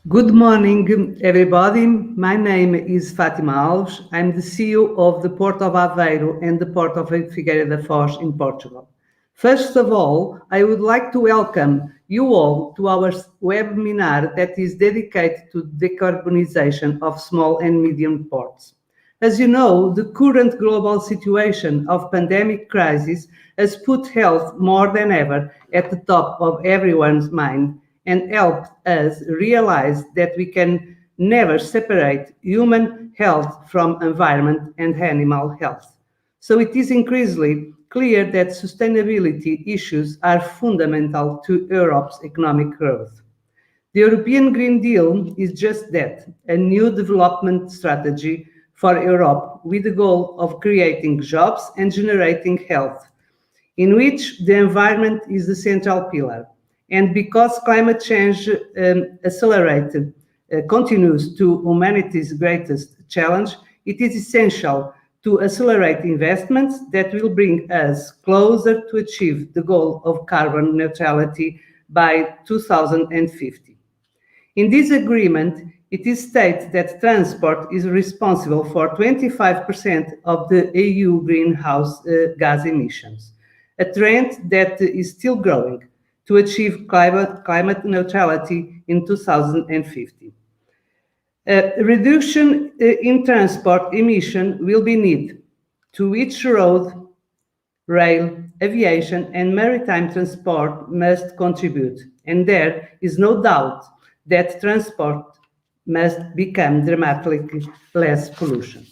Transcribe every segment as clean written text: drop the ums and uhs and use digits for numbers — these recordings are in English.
Good morning, everybody. My name is Fátima Alves. I'm the CEO of the Port of Aveiro and the Port of Figueira da Foz in Portugal. First of all, I would like to welcome you all to our webinar that is dedicated to decarbonization of small and medium ports. As you know, the current global situation of pandemic crisis has put health more than ever at the top of everyone's mind and helped us realize that we can never separate human health from environment and animal health. So it is increasingly clear that sustainability issues are fundamental to Europe's economic growth. The European Green Deal is just that, a new development strategy for Europe with the goal of creating jobs and generating health, in which the environment is the central pillar. And because climate change continues to humanity's greatest challenge, it is essential to accelerate investments that will bring us closer to achieve the goal of carbon neutrality by 2050. In this agreement, it is stated that transport is responsible for 25% of the EU greenhouse gas emissions, a trend that is still growing to achieve climate neutrality in 2050. A reduction in transport emission will be needed, to which road, rail, aviation, and maritime transport must contribute, and there is no doubt that transport must become dramatically less pollution.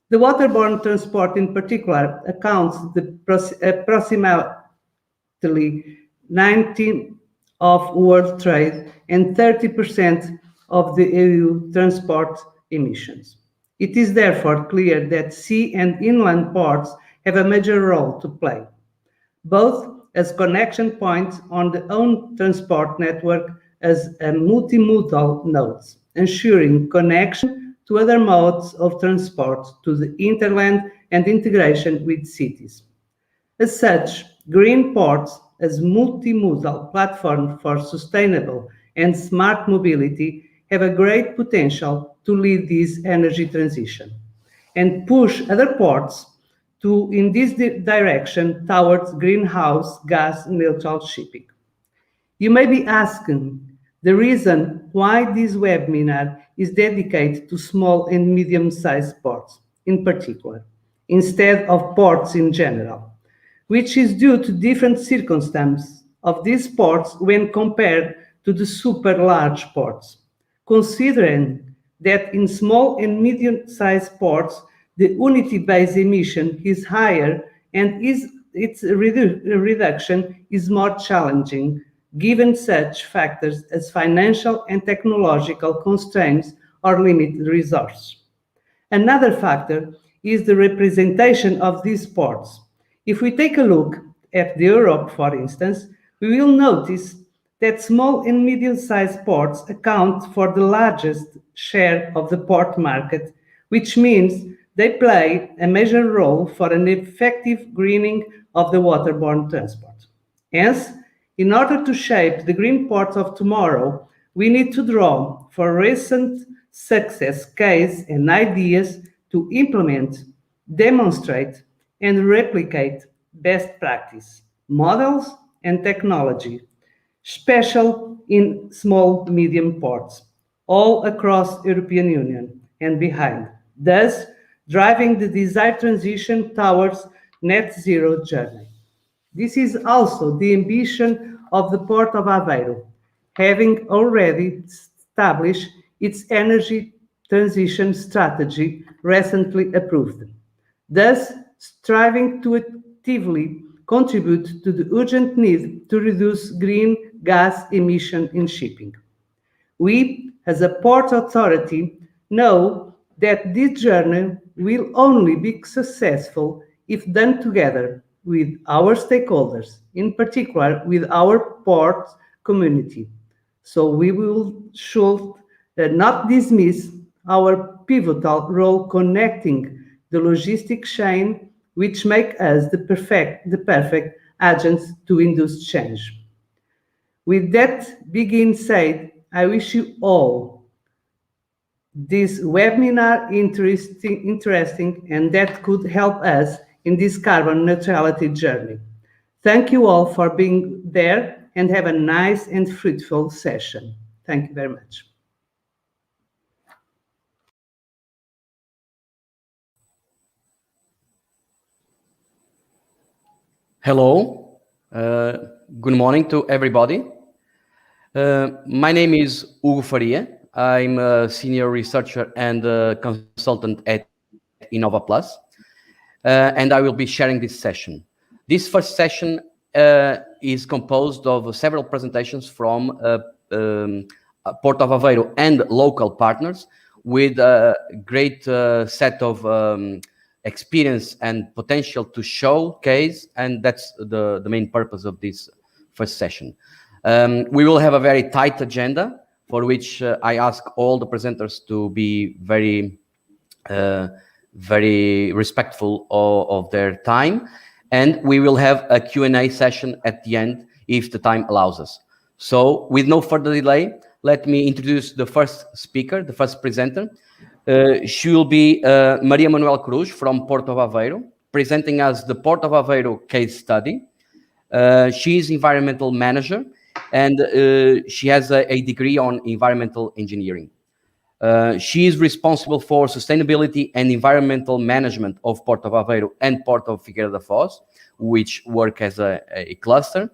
The waterborne transport in particular accounts approximately 19% of world trade and 30% of the EU transport emissions. It is therefore clear that sea and inland ports have a major role to play, both as connection points on the own transport network as a multimodal nodes, ensuring connection to other modes of transport to the hinterland and integration with cities. As such, green ports as multimodal platform for sustainable and smart mobility have a great potential to lead this energy transition and push other ports in this direction towards greenhouse gas neutral shipping. You may be asking the reason why this webinar is dedicated to small and medium-sized ports in particular, instead of ports in general, which is due to different circumstances of these ports when compared to the super large ports. Considering that in small and medium-sized ports, the unity-based emission is higher and its reduction is more challenging given such factors as financial and technological constraints or limited resources. Another factor is the representation of these ports. If we take a look at Europe, for instance, we will notice that small and medium-sized ports account for the largest share of the port market, which means they play a major role for an effective greening of the waterborne transport. Hence, in order to shape the green ports of tomorrow, we need to draw for recent success case and ideas to implement, demonstrate, and replicate best practice, models, and technology, special in small, medium ports, all across European Union and behind, thus driving the desired transition towards net zero journey. This is also the ambition of the Port of Aveiro, having already established its energy transition strategy recently approved, thus striving to actively contribute to the urgent need to reduce green gas emission in shipping. We, as a port authority, know that this journey will only be successful if done together with our stakeholders, in particular with our port community. So we should not dismiss our pivotal role connecting the logistic chain, which make us the perfect agents to induce change. With that being said, I wish you all this webinar interesting and that could help us in this carbon neutrality journey. Thank you all for being there and have a nice and fruitful session. Thank you very much. Hello, good morning to everybody. My name is Hugo Faria. I'm a senior researcher and consultant at Innova Plus, and I will be sharing this session. This first session is composed of several presentations from Port of Aveiro and local partners with a great set of experience and potential to showcase, and that's the main purpose of this first session. We will have a very tight agenda for which I ask all the presenters to be very respectful of their time, and we will have a Q&A session at the end if the time allows us. So with no further delay, let me introduce the first speaker, the first presenter. She will be Maria Manuel Cruz from Port of Aveiro, presenting us the Port of Aveiro case study. She is environmental manager, and she has a degree on environmental engineering. She is responsible for sustainability and environmental management of Port of Aveiro and Port of Figueira da Foz, which work as a cluster,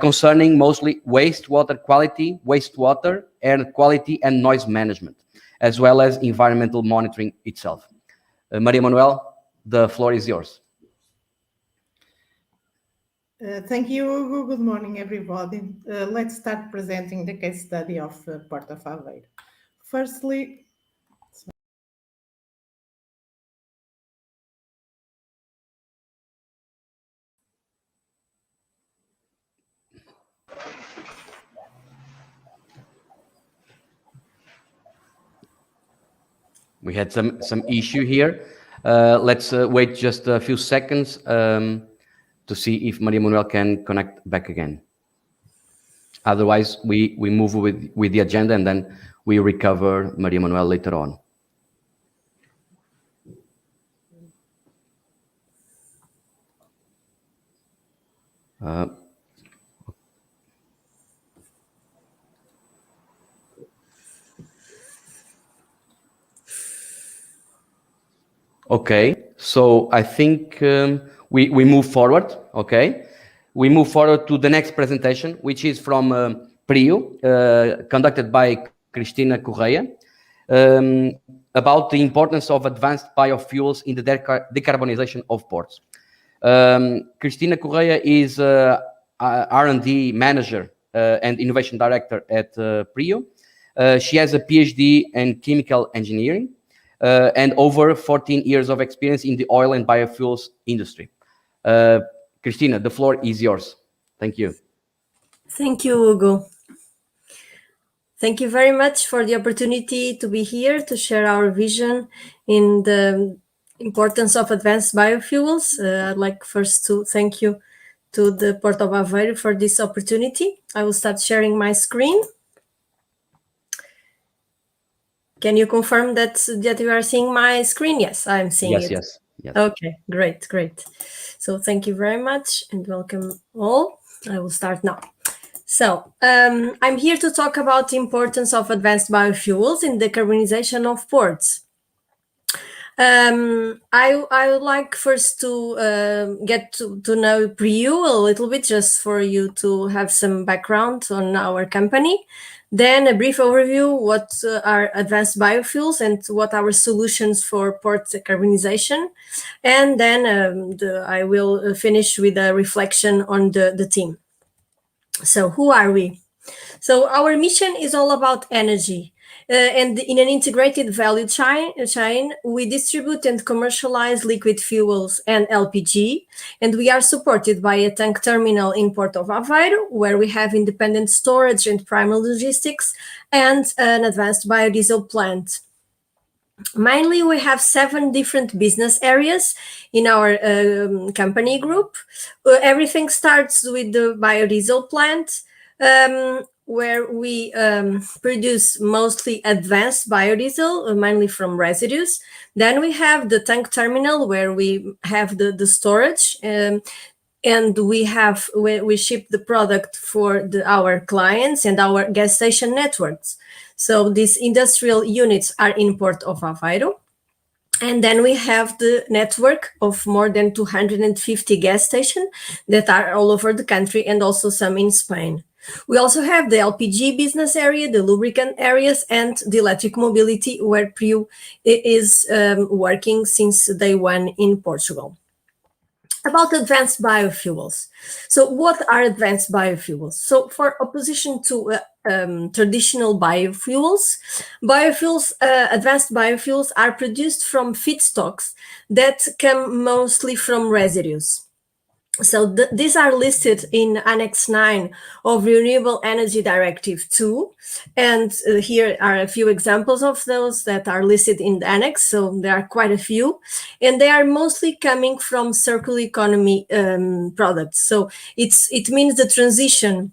concerning mostly wastewater quality, wastewater, air quality, and noise management, as well as environmental monitoring itself. Maria Manuel, the floor is yours. Thank you, Hugo. Good morning, everybody. Let's start presenting the case study of Port of Aveiro. Firstly, We had some issue here. Let's wait just a few seconds to see if Maria Manuel can connect back again. Otherwise, we move with the agenda and then we recover Maria Manuel later on. Okay, so I think we move forward, okay? We move forward to the next presentation, which is from PRIO, conducted by Cristina Correia, about the importance of advanced biofuels in the decarbonization of ports. Cristina Correia is R&D manager and innovation director at PRIO. She has a PhD in chemical engineering and over 14 years of experience in the oil and biofuels industry. Cristina, the floor is yours. Thank you. Thank you, Hugo. Thank you very much for the opportunity to be here to share our vision in the importance of advanced biofuels. I'd like first to thank you to the Port of Aveiro for this opportunity. I will start sharing my screen. Can you confirm that you are seeing my screen? Yes, I'm seeing it. Yes. Okay, great. So thank you very much and welcome all. I will start now. So I'm here to talk about the importance of advanced biofuels in the decarbonization of ports. I would like first to get to know PRIO a little bit, just for you to have some background on our company. Then a brief overview, what are advanced biofuels and what are our solutions for port decarbonization. And then I will finish with a reflection on the team. So who are we? So our mission is all about energy. And in an integrated value chain, we distribute and commercialize liquid fuels and LPG, and we are supported by a tank terminal in Port of Aveiro, where we have independent storage and primary logistics, and an advanced biodiesel plant. Mainly, we have 7 different business areas in our company group. Everything starts with the biodiesel plant. where we produce mostly advanced biodiesel, mainly from residues. Then we have the tank terminal, where we have the storage, and we ship the product for our clients and our gas station networks. So these industrial units are in Port of Aveiro. And then we have the network of more than 250 gas stations that are all over the country, and also some in Spain. We also have the LPG business area, the lubricant areas, and the electric mobility, where PRIU is working since day one in Portugal. About advanced biofuels. So what are advanced biofuels? So for opposition to traditional biofuels, advanced biofuels are produced from feedstocks that come mostly from residues. So these are listed in Annex 9 of Renewable Energy Directive 2. And here are a few examples of those that are listed in the annex. So there are quite a few. And they are mostly coming from circular economy products. So it means the transition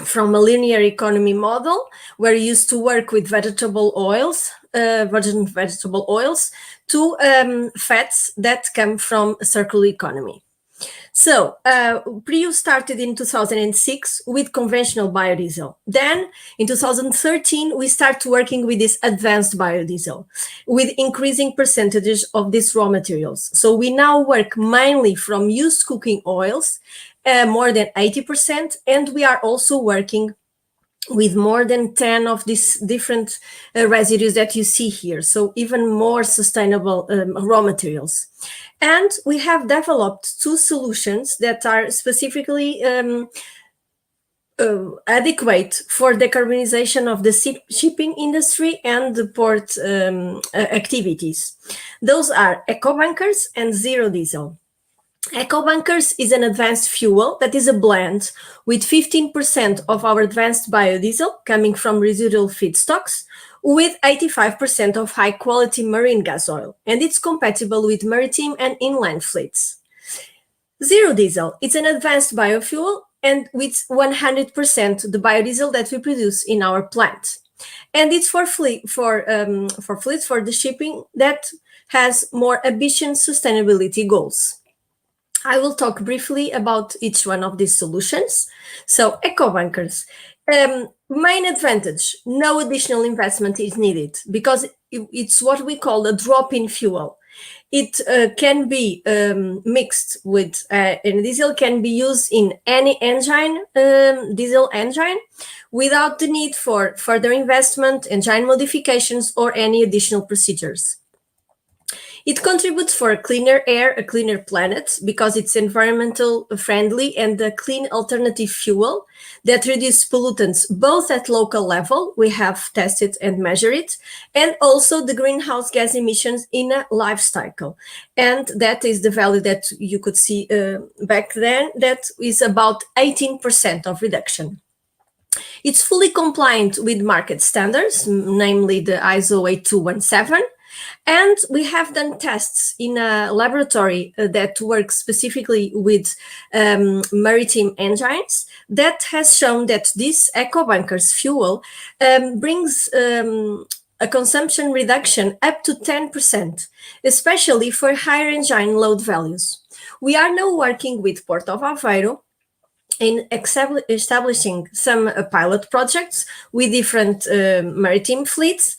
from a linear economy model, where you used to work with vegetable oils, virgin vegetable oils, to fats that come from a circular economy. So PRIU started in 2006 with conventional biodiesel. Then in 2013, we started working with this advanced biodiesel with increasing percentages of these raw materials. So we now work mainly from used cooking oils, more than 80%, and we are also working with more than 10 of these different residues that you see here. So even more sustainable raw materials. And we have developed two solutions that are specifically adequate for decarbonization of the shipping industry and the port activities. Those are eco-bunkers and zero diesel. Eco-bunkers is an advanced fuel that is a blend with 15% of our advanced biodiesel coming from residual feedstocks, with 85% of high-quality marine gas oil, and it's compatible with maritime and inland fleets. Zero diesel, it's an advanced biofuel, and with 100% the biodiesel that we produce in our plant. And it's for fleets, for the shipping that has more ambitious sustainability goals. I will talk briefly about each one of these solutions. So, eco-bunkers. Main advantage, no additional investment is needed, because it's what we call a drop-in fuel. It can be mixed with, and diesel can be used in any engine, diesel engine, without the need for further investment, engine modifications, or any additional procedures. It contributes for a cleaner air, a cleaner planet, because it's environmental friendly and a clean alternative fuel that reduces pollutants both at local level, we have tested and measured it, and also the greenhouse gas emissions in a life cycle. And that is the value that you could see back then, that is about 18% of reduction. It's fully compliant with market standards, namely the ISO 8217. And we have done tests in a laboratory that works specifically with maritime engines that has shown that this eco-bunkers fuel brings a consumption reduction up to 10%, especially for higher engine load values. We are now working with Port of Aveiro in establishing some pilot projects with different maritime fleets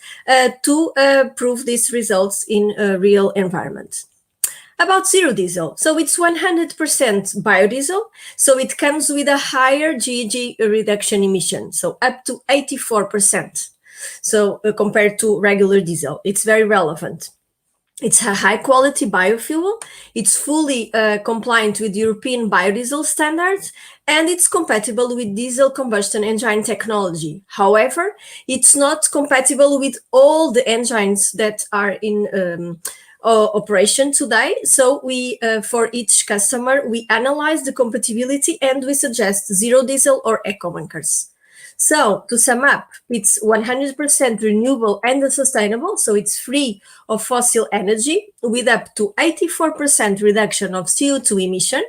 to prove these results in a real environment. About zero diesel, so it's 100% biodiesel, so it comes with a higher GHG reduction emission, so up to 84%. So compared to regular diesel, it's very relevant. It's a high-quality biofuel, it's fully compliant with European biodiesel standards, and it's compatible with diesel combustion engine technology. However, it's not compatible with all the engines that are in operation today. So we, for each customer, we analyze the compatibility and we suggest zero diesel or eco-bunkers. So to sum up, it's 100% renewable and sustainable, so it's free of fossil energy with up to 84% reduction of CO2 emission.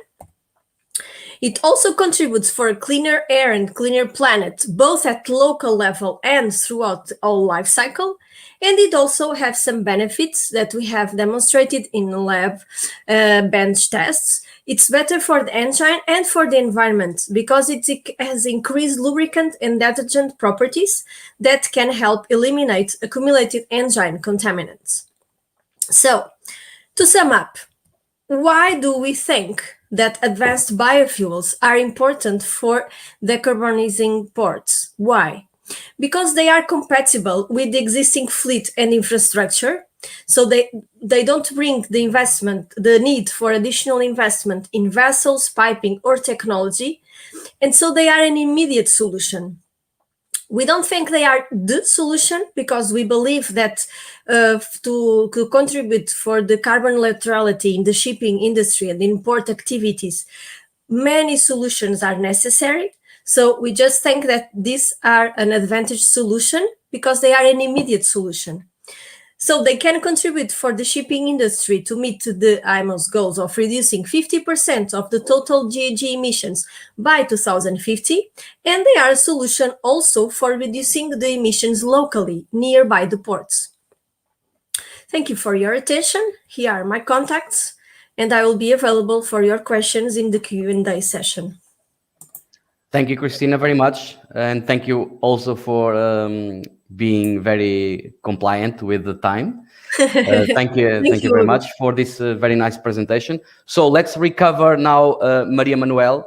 It also contributes for a cleaner air and cleaner planet, both at local level and throughout the whole life cycle. And it also has some benefits that we have demonstrated in lab bench tests. It's better for the engine and for the environment because it has increased lubricant and detergent properties that can help eliminate accumulated engine contaminants. So, to sum up, why do we think that advanced biofuels are important for decarbonizing ports? Why? Because they are compatible with the existing fleet and infrastructure. So they don't bring the need for additional investment in vessels, piping, or technology. And so they are an immediate solution. We don't think they are the solution because we believe that to contribute for the carbon neutrality in the shipping industry and in port activities, many solutions are necessary. So we just think that these are an advantage solution because they are an immediate solution. So they can contribute for the shipping industry to meet the IMO's goals of reducing 50% of the total GHG emissions by 2050, and they are a solution also for reducing the emissions locally nearby the ports. Thank you for your attention. Here are my contacts, and I will be available for your questions in the Q&A session. Thank you, Christina, very much. And thank you also for being very compliant with the time. Thank you very much for this very nice presentation. So let's recover now Maria Manuel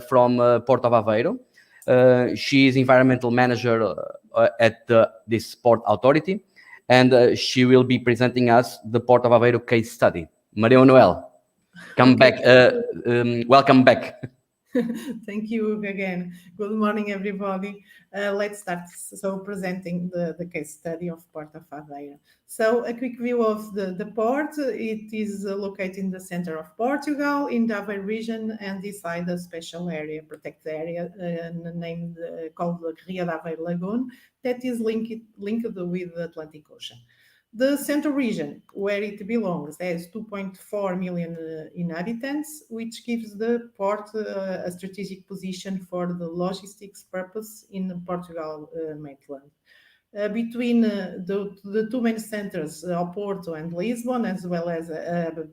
from Port of Aveiro. She is environmental manager at this port authority, and she will be presenting us the Port of Aveiro case study. Maria Manuel, come back. Welcome back. Thank you again. Good morning, everybody. Let's start presenting the case study of Port of Aveiro. So a quick view of the port. It is located in the center of Portugal, in the Aveiro region, and inside a special area, protected area, named called the Ria da Aveiro Lagoon, that is linked with the Atlantic Ocean. The central region, where it belongs, has 2.4 million inhabitants, which gives the port a strategic position for the logistics purpose in the Portugal mainland. Between the two main centers, Oporto and Lisbon, as well as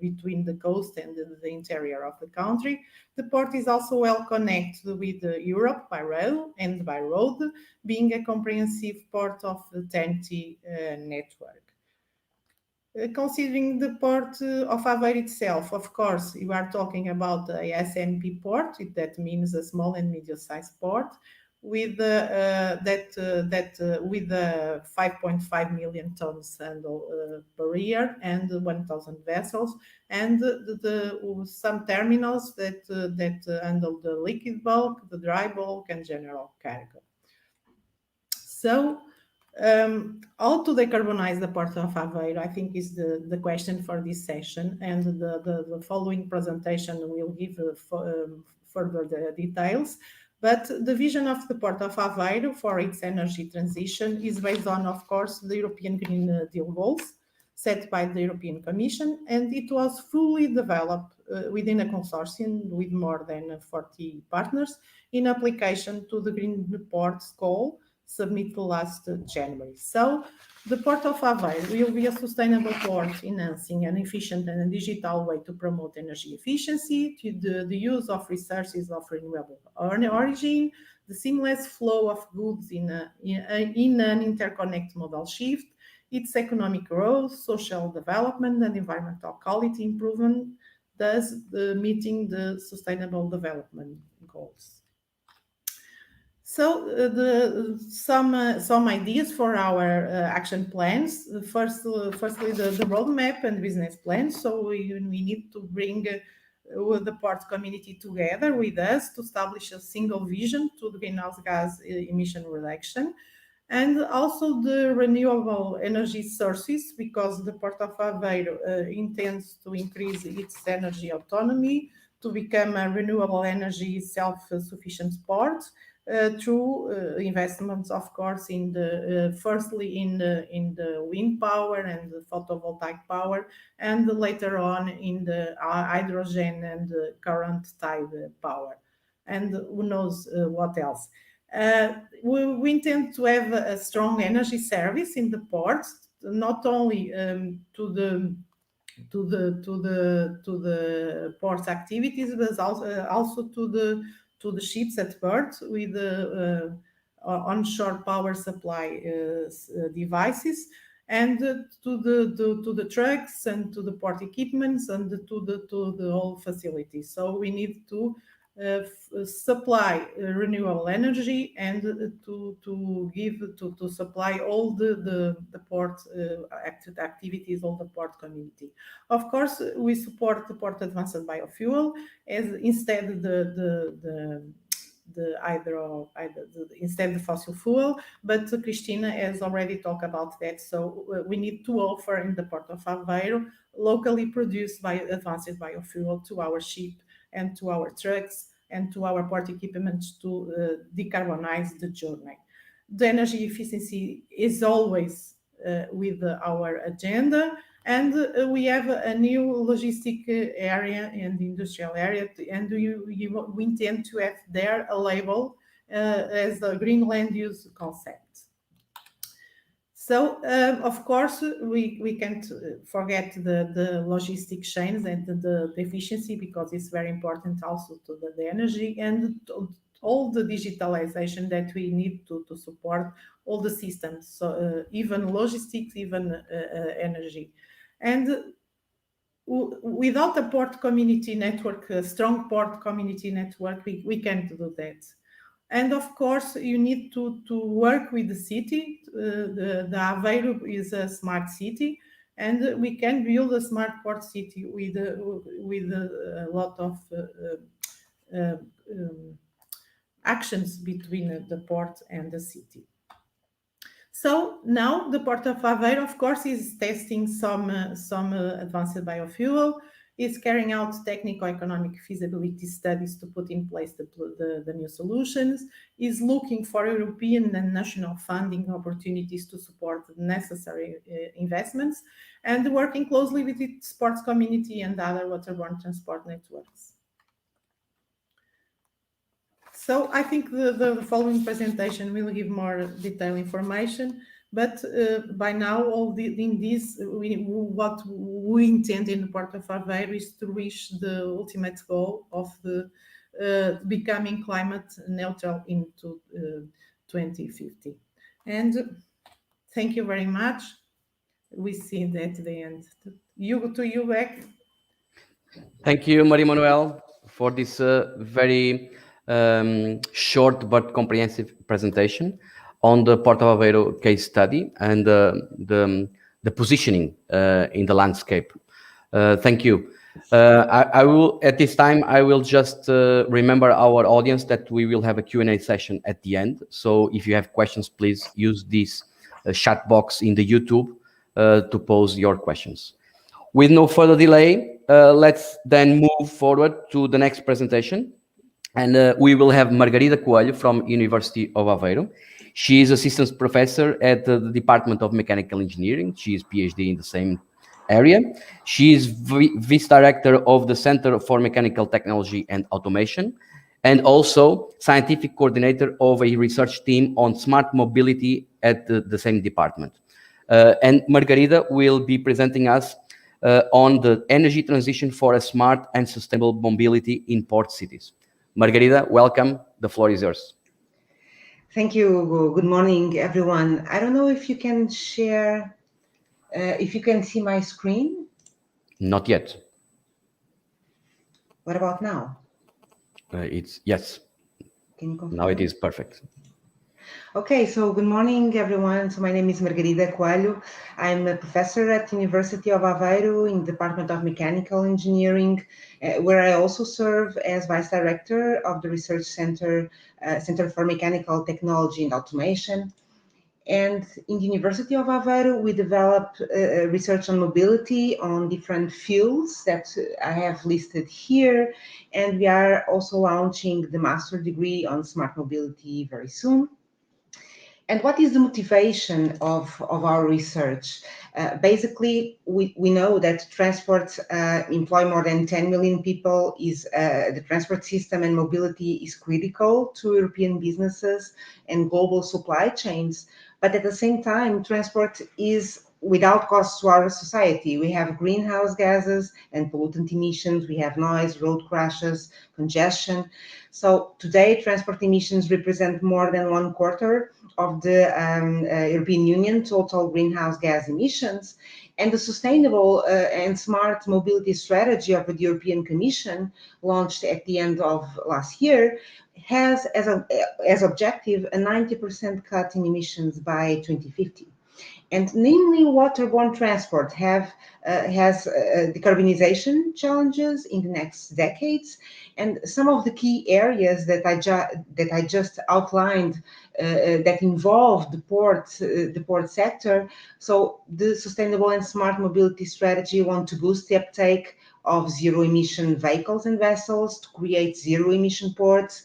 between the coast and the interior of the country, the port is also well connected with Europe by rail and by road, being a comprehensive port of the TEN-T network. Considering the port of Aveiro itself, of course, you are talking about a SMP port. That means a small and medium-sized port with with 5.5 million tons handle per year and 1,000 vessels, and some terminals that handle the liquid bulk, the dry bulk, and general cargo. So, how to decarbonize the Port of Aveiro, I think, is the question for this session, and the following presentation will give further the details. But the vision of the Port of Aveiro for its energy transition is based on, of course, the European Green Deal goals set by the European Commission, and it was fully developed within a consortium with more than 40 partners in application to the Green Ports Call submitted last January. So the Port of Aveiro will be a sustainable port, enhancing an efficient and a digital way to promote energy efficiency, to the use of resources of renewable origin, the seamless flow of goods in an interconnect modal shift, its economic growth, social development, and environmental quality improvement, thus meeting the sustainable development goals. So some ideas for our action plans. Firstly, the roadmap and business plan. So we need to bring the port community together with us to establish a single vision to the greenhouse gas emission reduction, and also the renewable energy sources, because the Port of Aveiro intends to increase its energy autonomy to become a renewable energy self-sufficient port. Through investments, of course, in the firstly in the wind power and the photovoltaic power, and later on in the hydrogen and the current tide power. and who knows what else. We intend to have a strong energy service in the ports, not only to the ports activities, but also to the ships at port with onshore power supply devices, and to the trucks and to the port equipments and to the whole facility. So we need to supply renewable energy and to supply all the port activities, all the port community. Of course, we support the port advanced biofuel as instead instead the fossil fuel, but Cristina has already talked about that. So we need to offer in the port of Aveiro locally produced advanced biofuel to our ship and to our trucks and to our port equipment to decarbonize the journey. The energy efficiency is always with our agenda, and we have a new logistic area and industrial area, and we intend to have there a label as a green land use concept. So, of course, we can't forget the logistic chains and the efficiency, because it's very important also to the energy and all the digitalization that we need to support all the systems, so even logistics, even energy. And without a port community network, a strong port community network, we can't do that. And of course, you need to work with the city. The Aveiro is a smart city, and we can build a smart port city with a lot of actions between the port and the city. So now the Port of Aveiro, of course, is testing some advanced biofuel. It's carrying out technico-economic feasibility studies to put in place the new solutions. Is looking for European and national funding opportunities to support the necessary investments, and working closely with its sports community and other waterborne transport networks. So I think the following presentation will give more detailed information, but by now, what we intend in the Port of Aveiro is to reach the ultimate goal of becoming climate neutral into 2050. And thank you very much. We see that at the end. To you back. Thank you, Maria Manuel, for this very short but comprehensive presentation on the Port of Aveiro case study and the positioning in the landscape. Thank you. I will, at this time, I will just remember our audience that we will have a Q&A session at the end. So if you have questions, please use this chat box in the YouTube to pose your questions. With no further delay, let's then move forward to the next presentation. And we will have Margarida Coelho from University of Aveiro. She is assistant professor at the Department of Mechanical Engineering. She is PhD in the same area. She is vice director of the Center for Mechanical Technology and Automation, and also scientific coordinator of a research team on smart mobility at the same department. And Margarida will be presenting us on the energy transition for a smart and sustainable mobility in port cities. Margarida, welcome. The floor is yours. Thank you. Good morning, everyone. I don't know if you can share, if you can see my screen. Not yet. What about now? It's yes. Can you confirm? Now it is perfect. Okay, so good morning, everyone. So my name is Margarida Coelho. I'm a professor at University of Aveiro in the Department of Mechanical Engineering, where I also serve as Vice Director of the Research Center, Center for Mechanical Technology and Automation. And in the University of Aveiro, we develop research on mobility on different fields that I have listed here. And we are also launching the master degree on smart mobility very soon. And what is the motivation of our research? Basically, we know that transport employ more than 10 million people. The transport system and mobility is critical to European businesses and global supply chains. But at the same time, transport is without cost to our society. We have greenhouse gases and pollutant emissions, we have noise, road crashes, congestion. So today, transport emissions represent more than 1/4 of the European Union total greenhouse gas emissions. And the sustainable and smart mobility strategy of the European Commission, launched at the end of last year, has as objective a 90% cut in emissions by 2050. And namely, waterborne transport has decarbonization challenges in the next decades. And some of the key areas that I just outlined that involve the port sector. So the sustainable and smart mobility strategy want to boost the uptake of zero emission vehicles and vessels, to create zero emission ports,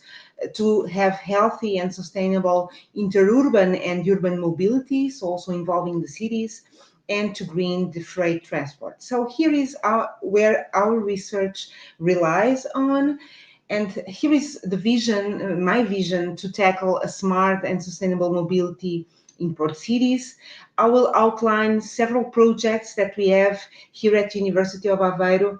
to have healthy and sustainable interurban and urban mobility, so also involving the cities, and to green the freight transport. So here is where our research relies on. And here is the vision, my vision, to tackle a smart and sustainable mobility in port cities. I will outline several projects that we have here at University of Aveiro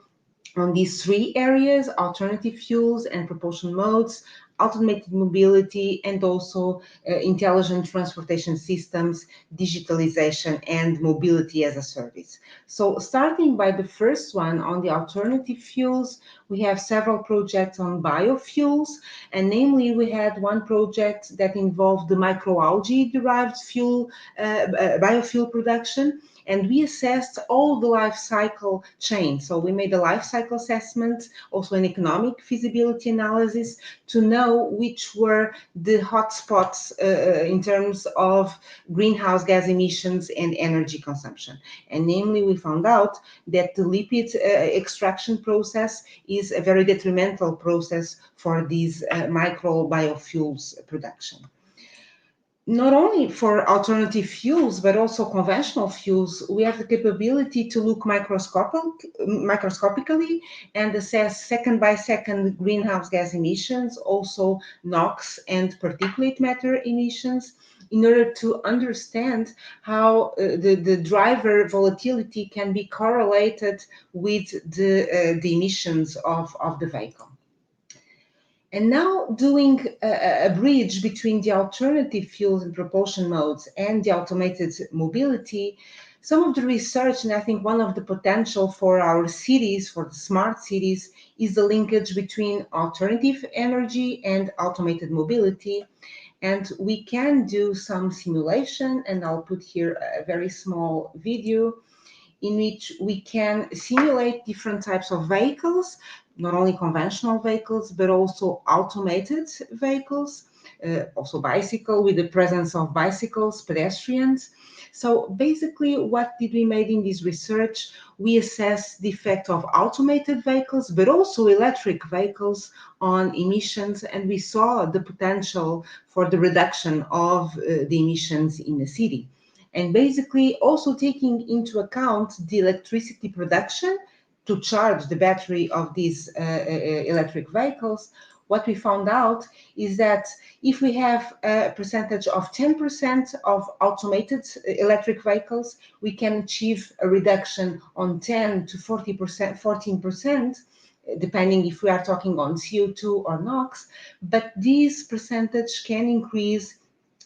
on these three areas: alternative fuels and propulsion modes, automated mobility, and also intelligent transportation systems, digitalization, and mobility as a service. So starting by the first one on the alternative fuels, we have several projects on biofuels, and namely we had one project that involved the microalgae derived biofuel production, and we assessed all the life cycle chain. So we made a life cycle assessment, also an economic feasibility analysis, to know which were the hotspots in terms of greenhouse gas emissions and energy consumption. And namely, we found out that the lipid extraction process is a very detrimental process for these micro biofuels production. Not only for alternative fuels, but also conventional fuels, we have the capability to look microscopically and assess second by second greenhouse gas emissions, also NOx and particulate matter emissions, in order to understand how the driver volatility can be correlated with the emissions of the vehicle. And now doing a bridge between the alternative fuels and propulsion modes and the automated mobility, some of the research, and I think one of the potential for our cities, for the smart cities, is the linkage between alternative energy and automated mobility. And we can do some simulation, and I'll put here a very small video in which we can simulate different types of vehicles, not only conventional vehicles, but also automated vehicles, also bicycle with the presence of bicycles, pedestrians. So basically, what did we make in this research? We assessed the effect of automated vehicles, but also electric vehicles on emissions, and we saw the potential for the reduction of the emissions in the city. And basically also taking into account the electricity production to charge the battery of these electric vehicles, what we found out is that if we have a percentage of 10% of automated electric vehicles, we can achieve a reduction on 10 to 40%, 14%, depending if we are talking on CO2 or NOx, but this percentage can increase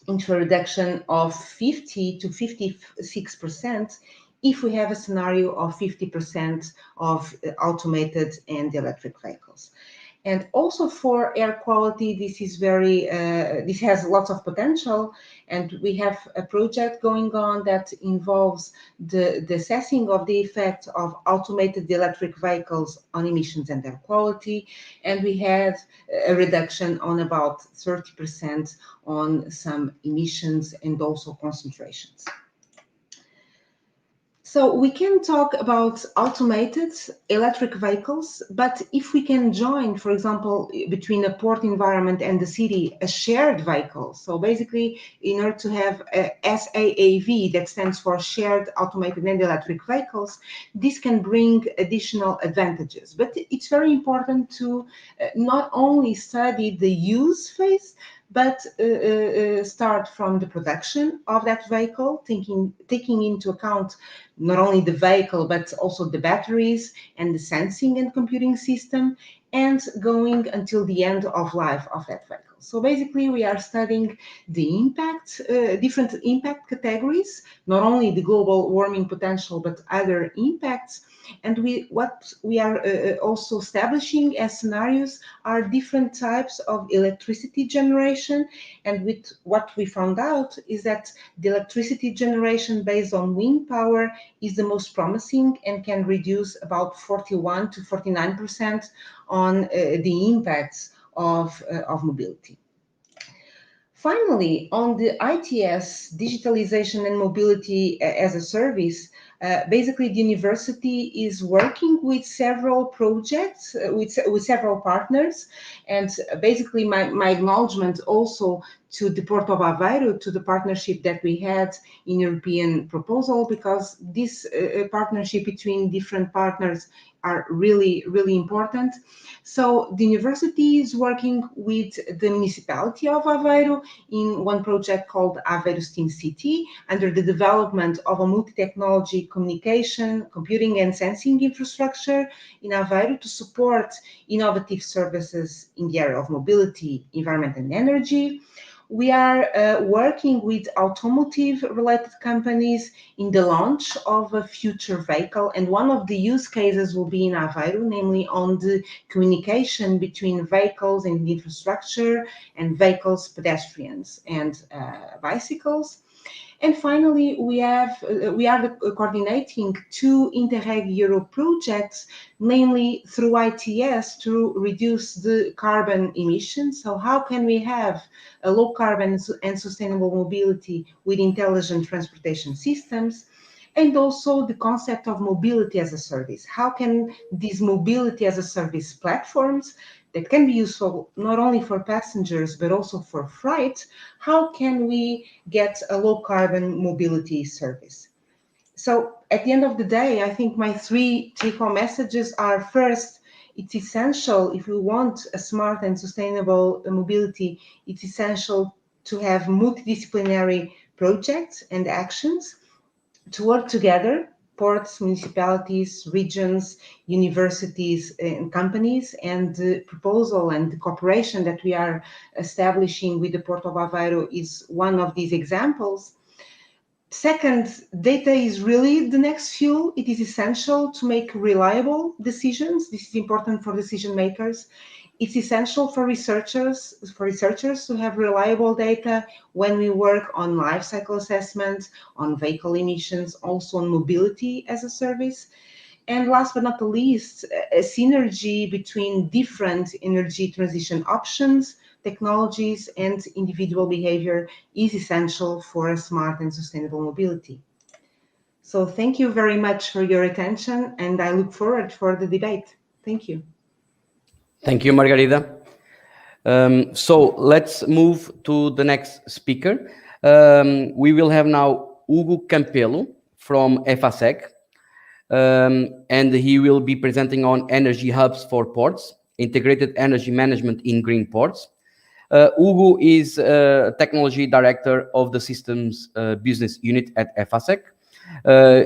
into a reduction of 50 to 56% if we have a scenario of 50% of automated and electric vehicles. And also for air quality, this is this has lots of potential, and we have a project going on that involves the assessing of the effect of automated electric vehicles on emissions and air quality, and we had a reduction on about 30% on some emissions and also concentrations. So we can talk about automated electric vehicles, but if we can join, for example, between a port environment and the city, a shared vehicle. So basically, in order to have a SAAV, that stands for Shared Automated and Electric Vehicles, this can bring additional advantages. But it's very important to not only study the use phase, but start from the production of that vehicle, taking into account not only the vehicle, but also the batteries and the sensing and computing system, and going until the end of life of that vehicle. So basically, we are studying the impact, different impact categories, not only the global warming potential, but other impacts. And what we are also establishing as scenarios are different types of electricity generation. And with what we found out is that the electricity generation based on wind power is the most promising and can reduce about 41 to 49% on the impacts of mobility. Finally, on the ITS, digitalization and mobility as a service, basically the university is working with several projects, with several partners, and basically my acknowledgement also to the Port of Aveiro, to the partnership that we had in European proposal, because this partnership between different partners are really, really important. So the university is working with the municipality of Aveiro in one project called Aveiro Steam City, under the development of a multi-technology communication, computing and sensing infrastructure in Aveiro to support innovative services in the area of mobility, environment and energy. We are working with automotive-related companies in the launch of a future vehicle, and one of the use cases will be in Aveiro, namely on the communication between vehicles and infrastructure, and vehicles, pedestrians, and bicycles. And finally, we are coordinating two Interreg Europe projects, namely through ITS to reduce the carbon emissions. So how can we have a low carbon and sustainable mobility with intelligent transportation systems? And also the concept of mobility as a service. How can these mobility as a service platforms that can be useful not only for passengers but also for freight, how can we get a low carbon mobility service? So at the end of the day, I think my three take-home messages are: first, it's essential if we want a smart and sustainable mobility, it's essential to have multidisciplinary projects and actions to work together, ports, municipalities, regions, universities, and companies. And the proposal and the cooperation that we are establishing with the Port of Aveiro is one of these examples. Second, data is really the next fuel. It is essential to make reliable decisions. This is important for decision makers. It's essential for researchers to have reliable data when we work on life cycle assessment, on vehicle emissions, also on mobility as a service. And last but not the least, a synergy between different energy transition options, technologies, and individual behavior is essential for a smart and sustainable mobility. So thank you very much for your attention, and I look forward for the debate. Thank you. Thank you, Margarida. So let's move to the next speaker. We will have now Hugo Campelo from EFASEC, and he will be presenting on energy hubs for ports, integrated energy management in green ports. Hugo is technology director of the systems business unit at EFASEC.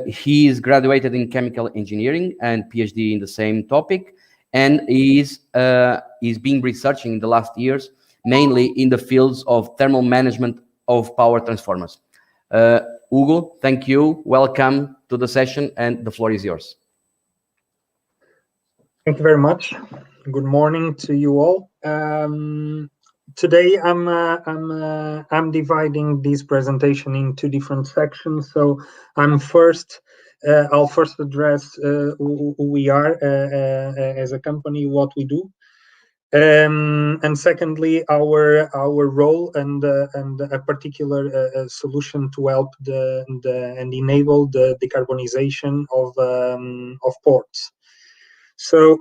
He is graduated in chemical engineering and PhD in the same topic, and is been researching in the last years, mainly in the fields of thermal management of power transformers. Hugo, thank you. Welcome to the session, and the floor is yours. Thank you very much. Good morning to you all. Today I'm dividing this presentation in two different sections. So I'll first address who we are as a company, what we do. And secondly, our role and a particular solution to help and enable the decarbonization of ports. So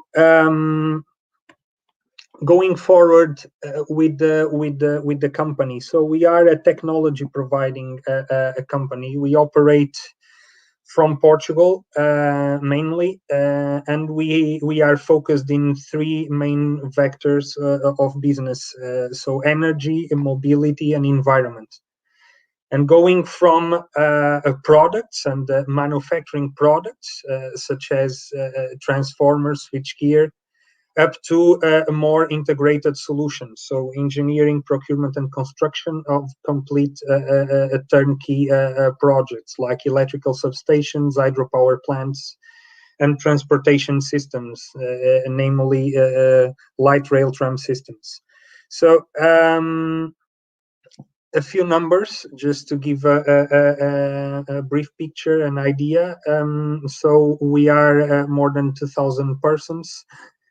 going forward with the company, so we are a technology providing a company. We operate from Portugal mainly, and we are focused in three main vectors of business, so energy, mobility, and environment. And going from products and manufacturing products such as transformers, switchgear, up to more integrated solutions, so engineering, procurement, and construction of complete turnkey projects like electrical substations, hydropower plants, and transportation systems, namely light rail tram systems. So a few numbers just to give a brief picture, an idea. So we are more than 2,000 persons,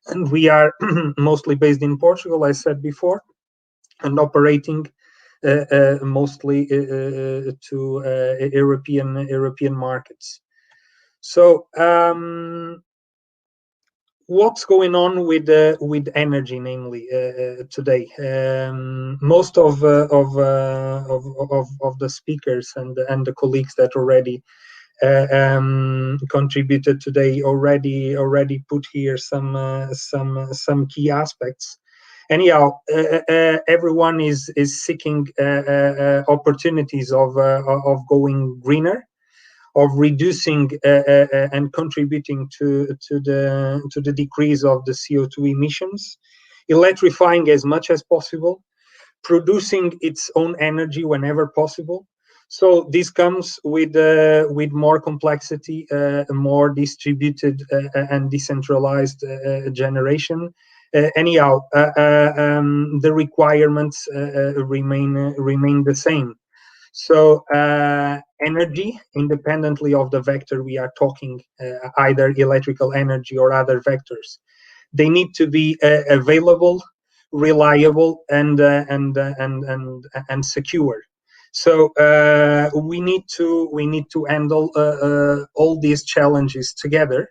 and we are mostly based in Portugal, I said before, and operating mostly to European markets. So what's going on with energy, namely today? Most of the speakers and the colleagues that already contributed today already put here some key aspects. Anyhow, everyone is seeking opportunities of going greener, of reducing and contributing to the decrease of the CO2 emissions, electrifying as much as possible, producing its own energy whenever possible. So this comes with more complexity, more distributed and decentralized generation. Anyhow, the requirements remain the same. So energy, independently of the vector we are talking, either electrical energy or other vectors, they need to be available, reliable, and secure. So we need to handle all these challenges together,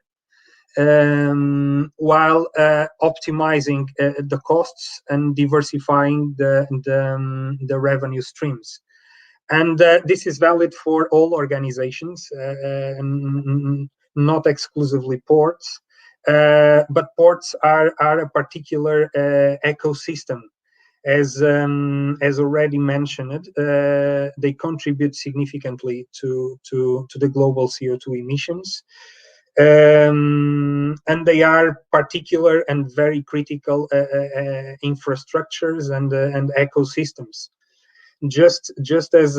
while optimizing the costs and diversifying the revenue streams. And this is valid for all organizations, not exclusively ports. But ports are a particular ecosystem. As already mentioned, they contribute significantly to the global CO2 emissions. And they are particular and very critical infrastructures and ecosystems. Just as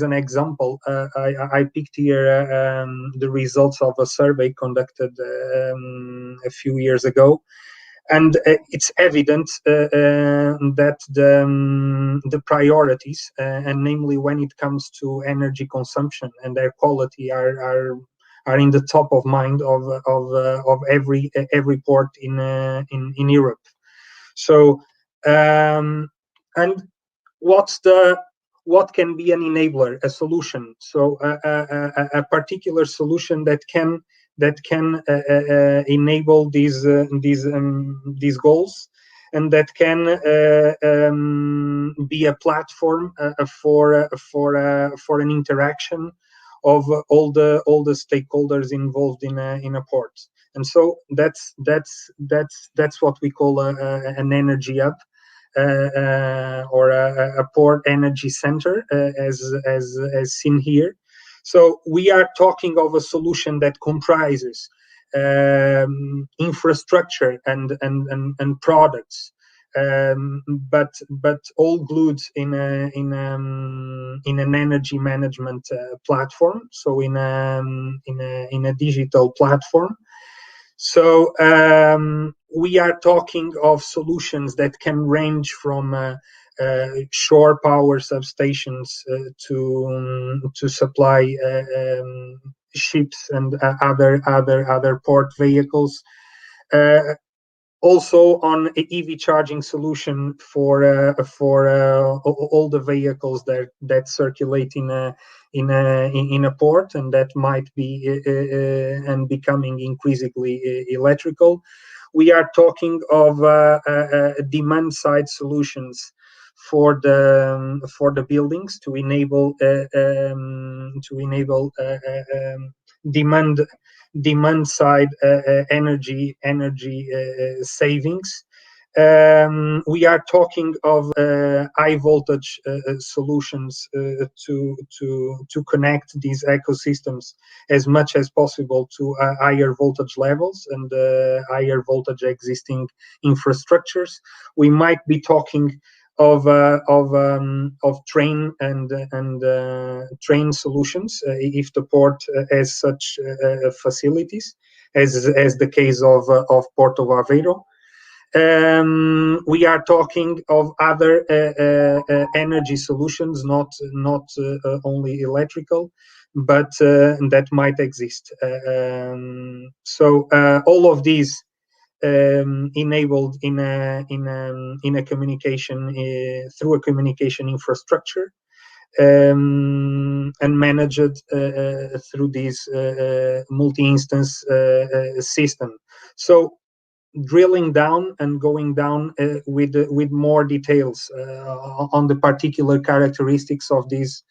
an example, I picked here the results of a survey conducted a few years ago, and it's evident that the priorities, and namely when it comes to energy consumption and their quality, are in the top of mind of every port in Europe. So and what can be an enabler, a solution? So a particular solution that can enable these goals, and that can be a platform for an interaction of all the stakeholders involved in a port. And so that's what we call an energy hub. Or a port energy center, as seen here. So we are talking of a solution that comprises infrastructure and products, but all glued in an energy management platform. So in a digital platform. So we are talking of solutions that can range from shore power substations to supply ships and other port vehicles, also on a EV charging solution for all the vehicles that circulate in a port, and that might be and becoming increasingly electrical. We are talking of demand side solutions for the buildings to enable demand side energy savings. We are talking of high voltage solutions to connect these ecosystems as much as possible to higher voltage levels and higher voltage existing infrastructures. We might be talking of train and train solutions if the port has such facilities, as the case of Port of Aveiro. We are talking of other energy solutions, not only electrical, but that might exist. So all of these enabled in a communication through a communication infrastructure, and managed through this multi-instance system. So drilling down and going down with more details on the particular characteristics of this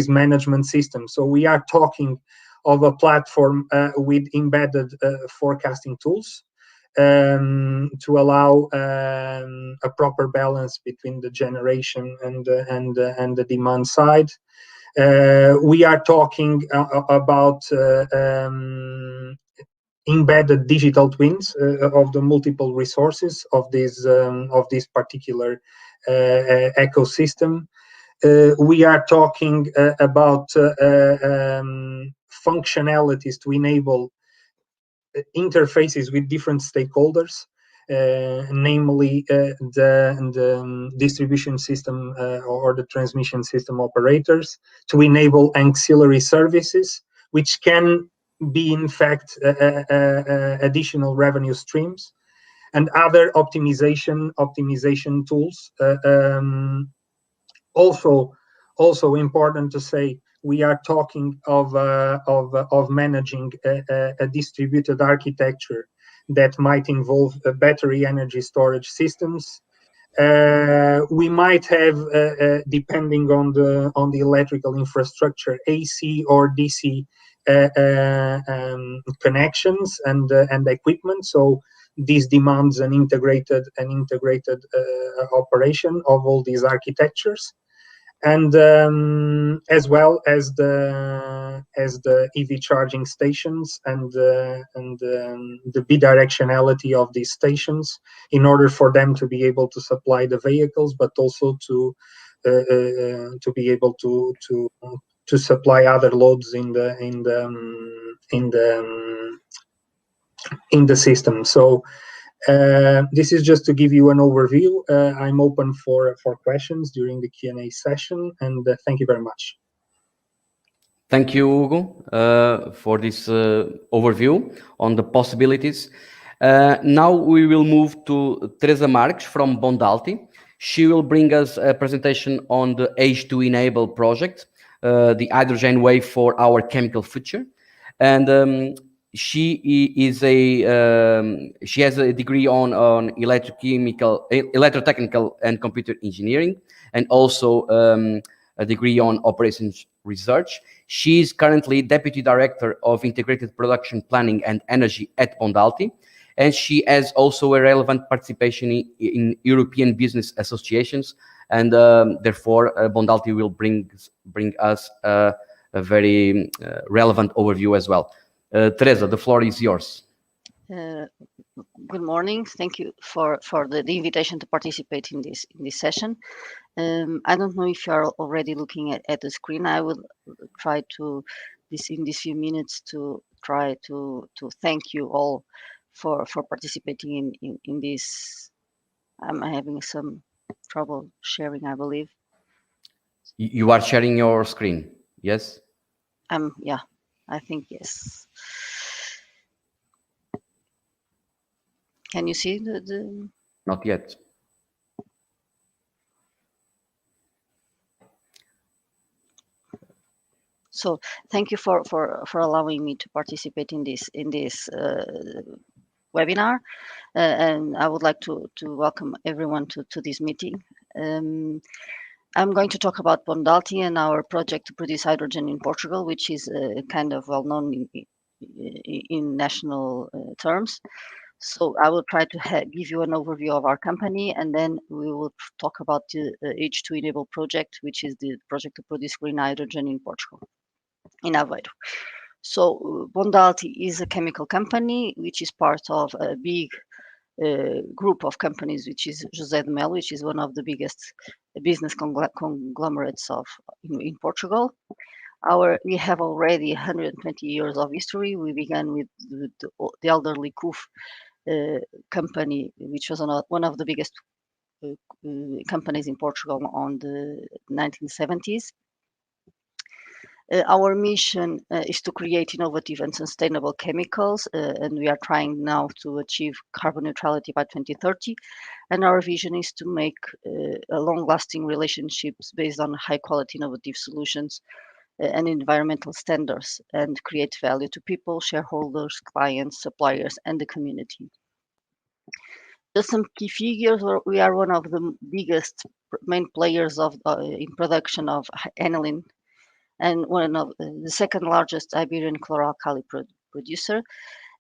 management system. So we are talking of a platform with embedded forecasting tools to allow a proper balance between the generation and the demand side. We are talking about embedded digital twins of the multiple resources of this particular ecosystem. We are talking about functionalities to enable interfaces with different stakeholders, namely the distribution system or the transmission system operators, to enable ancillary services, which can be in fact additional revenue streams, and other optimization tools. Also important to say, we are talking of managing a distributed architecture that might involve battery energy storage systems. We might have, depending on the electrical infrastructure, AC or DC connections and equipment. So this demands an integrated operation of all these architectures, and as well as the EV charging stations and the bidirectionality of these stations, in order for them to be able to supply the vehicles, but also to be able to supply other loads in the system. So this is just to give you an overview. I'm open for questions during the Q&A session, and thank you very much. Thank you, Hugo, for this overview on the possibilities. Now we will move to Teresa Marques from Bondalti. She will bring us a presentation on the H2 Enable project, the hydrogen wave for our chemical future. And she has a degree on electrotechnical and computer engineering, and also a degree on operations research. She is currently Deputy Director of Integrated Production Planning and Energy at Bondalti, and she has also a relevant participation in European business associations, and therefore Bondalti will bring us a very relevant overview as well. Teresa, the floor is yours. Good morning. Thank you for the invitation to participate in this session. I don't know if you are already looking at the screen. I will try to in these few minutes to try to thank you all for participating in this. I'm having some trouble sharing, I believe. You are sharing your screen, yes? Yeah, I think yes. Can you see the Not yet. So thank you for allowing me to participate in this webinar, and I would like to welcome everyone to this meeting. I'm going to talk about Bondalti and our project to produce hydrogen in Portugal, which is kind of well known in national terms. So I will try to give you an overview of our company, and then we will talk about the H2 Enable project, which is the project to produce green hydrogen in Portugal, in Aveiro. So Bondalti is a chemical company which is part of a big group of companies, which is José de Mel, which is one of the biggest business conglomerates in Portugal. We have already 120 years of history. We began with the elderly CUF company, which was one of the biggest companies in Portugal on the 1970s. Our mission is to create innovative and sustainable chemicals, and we are trying now to achieve carbon neutrality by 2030. And our vision is to make long-lasting relationships based on high-quality innovative solutions and environmental standards, and create value to people, shareholders, clients, suppliers, and the community. Just some key figures. We are one of the biggest main players in production of aniline, and one of the second largest Iberian chloralkali producer.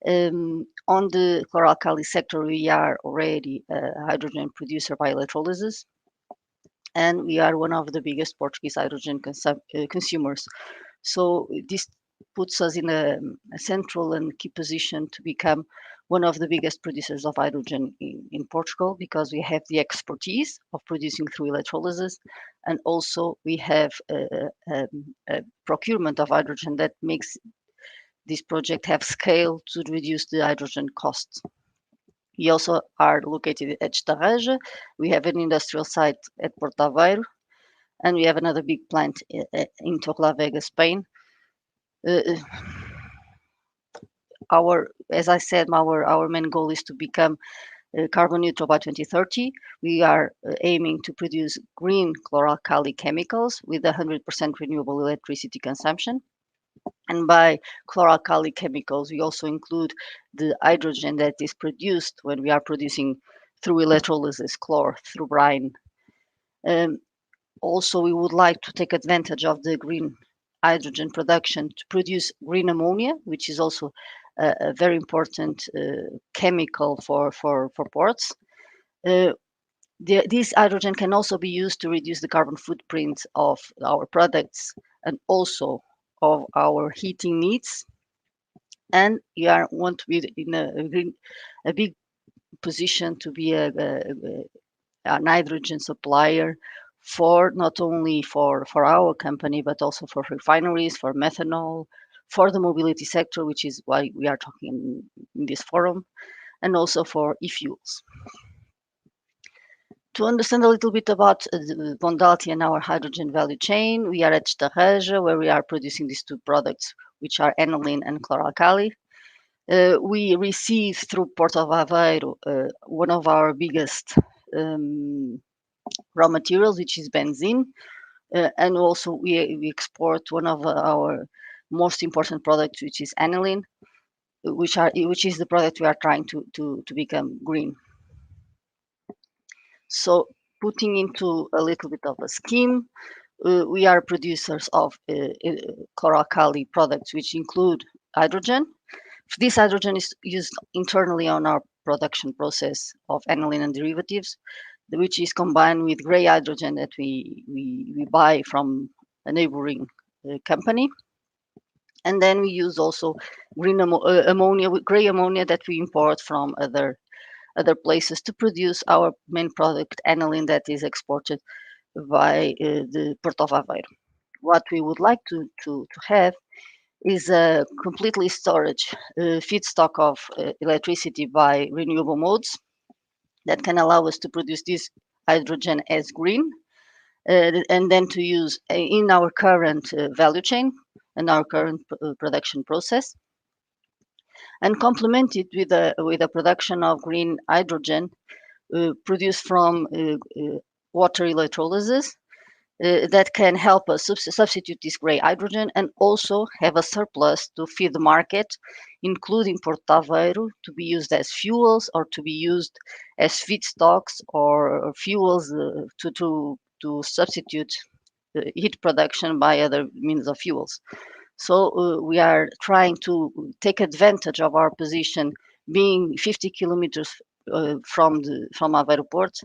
On the chloralkali sector, we are already a hydrogen producer by electrolysis, and we are one of the biggest Portuguese hydrogen consumers. So this puts us in a central and key position to become one of the biggest producers of hydrogen in Portugal, because we have the expertise of producing through electrolysis, and also we have a procurement of hydrogen that makes this project have scale to reduce the hydrogen costs. We also are located at Estarreja. We have an industrial site at Porto Aveiro, and we have another big plant in Torrelavega, Spain. As I said, our main goal is to become carbon neutral by 2030. We are aiming to produce green chloralkali chemicals with 100% renewable electricity consumption. And by chloralkali chemicals, we also include the hydrogen that is produced when we are producing through electrolysis chlor through brine. Also, we would like to take advantage of the green hydrogen production to produce green ammonia, which is also a very important chemical for ports. This hydrogen can also be used to reduce the carbon footprint of our products and also of our heating needs. And we want to be in a big position to be a hydrogen supplier for not only for our company, but also for refineries, for methanol, for the mobility sector, which is why we are talking in this forum, and also for e-fuels. To understand a little bit about Bondalti and our hydrogen value chain, we are at Estarreja, where we are producing these two products, which are aniline and chloralkali. We receive through Port of Aveiro one of our biggest raw materials, which is benzene, and also we export one of our most important products, which is aniline, which is the product we are trying to become green. So putting into a little bit of a scheme, we are producers of chloralkali products, which include hydrogen. This hydrogen is used internally on our production process of aniline and derivatives, which is combined with gray hydrogen that we buy from a neighboring company. And then we use also green ammonia, gray ammonia that we import from other places to produce our main product, aniline, that is exported by the Port of Aveiro. What we would like to have is a completely storage feedstock of electricity by renewable modes that can allow us to produce this hydrogen as green, and then to use in our current value chain and our current production process. and complement it with a production of green hydrogen produced from water electrolysis that can help us substitute this gray hydrogen and also have a surplus to feed the market, including Porto Aveiro, to be used as fuels or to be used as feedstocks or fuels to substitute heat production by other means of fuels. So we are trying to take advantage of our position being 50 kilometers from Aveiro Port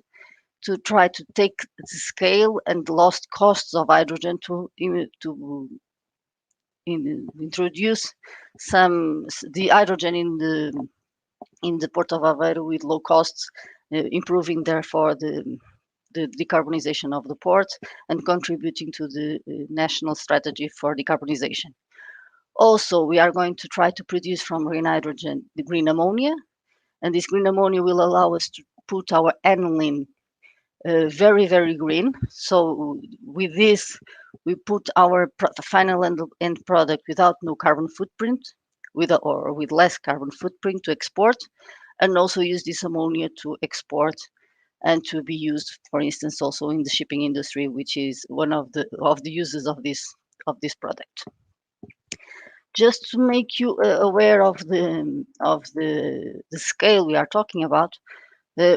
to try to take the scale and the lost costs of hydrogen to introduce the hydrogen in the port of Aveiro with low costs, improving therefore the decarbonization of the port and contributing to the national strategy for decarbonization. Also, we are going to try to produce from green hydrogen the green ammonia, and this green ammonia will allow us to put our aniline very, very green. So with this, we put our final end product without no carbon footprint, with less carbon footprint to export, and also use this ammonia to export and to be used, for instance, also in the shipping industry, which is one of the uses of this product. Just to make you aware of the scale we are talking about,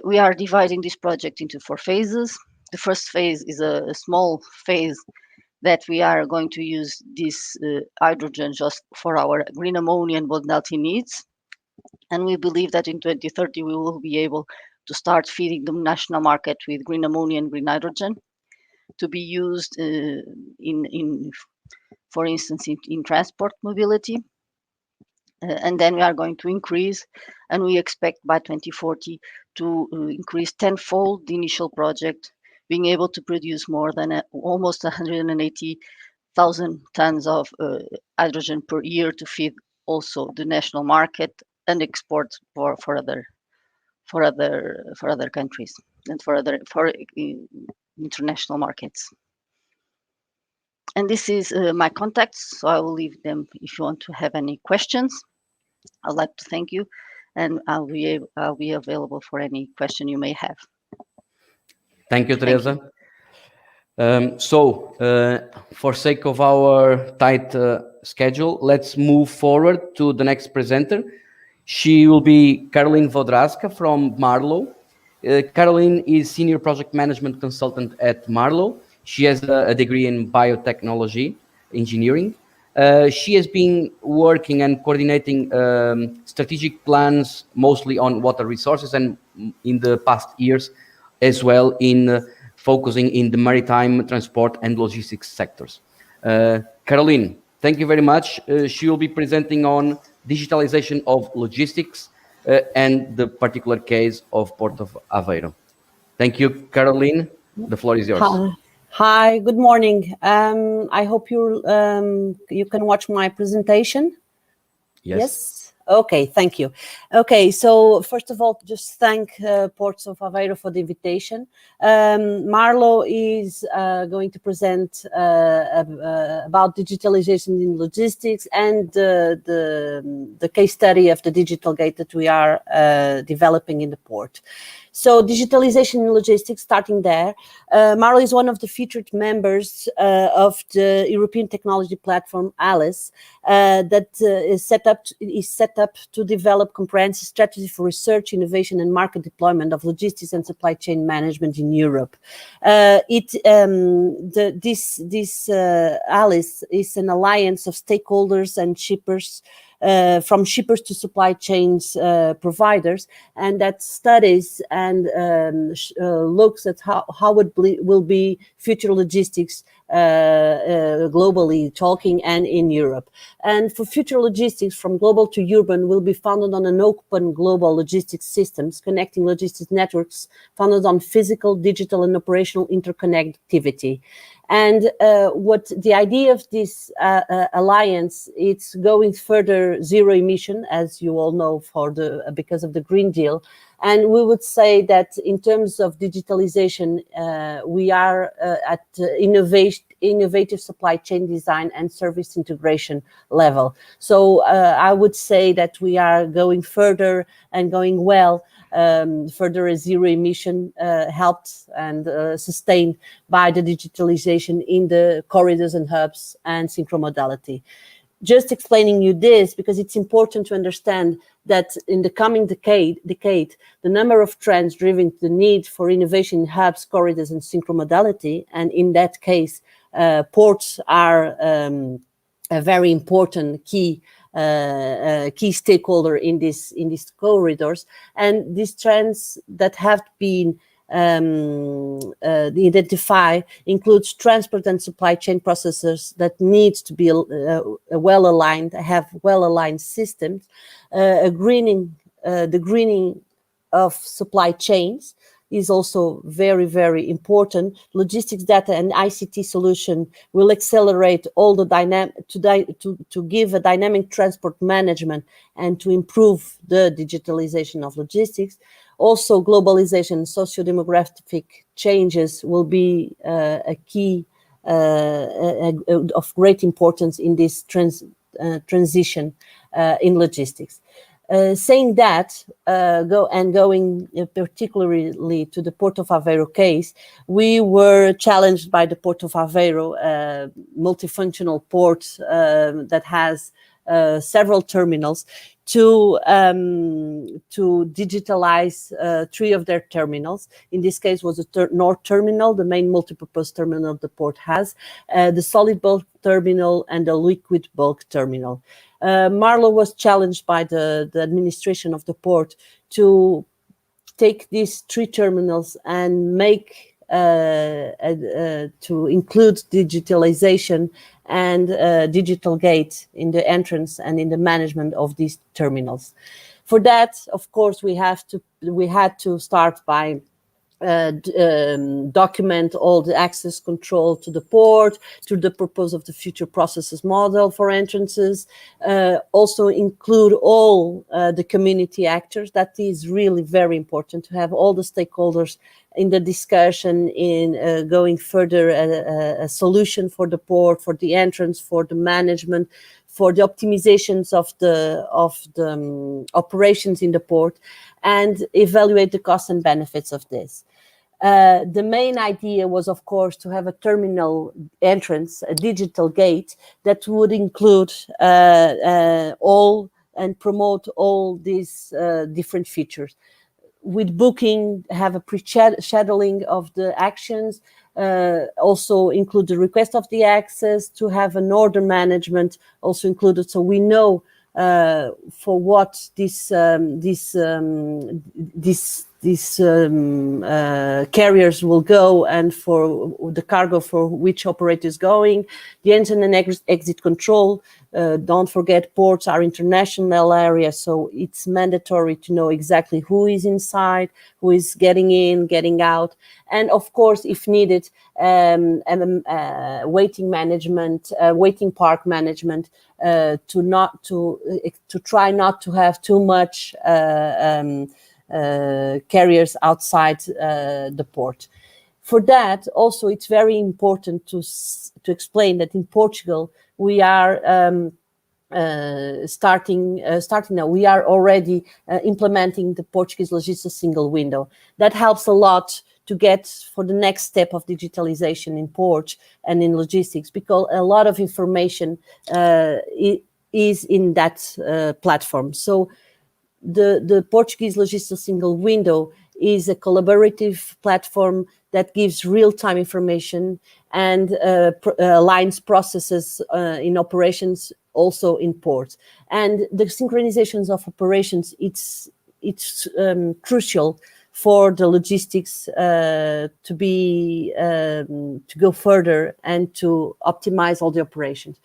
we are dividing this project into 4 phases. The first phase is a small phase that we are going to use this hydrogen just for our green ammonia and modality needs. And we believe that in 2030 we will be able to start feeding the national market with green ammonia and green hydrogen to be used for instance, in transport mobility. And then we are going to increase, and we expect by 2040 to increase tenfold the initial project, being able to produce more than almost 180,000 tons of hydrogen per year to feed also the national market and export for other countries and for international markets. And this is my contacts, so I will leave them if you want to have any questions. I'd like to thank you, and I'll be available for any question you may have. Thank you, Teresa. For sake of our tight schedule, let's move forward to the next presenter. She will be Caroline Vodraska from Marlow. Caroline is Senior Project Management Consultant at Marlow. She has a degree in biotechnology engineering. She has been working and coordinating strategic plans mostly on water resources, and in the past years as well in focusing in the maritime, transport and logistics sectors. Caroline, thank you very much. She will be presenting on digitalization of logistics and the particular case of Port of Aveiro. Thank you, Caroline. The floor is yours. Hi, good morning. I hope you can watch my presentation. Yes? Okay, thank you. Okay, so first of all, just thank Ports of Aveiro for the invitation. Marlow is going to present about digitalization in logistics and the case study of the digital gate that we are developing in the port. So digitalization in logistics, starting there. Marlow is one of the featured members of the European technology platform ALICE that is set up to develop comprehensive strategy for research, innovation, and market deployment of logistics and supply chain management in Europe. This ALICE is an alliance of stakeholders and shippers, from shippers to supply chains providers, and that studies and looks at how it will be future logistics globally talking and in Europe. And for future logistics from global to urban will be founded on an open global logistics systems, connecting logistics networks founded on physical, digital and operational interconnectivity. And what the idea of this alliance, it's going further zero emission, as you all know, because of the Green Deal. And we would say that in terms of digitalization, we are at innovative supply chain design and service integration level. So I would say that we are going further and going well, further as zero emission helped and sustained by the digitalization in the corridors and hubs and synchromodality. Just explaining you this because it's important to understand that in the coming decade, the number of trends driven the need for innovation in hubs, corridors, and synchromodality, and in that case, ports are a very important key stakeholder in these corridors, and these trends that have been identify includes transport and supply chain processes that need to be well aligned, have well aligned systems, the greening of supply chains is also very, very important. Logistics data and ICT solution will accelerate all the to give a dynamic transport management and to improve the digitalization of logistics. Also, globalization, socio-demographic changes will be a key of great importance in this transition in logistics. Saying that, going particularly to the Port of Aveiro case, we were challenged by the Port of Aveiro, multifunctional port that has several terminals, to digitalize 3 of their terminals. In this case was the North Terminal, the main multipurpose terminal the port has, the solid bulk terminal and the liquid bulk terminal. Marlow was challenged by the administration of the port to take these 3 terminals and make to include digitalization and digital gate in the entrance and in the management of these terminals. For that, of course, we had to start by document all the access control to the port, to the purpose of the future processes model for entrances, also include all the community actors. That is really very important to have all the stakeholders in the discussion in going further a solution for the port, for the entrance, for the management, for the optimizations of the operations in the port, and evaluate the costs and benefits of this. The main idea was, of course, to have a terminal entrance, a digital gate that would include all and promote all these different features. With booking, have a pre-scheduling of the actions, also include the request of the access, to have an order management also included, so we know for what these carriers will go and for the cargo for which operator is going. The entry and exit control. Don't forget, ports are international areas, so it's mandatory to know exactly who is inside, who is getting in, getting out, and of course, if needed, waiting management, waiting park management, to try not to have too much carriers outside the port. For that, also, it's very important to explain that in Portugal we are starting now. We are already implementing the Portuguese Logistics Single Window. That helps a lot to get for the next step of digitalization in ports and in logistics, because a lot of information is in that platform. So the Portuguese Logistics Single Window is a collaborative platform that gives real-time information and aligns processes in operations, also in ports. And the synchronizations of operations, it's crucial for the logistics to go further and to optimize all the operations.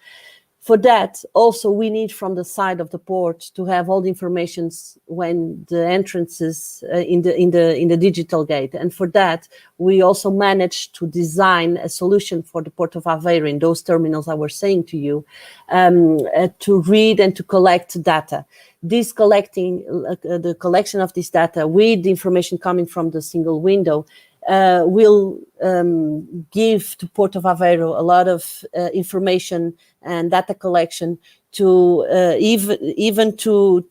For that, also, we need from the side of the port to have all the informations when the entrances in the digital gate. And for that, we also managed to design a solution for the Port of Aveiro in those terminals I was saying to you, to read and to collect data. This the collection of this data with the information coming from the single window will give to Port of Aveiro a lot of information and data collection to even to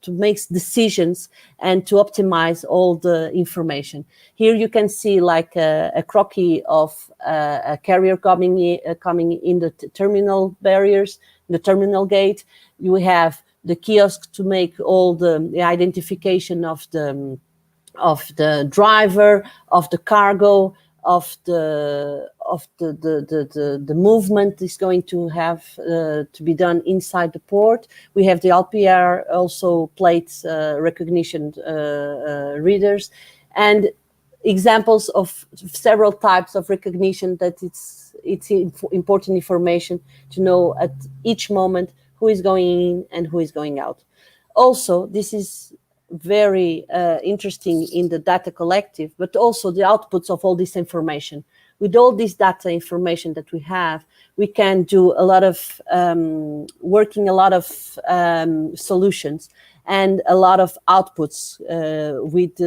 make decisions and to optimize all the information. Here you can see like a croquis of a carrier coming in the terminal barriers, the terminal gate. You have the kiosk to make all the identification of the driver, of the cargo, of the movement is going to have to be done inside the port. We have the LPR also plates recognition readers, and examples of several types of recognition that it's important information to know at each moment who is going in and who is going out. Also, this is very interesting in the data collective, but also the outputs of all this information. With all this data information that we have, we can do a lot of working, a lot of solutions and a lot of outputs with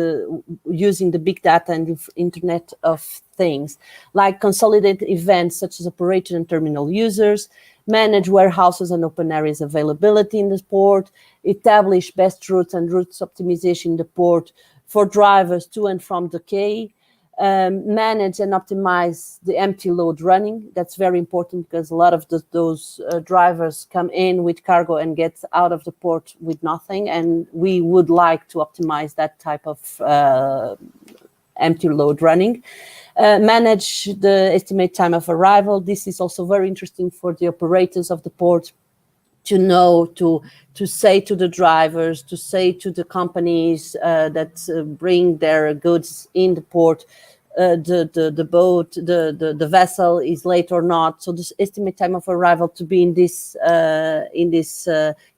using the big data and the Internet of Things, like consolidate events such as operator and terminal users, manage warehouses and open areas availability in the port, establish best routes and routes optimization in the port for drivers to and from the quay, manage and optimize the empty load running. That's very important because a lot of those drivers come in with cargo and get out of the port with nothing, and we would like to optimize that type of empty load running. Manage the estimate time of arrival. This is also very interesting for the operators of the port to know, to say to the drivers, to say to the companies that bring their goods in the port, the boat, the vessel is late or not. So this estimate time of arrival to be in this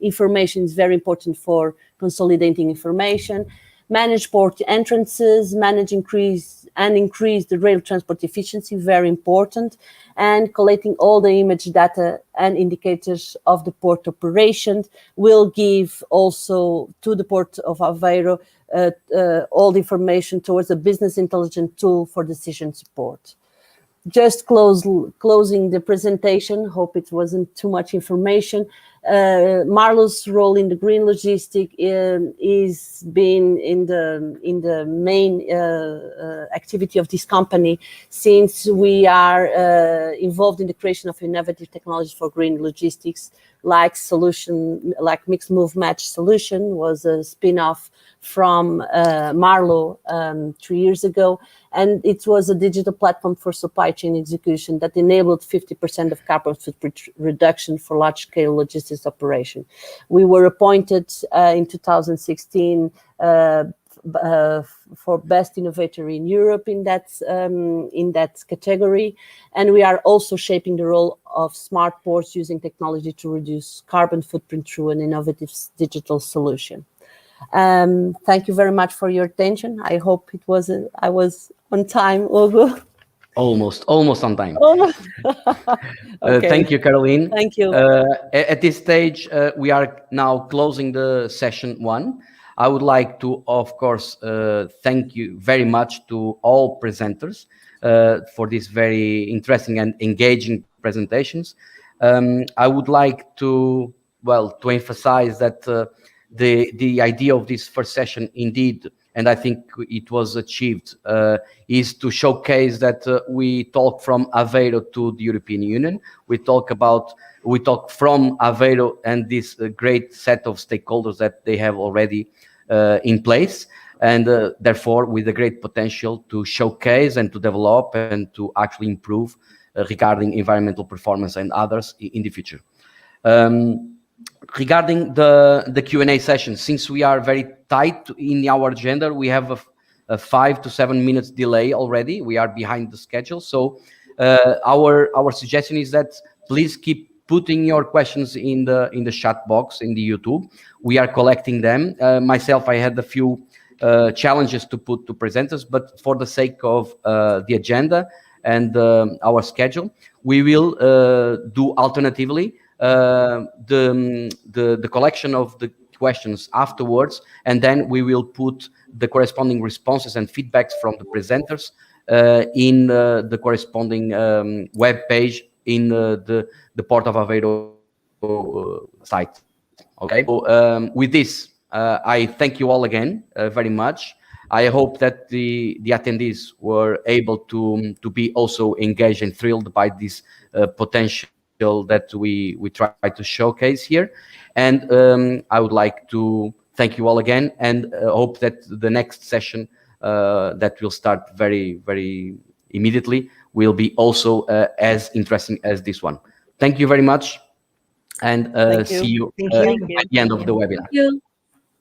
information is very important for consolidating information. Manage port entrances, increase the rail transport efficiency, very important, and collecting all the image data and indicators of the port operations will give also to the Port of Aveiro all the information towards a business intelligence tool for decision support. Just closing the presentation, hope it wasn't too much information. Marlo's role in the green logistic is being in the main activity of this company, since we are involved in the creation of innovative technologies for green logistics, like mixed move match solution was a spin-off from Marlo 3 years ago, and it was a digital platform for supply chain execution that enabled 50% of carbon footprint reduction for large-scale logistics operation. We were appointed in 2016 for best innovator in Europe in that category, and we are also shaping the role of smart ports using technology to reduce carbon footprint through an innovative digital solution. Thank you very much for your attention. I hope I was on time, Hugo. Almost on time. Okay. Thank you, Caroline. Thank you. At this stage, we are now closing the session 1. I would like to, of course, thank you very much to all presenters for these very interesting and engaging presentations. I would like to emphasize that the idea of this first session, indeed, and I think it was achieved, is to showcase that we talk from Aveiro to the European Union. We talk from Aveiro and this great set of stakeholders that they have already in place, and therefore with a great potential to showcase and to develop and to actually improve regarding environmental performance and others in the future. Regarding the Q&A session, since we are very tight in our agenda, we have a 5 to 7 minutes delay already. We are behind the schedule. So our suggestion is that please keep putting your questions in the chat box in the YouTube. We are collecting them. Myself, I had a few challenges to put to presenters, but for the sake of the agenda and our schedule, we will do alternatively the collection of the questions afterwards, and then we will put the corresponding responses and feedbacks from the presenters in the corresponding web page in the Port of Aveiro site. Okay. So with this, I thank you all again very much. I hope that the attendees were able to be also engaged and thrilled by this potential that we try to showcase here. And I would like to thank you all again, and hope that the next session that will start very immediately will be also as interesting as this one. Thank you very much, and see you, Thank you. at the end of the webinar. Thank you.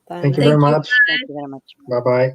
Thank you very much. Thank you very much. Bye-bye.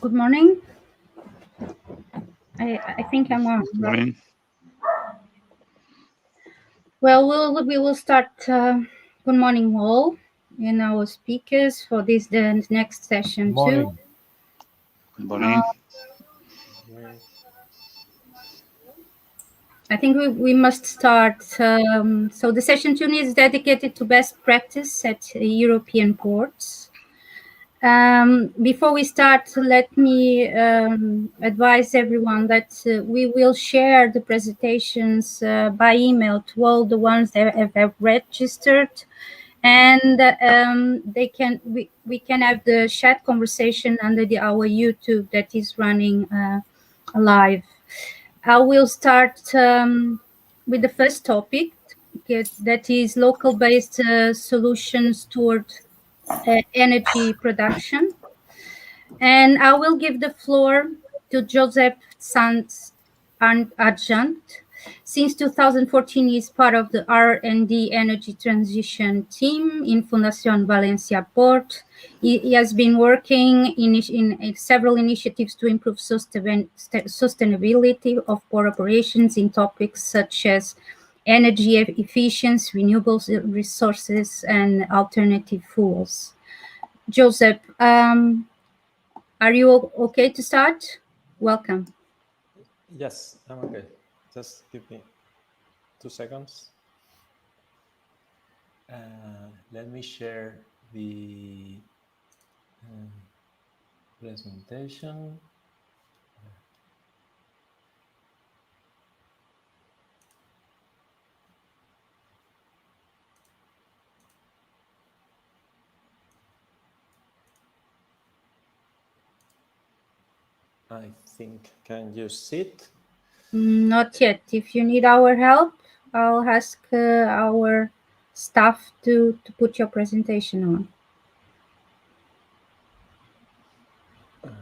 Good morning. I think I'm on. Good morning. Well, we will start. Good morning, all, and our speakers for this the next session too. Good morning. I think we must start. So the session 2 is dedicated to best practice at European ports. Before we start, let me advise everyone that we will share the presentations by email to all the ones that have registered, and we can have the chat conversation under our YouTube that is running live. I will start with the first topic, that is local-based solutions toward energy production. And I will give the floor to Joseph Sanz Adjunct. Since 2014, he is part of the R&D Energy Transition team in Fundación Valencia Port. He has been working in several initiatives to improve sustainability of port operations in topics such as energy efficiency, renewable resources, and alternative fuels. Joseph, are you okay to start? Welcome. Yes, I'm okay. Just give me 2 seconds. Let me share the presentation. I think, can you see it? Not yet. If you need our help, I'll ask our staff to put your presentation on. Let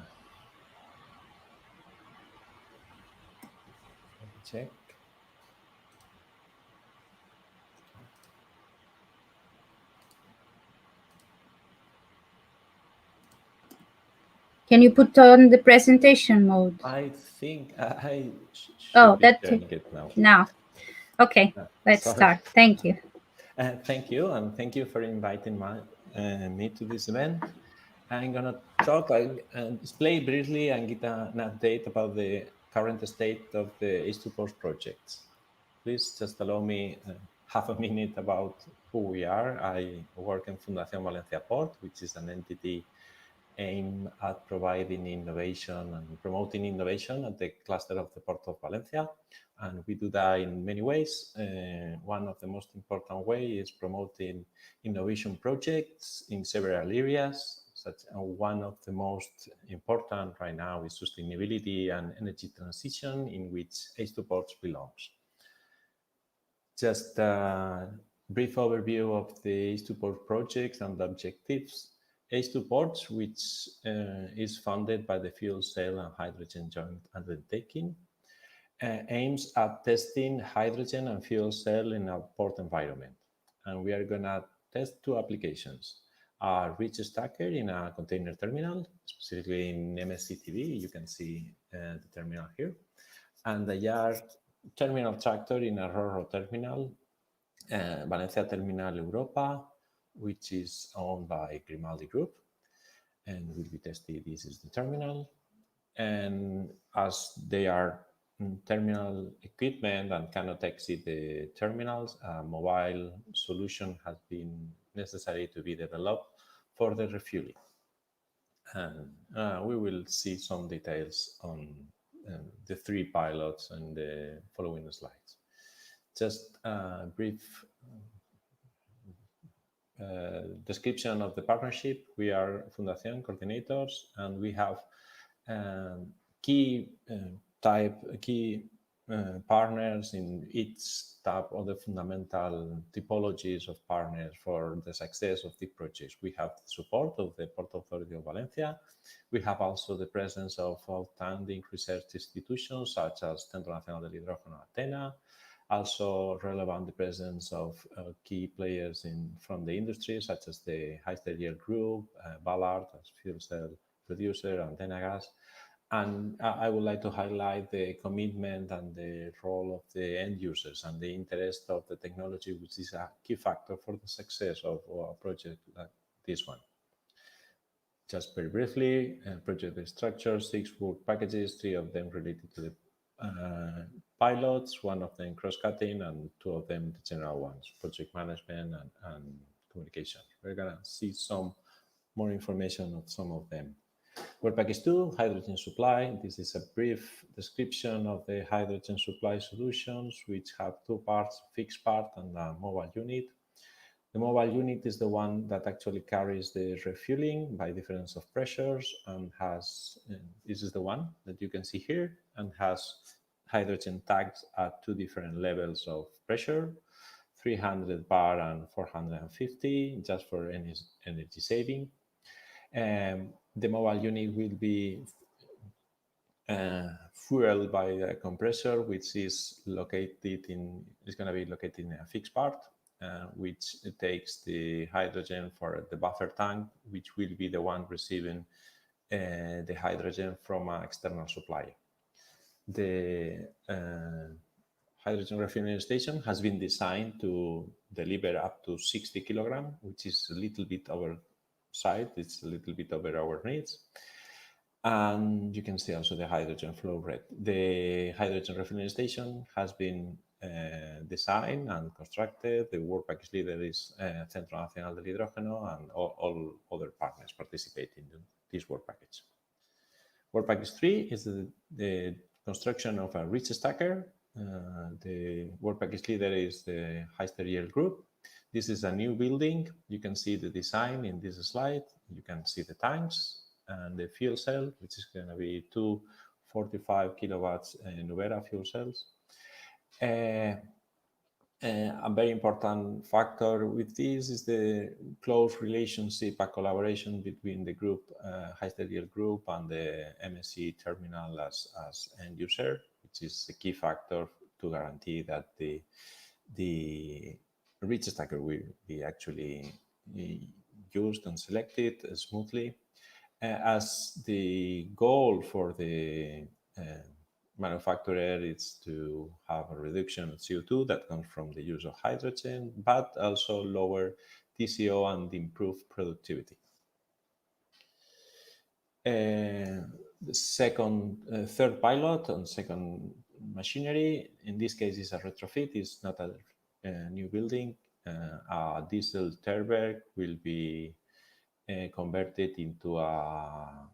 me check. Can you put on the presentation mode? I think I should Oh, be sharing it now. Now. Okay, let's Sorry. start. Thank you. Thank you, and thank you for inviting me to this event. I'm going to talk and display briefly and get an update about the current state of the H2Port projects. Please just allow me half a minute about who we are. I work in Fundación Valencia Port, which is an entity aimed at providing innovation and promoting innovation at the cluster of the Port of Valencia. And we do that in many ways. One of the most important ways is promoting innovation projects in several areas. One of the most important right now is sustainability and energy transition, in which H2Ports belongs. Just a brief overview of the H2Port projects and objectives. H2Ports, which is funded by the Fuel Cell and Hydrogen Joint Undertaking, aims at testing hydrogen and fuel cell in a port environment. And we are going to test two applications. A rich stacker in a container terminal, specifically in MSCTV, you can see the terminal here, and the yard terminal tractor in a Ro-Ro terminal, Valencia Terminal Europa, which is owned by Grimaldi Group, and will be tested. This is the terminal. And as they are terminal equipment and cannot exit the terminals, a mobile solution has been necessary to be developed for the refueling. And we will see some details on the three pilots in the following slides. Just a brief description of the partnership. We are Fundación coordinators, and we have key partners in each type of the fundamental typologies of partners for the success of the projects. We have the support of the Port Authority of Valencia. We have also the presence of outstanding research institutions such as Centro Nacional del Hidrógeno, Athena. Also relevant the presence of key players from the industry, such as the Hyster Group, Ballard as fuel cell producer, and Tenagas. And I would like to highlight the commitment and the role of the end users and the interest of the technology, which is a key factor for the success of a project like this one. Just very briefly, project structure, 6 work packages, 3 of them related to the pilots, 1 of them cross-cutting, and 2 of them the general ones, project management and communication. We're going to see some more information on some of them. Work package 2, hydrogen supply. This is a brief description of the hydrogen supply solutions, which have 2 parts, fixed part and a mobile unit. The mobile unit is the one that actually carries the refueling by difference of pressures and has, this is the one that you can see here, and has hydrogen tanks at 2 different levels of pressure, 300 bar and 450, just for energy saving. The mobile unit will be fueled by a compressor, which is located in, is going to be located in a fixed part, which takes the hydrogen for the buffer tank, which will be the one receiving the hydrogen from an external supplier. The hydrogen refueling station has been designed to deliver up to 60 kilograms, which is a little bit oversized. It's a little bit over our needs. And you can see also the hydrogen flow rate. The hydrogen refueling station has been designed and constructed. The work package leader is Centro Nacional del Hidrógeno, and all other partners participating in this work package. Work package 3 is the construction of a rich stacker. The work package leader is the Hyster Group. This is a new building. You can see the design in this slide. You can see the tanks and the fuel cell, which is going to be 2 45 kilowatts Nuvera fuel cells. A very important factor with this is the close relationship and collaboration between the group, Hyster Group, and the MSC terminal as end user, which is a key factor to guarantee that the reach stacker will be actually used and selected smoothly. As the goal for the manufacturer is to have a reduction of CO2 that comes from the use of hydrogen, but also lower TCO and improve productivity. The third pilot and second machinery, in this case is a retrofit, it's not a new building. A diesel turbine will be converted into a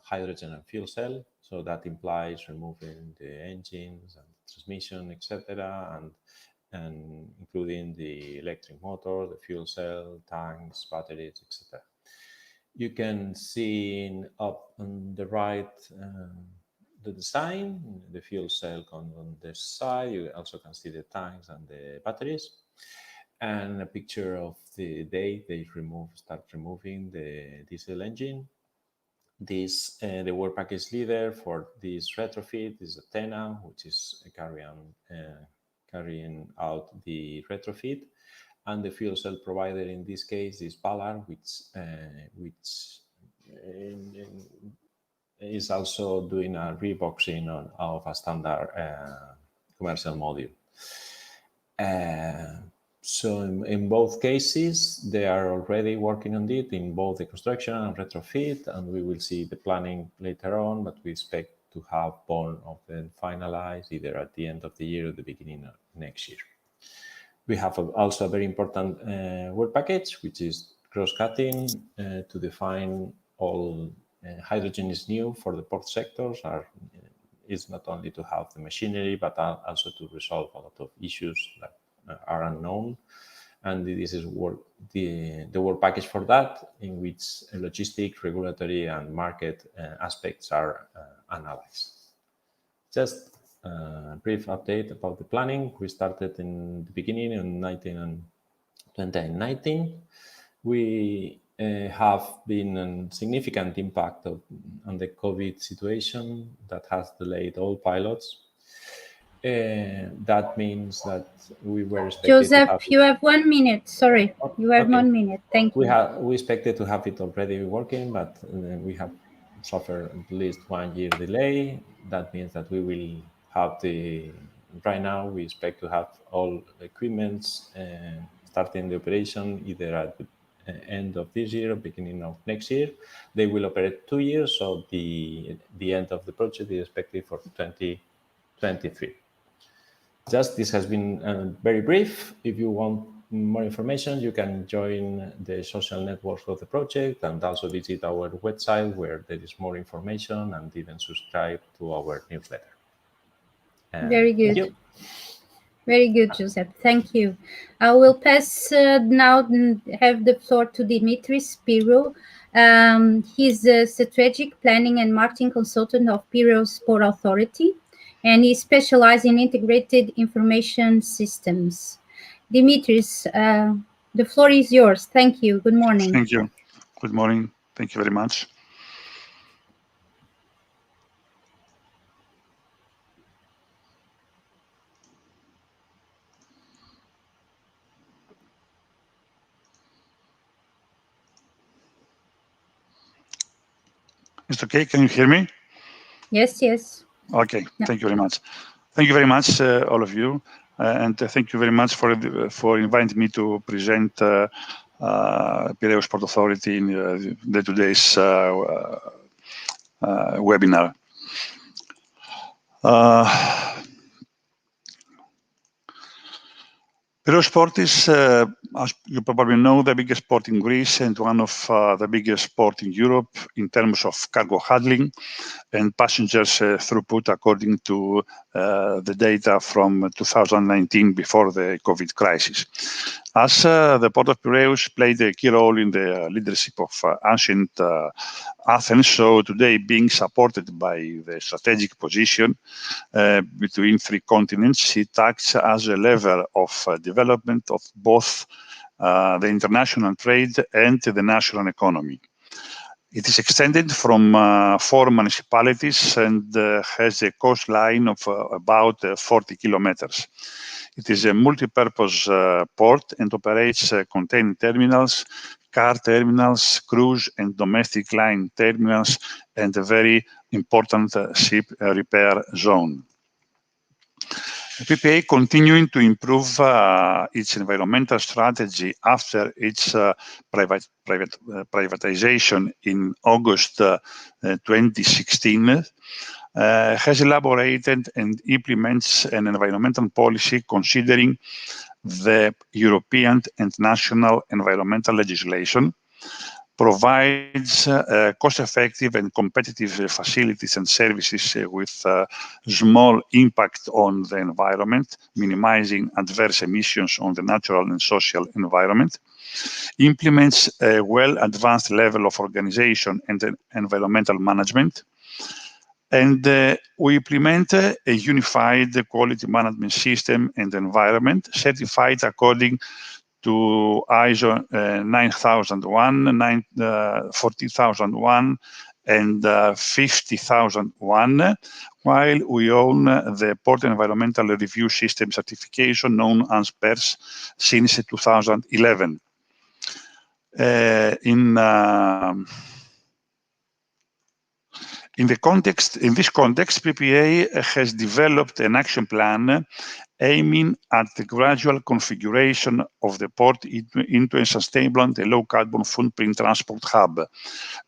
hydrogen and fuel cell. So that implies removing the engines and transmission, etc., and including the electric motor, the fuel cell, tanks, batteries, etc. You can see up on the right the design, the fuel cell on the side. You also can see the tanks and the batteries, and a picture of the day they start removing the diesel engine. This the work package leader for this retrofit is Athena, which is carrying out the retrofit, and the fuel cell provider in this case is Ballard, which is also doing a reboxing of a standard commercial module. So in both cases, they are already working on it in both the construction and retrofit, and we will see the planning later on, but we expect to have one of them finalized either at the end of the year or the beginning of next year. We have also a very important work package, which is cross-cutting to define all hydrogen is new for the port sectors. Is not only to have the machinery, but also to resolve a lot of issues that are unknown. And this is the work package for that, in which logistic, regulatory, and market aspects are analyzed. Just a brief update about the planning. We started in the beginning in 2019. We have been a significant impact on the COVID situation that has delayed all pilots. That means that we were expected Joseph, you have 1 minute. Sorry, you have okay. 1 minute. Thank you. We expected to have it already working, but we have suffered at least 1 year delay. That means that we will have right now we expect to have all equipments starting the operation either at the end of this year or beginning of next year. They will operate 2 years, so the end of the project is expected for 2023. Just this has been very brief. If you want more information, you can join the social networks of the project and also visit our website where there is more information, and even subscribe to our newsletter. Very good. Very good, Joseph. Thank you. I will pass now, have the floor to Dimitris Spirou. He's a strategic planning and marketing consultant of Piraeus Port Authority, and he specializes in integrated information systems. Dimitris, the floor is yours. Thank you. Good morning. Thank you. Good morning. Thank you very much. It's okay. Can you hear me? Yes, yes. Okay. Yeah. Thank you very much. Thank you very much, all of you, and thank you very much for inviting me to present Piraeus Port Authority in today's webinar. Piraeus Port is, as you probably know, the biggest port in Greece and one of the biggest ports in Europe in terms of cargo handling and passengers throughput, according to the data from 2019 before the COVID crisis. As the Port of Piraeus played a key role in the leadership of ancient Athens, so today being supported by the strategic position between three continents, it acts as a lever of development of both the international trade and the national economy. It is extended from 4 municipalities and has a coastline of about 40 kilometers. It is a multi-purpose port and operates container terminals, car terminals, cruise and domestic line terminals, and a very important ship repair zone. PPA continuing to improve its environmental strategy after its privatization in August 2016, has elaborated and implements an environmental policy considering the European and national environmental legislation, provides cost-effective and competitive facilities and services with small impact on the environment, minimizing adverse emissions on the natural and social environment, implements a well-advanced level of organization and environmental management, and we implement a unified quality management system and environment certified according to ISO 9001, 40,001, and 50,001, while we own the Port Environmental Review System certification known as PERS since 2011. In this context, PPA has developed an action plan aiming at the gradual configuration of the port into a sustainable and a low-carbon footprint transport hub.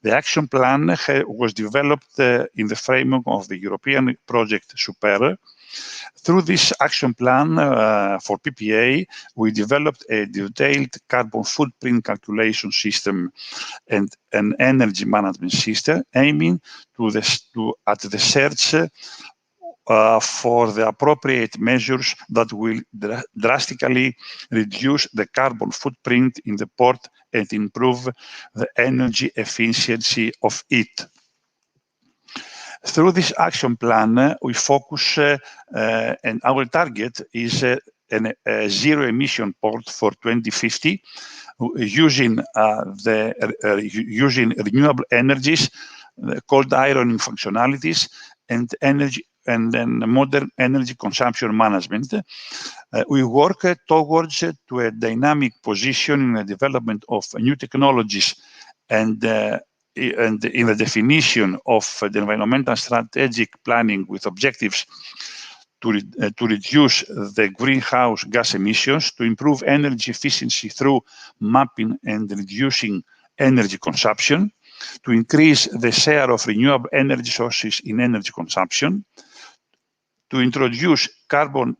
The action plan was developed in the framework of the European project SUPER. Through this action plan for PPA, we developed a detailed carbon footprint calculation system and an energy management system aiming at the search for the appropriate measures that will drastically reduce the carbon footprint in the port and improve the energy efficiency of it. Through this action plan, we focus, and our target is a zero emission port for 2050, using renewable energies, cold ironing functionalities, and energy, and then modern energy consumption management. We work towards to a dynamic position in the development of new technologies and in the definition of the environmental strategic planning with objectives to reduce the greenhouse gas emissions, to improve energy efficiency through mapping and reducing energy consumption, to increase the share of renewable energy sources in energy consumption, to introduce carbon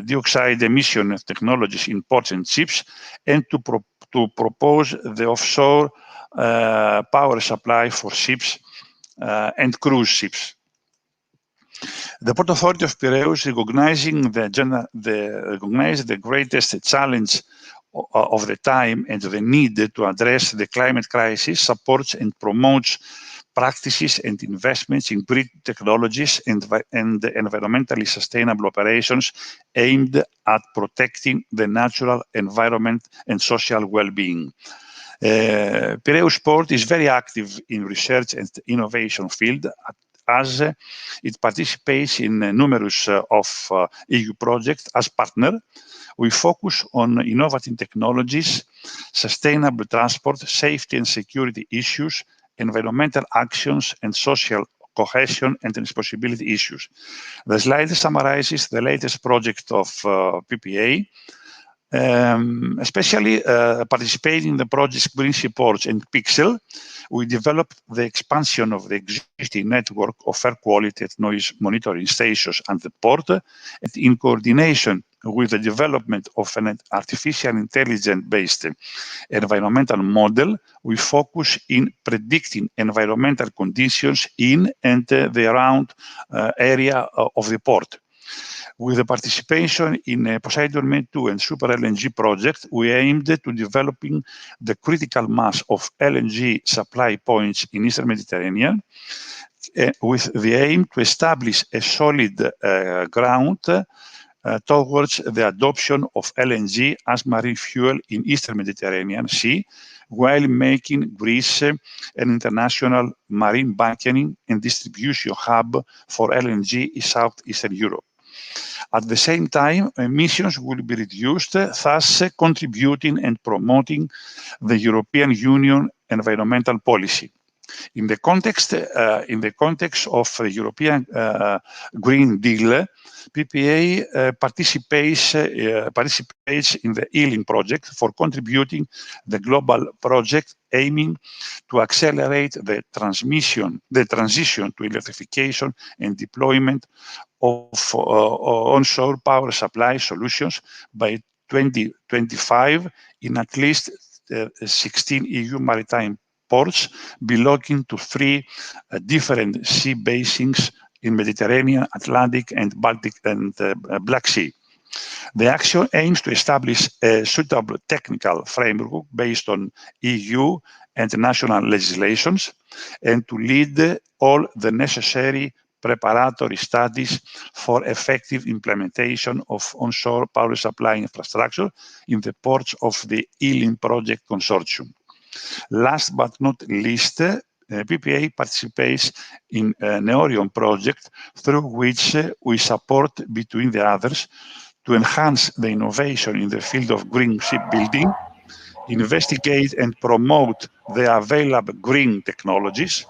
dioxide emission technologies in ports and ships, and to propose the offshore power supply for ships and cruise ships. The Port Authority of Piraeus, recognizing the greatest challenge of the time and the need to address the climate crisis, supports and promotes practices and investments in green technologies and environmentally sustainable operations aimed at protecting the natural environment and social well-being. Piraeus Port is very active in research and innovation field, as it participates in numerous of EU projects as partner. We focus on innovative technologies, sustainable transport, safety and security issues, environmental actions, and social cohesion and responsibility issues. The slide summarizes the latest project of PPA, especially participating in the projects Green Seaports and Pixel. We developed the expansion of the existing network of air quality and noise monitoring stations at the port, and in coordination with the development of an artificial intelligence-based environmental model, we focus in predicting environmental conditions in and the around area of the port. With the participation in Poseidon 2 and Super LNG project, we aimed to developing the critical mass of LNG supply points in Eastern Mediterranean, with the aim to establish a solid ground towards the adoption of LNG as marine fuel in Eastern Mediterranean Sea, while making Greece an international marine bunkering and distribution hub for LNG in Southeastern Europe. At the same time, emissions will be reduced, thus contributing and promoting the European Union environmental policy. In the context of the European Green Deal, PPA participates in the Healing project for contributing the global project aiming to accelerate the transition to electrification and deployment of onshore power supply solutions by 2025 in at least 16 EU maritime ports belonging to 3 different sea basins in Mediterranean, Atlantic, and Baltic and Black Sea. The action aims to establish a suitable technical framework based on EU and national legislations and to lead all the necessary preparatory studies for effective implementation of onshore power supply infrastructure in the ports of the Healing Project Consortium. Last but not least, PPA participates in an Orion project through which we support, between the others, to enhance the innovation in the field of green shipbuilding, investigate and promote the available green technologies,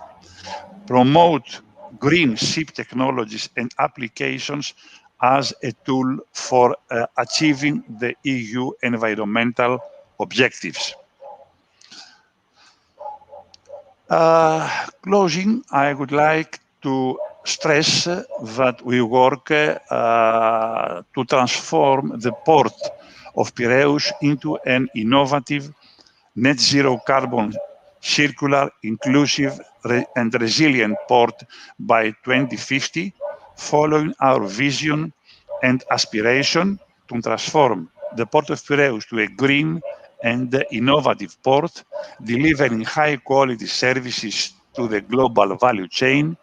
promote green ship technologies and applications as a tool for achieving the EU environmental objectives. Closing, I would like to stress that we work to transform the port of Piraeus into an innovative, net zero carbon, circular, inclusive, and resilient port by 2050, following our vision and aspiration to transform the port of Piraeus to a green and innovative port, delivering high-quality services to the global value chain,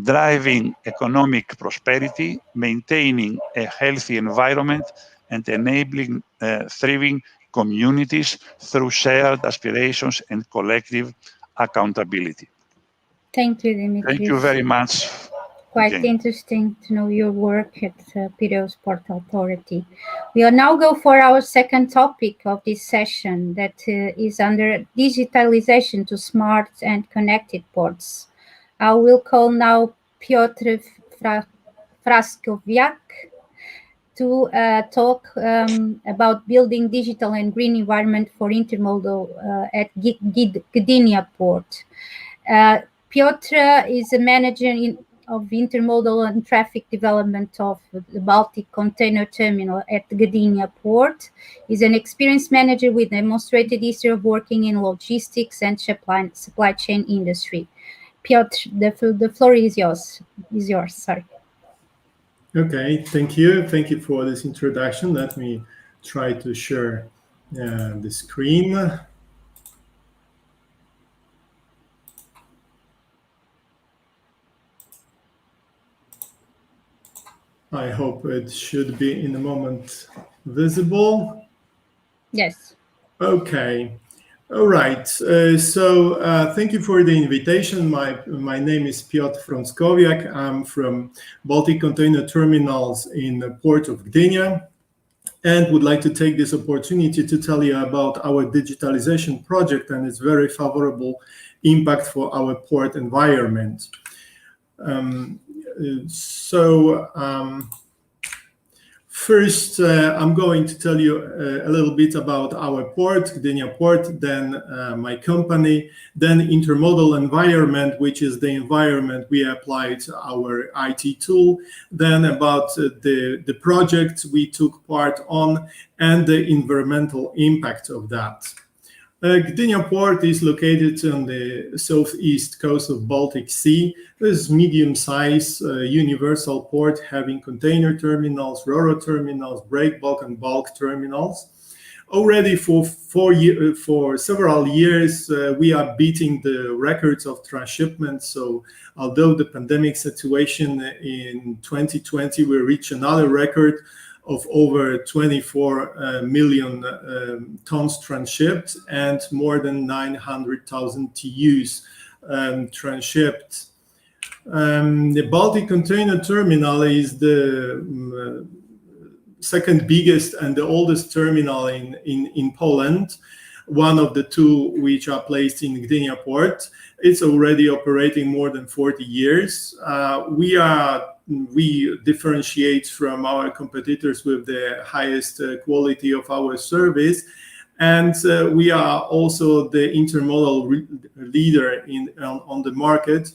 driving economic prosperity, maintaining a healthy environment, and enabling thriving communities through shared aspirations and collective accountability. Thank you, Dimitris. Thank you very much. Quite interesting to know your work at Piraeus Port Authority. We will now go for our second topic of this session, that is under digitalization to smart and connected ports. I will call now Piotr Fraskowiak to talk about building digital and green environment for intermodal at Gdynia Port. Piotr is a manager of intermodal and traffic development of the Baltic Container Terminal at Gdynia Port. He's an experienced manager with demonstrated history of working in logistics and supply chain industry. Piotr, the floor is yours. Sorry. Okay, thank you. Thank you for this introduction. Let me try to share the screen. I hope it should be in a moment visible. Yes. Okay. All right. Thank you for the invitation. My name is Piotr Frąckowiak. I'm from Baltic Container Terminals in the Port of Gdynia, and would like to take this opportunity to tell you about our digitalization project and its very favorable impact for our port environment. First, I'm going to tell you a little bit about our port, Gdynia Port, then my company, then intermodal environment, which is the environment we apply to our IT tool, then about the projects we took part on and the environmental impact of that. Gdynia port is located on the southeast coast of Baltic Sea. This is medium-sized universal port having container terminals, ro-ro terminals, break bulk and bulk terminals. Already for several years, we are beating the records of transshipment. So although the pandemic situation in 2020, we reached another record of over 24 million tons transshipped and more than 900,000 TEUs transshipped. The Baltic Container Terminal is the second biggest and the oldest terminal in Poland, one of the two which are placed in Gdynia port. It's already operating more than 40 years. We differentiate from our competitors with the highest quality of our service. And we are also the intermodal leader on the market.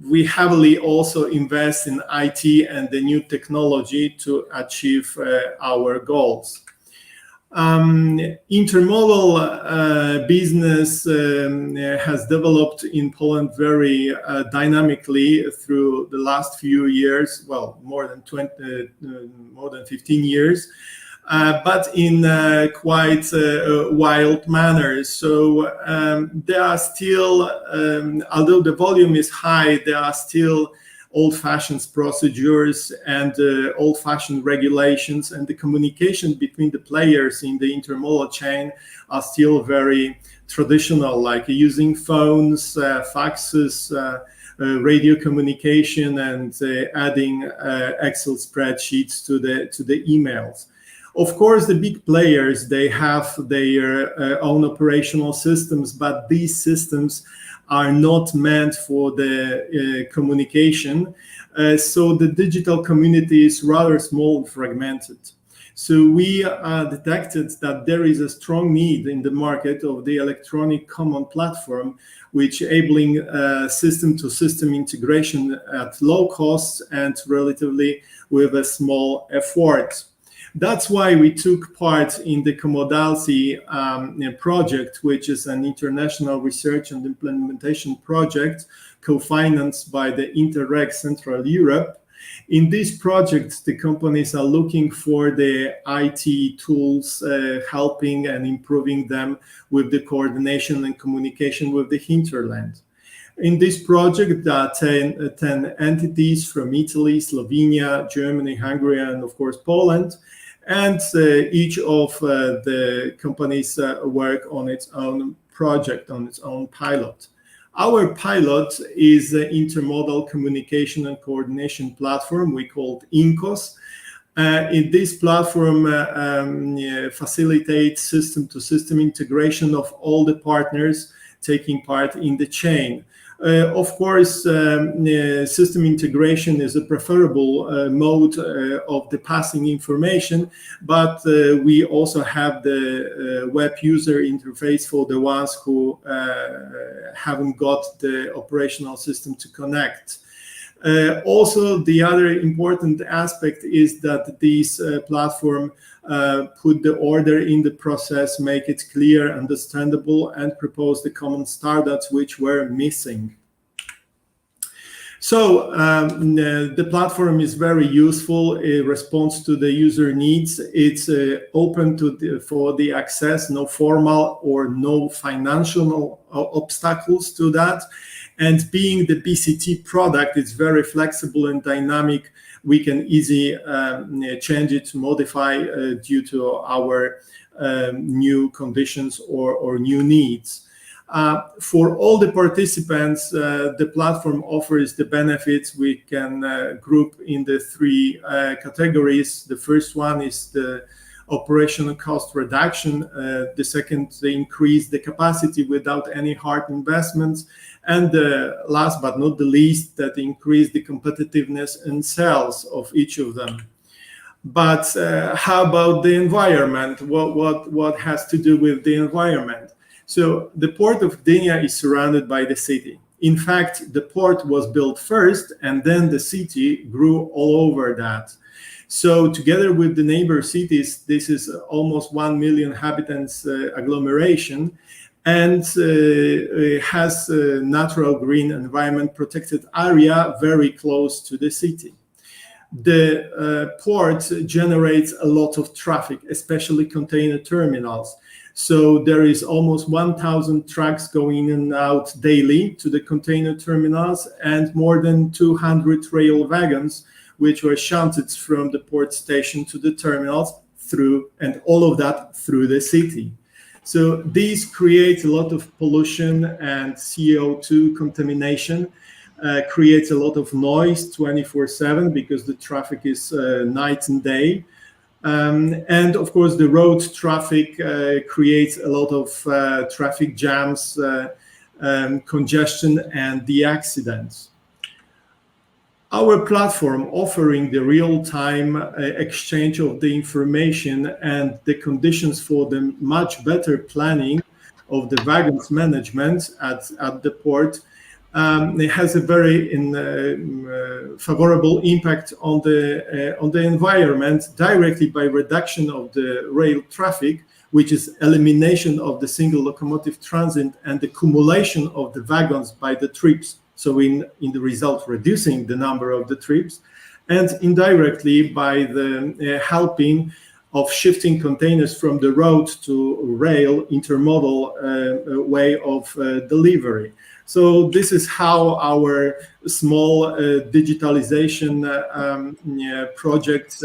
We heavily also invest in IT and the new technology to achieve our goals. Intermodal business has developed in Poland very dynamically through the last few years, well, more than 15 years, but in quite wild manner. So there are still, although the volume is high, there are still old-fashioned procedures and old-fashioned regulations, and the communication between the players in the intermodal chain are still very traditional, like using phones, faxes, radio communication, and adding Excel spreadsheets to the emails. Of course, the big players, they have their own operational systems, but these systems are not meant for the communication. So the digital community is rather small and fragmented. So we detected that there is a strong need in the market of the electronic common platform, which enabling system-to-system integration at low cost and relatively with a small effort. That's why we took part in the Commodality project, which is an international research and implementation project co-financed by the Interreg Central Europe. In this project, the companies are looking for the IT tools, helping and improving them with the coordination and communication with the hinterland. In this project, there are 10 entities from Italy, Slovenia, Germany, Hungary, and of course, Poland. And each of the companies work on its own project, on its own pilot. Our pilot is an intermodal communication and coordination platform we called INCOS. In this platform facilitates system-to-system integration of all the partners taking part in the chain. Of course, system integration is a preferable mode of the passing information, but we also have the web user interface for the ones who haven't got the operational system to connect. Also, the other important aspect is that this platform put the order in the process, make it clear, understandable, and propose the common standards which were missing. So the platform is very useful. It responds to the user needs. It's open for the access, no formal or no financial obstacles to that. And being the BCT product, it's very flexible and dynamic. We can easily change it, modify due to our new conditions or new needs. For all the participants, the platform offers the benefits we can group in the three categories. The first one is the operational cost reduction. The second, they increase the capacity without any hard investments. And last but not the least, that increase the competitiveness and sales of each of them. But how about the environment? What has to do with the environment? So the port of Gdynia is surrounded by the city. In fact, the port was built first and then the city grew all over that. So together with the neighbor cities, this is almost 1 million inhabitants agglomeration, and has a natural green environment protected area very close to the city. The port generates a lot of traffic, especially container terminals. So there is almost 1,000 trucks going in and out daily to the container terminals, and more than 200 rail wagons, which were shunted from the port station to the terminals and all of that through the city. So these create a lot of pollution and CO2 contamination, creates a lot of noise 24/7 because the traffic is night and day. And of course, the road traffic creates a lot of traffic jams, congestion, and the accidents. Our platform, offering the real-time exchange of the information and the conditions for the much better planning of the wagons management at the port, it has a very favorable impact on the environment directly by reduction of the rail traffic, which is elimination of the single locomotive transit and the accumulation of the wagons by the trips. So in the result, reducing the number of the trips, and indirectly by the helping of shifting containers from the road to rail intermodal way of delivery. So this is how our small digitalization project,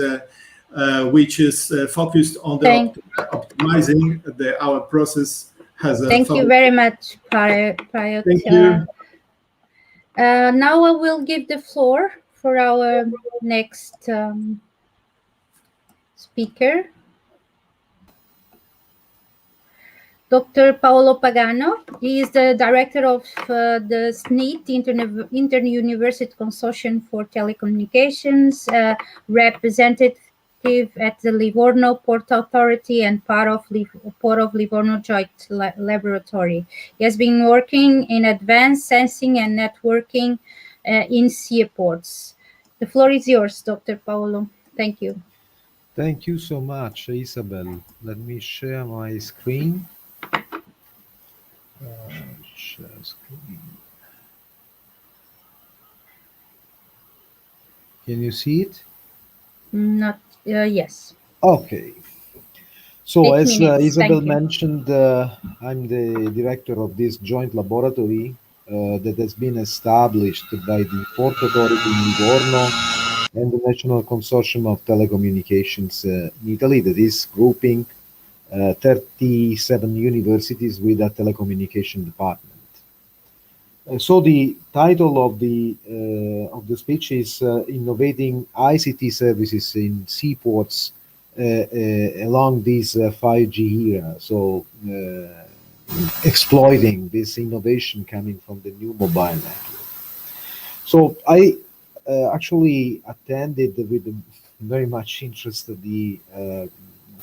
which is focused on the optimizing our process, has a. Thank you very much, Payot. Thank you. Now I will give the floor for our next speaker, Dr. Paolo Pagano. He is the director of the SNIT, Inter-University Consortium for Telecommunications, representative at the Livorno Port Authority and part of Port of Livorno Joint Laboratory. He has been working in advanced sensing and networking in seaports. The floor is yours, Dr. Paolo. Thank you. Thank you so much, Isabel. Let me share my screen. Share screen. Can you see it? Not yes. Okay. So 8 as minutes, Isabel thank you. mentioned, I'm the director of this joint laboratory that has been established by the Port Authority in Livorno and the National Consortium of Telecommunications in Italy, that is grouping 37 universities with a telecommunication department. So the title of the speech is Innovating ICT Services in Seaports along this 5G era. So exploiting this innovation coming from the new mobile network. So I actually attended with very much interest the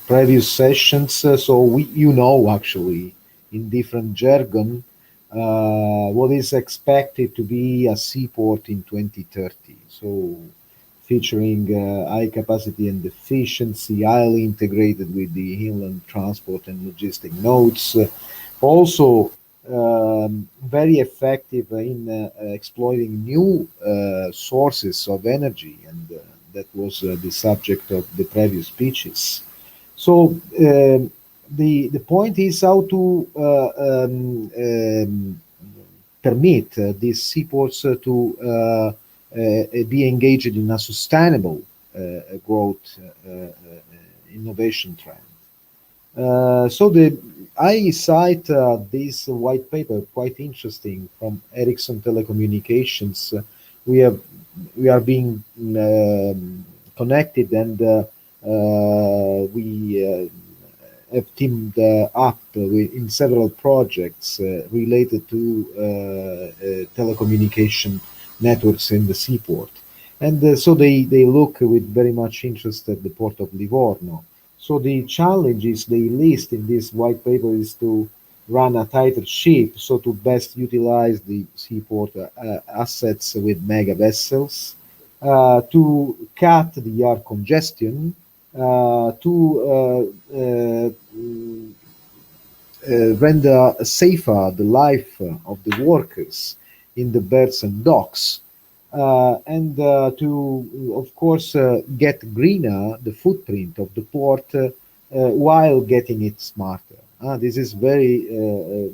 previous sessions. So you know actually in different jargon what is expected to be a seaport in 2030. So featuring high capacity and efficiency, highly integrated with the inland transport and logistic nodes. Also very effective in exploiting new sources of energy, and that was the subject of the previous speeches. So the point is how to permit these seaports to be engaged in a sustainable growth innovation trend. So I cite this white paper, quite interesting, from Ericsson Telecommunications. We are being connected, and we have teamed up in several projects related to telecommunication networks in the seaport. And so they look with very much interest at the port of Livorno. So the challenges they list in this white paper is to run a tighter ship, so to best utilize the seaport assets with mega vessels, to cut the air congestion, to render safer the life of the workers in the berths and docks, and to, of course, get greener the footprint of the port while getting it smarter. This is very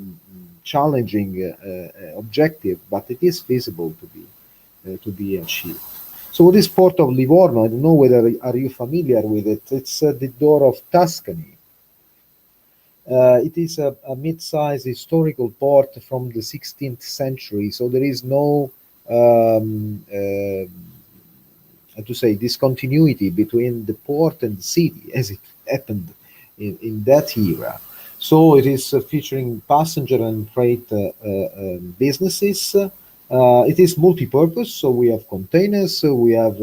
challenging objective, but it is feasible to be achieved. So this port of Livorno, I don't know whether are you familiar with it. It's the door of Tuscany. It is a mid-sized historical port from the 16th century, so there is no how to say discontinuity between the port and the city as it happened in that era. So it is featuring passenger and freight businesses. It is multi-purpose, so we have containers, we have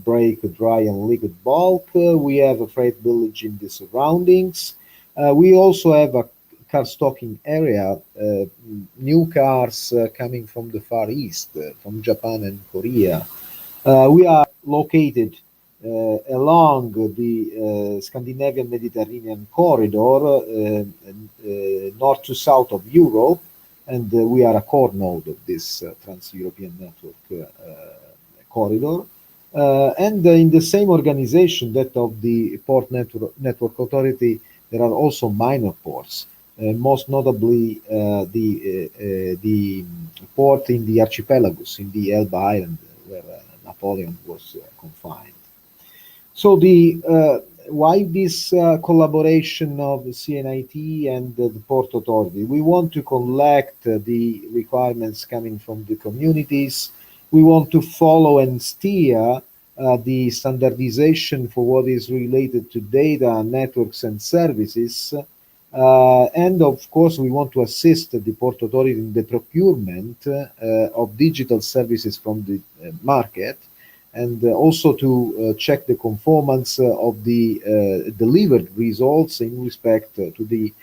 break, dry, and liquid bulk. We have a freight village in the surroundings. We also have a car stocking area, new cars coming from the Far East, from Japan and Korea. We are located along the Scandinavian Mediterranean corridor, north to south of Europe, and we are a core node of this Trans-European Network corridor. And in the same organization, that of the Port Network Authority, there are also minor ports, most notably the port in the archipelagos, in the Elba Island, where Napoleon was confined. So why this collaboration of the CNIT and the Port Authority? We want to collect the requirements coming from the communities. We want to follow and steer the standardization for what is related to data, networks, and services. And of course, we want to assist the Port Authority in the procurement of digital services from the market, and also to check the conformance of the delivered results in respect to the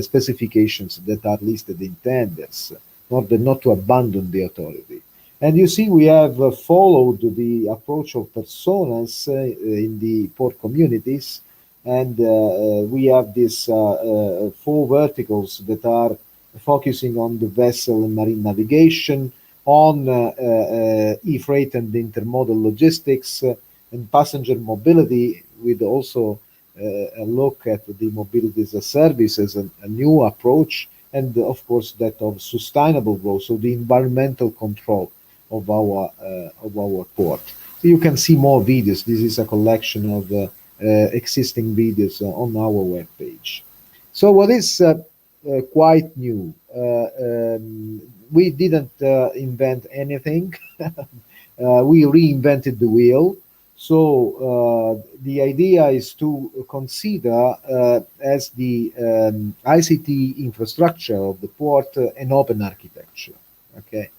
specifications that are listed in tenders, not to abandon the authority. And you see, we have followed the approach of personas in the port communities, and we have these 4 verticals that are focusing on the vessel and marine navigation, on e-freight and intermodal logistics, and passenger mobility, with also a look at the mobility as a service as a new approach, and of course that of sustainable growth, so the environmental control of our port. So you can see more videos. This is a collection of existing videos on our webpage. So what is quite new? We didn't invent anything. We reinvented the wheel. So the idea is to consider as the ICT infrastructure of the port an open architecture. Okay.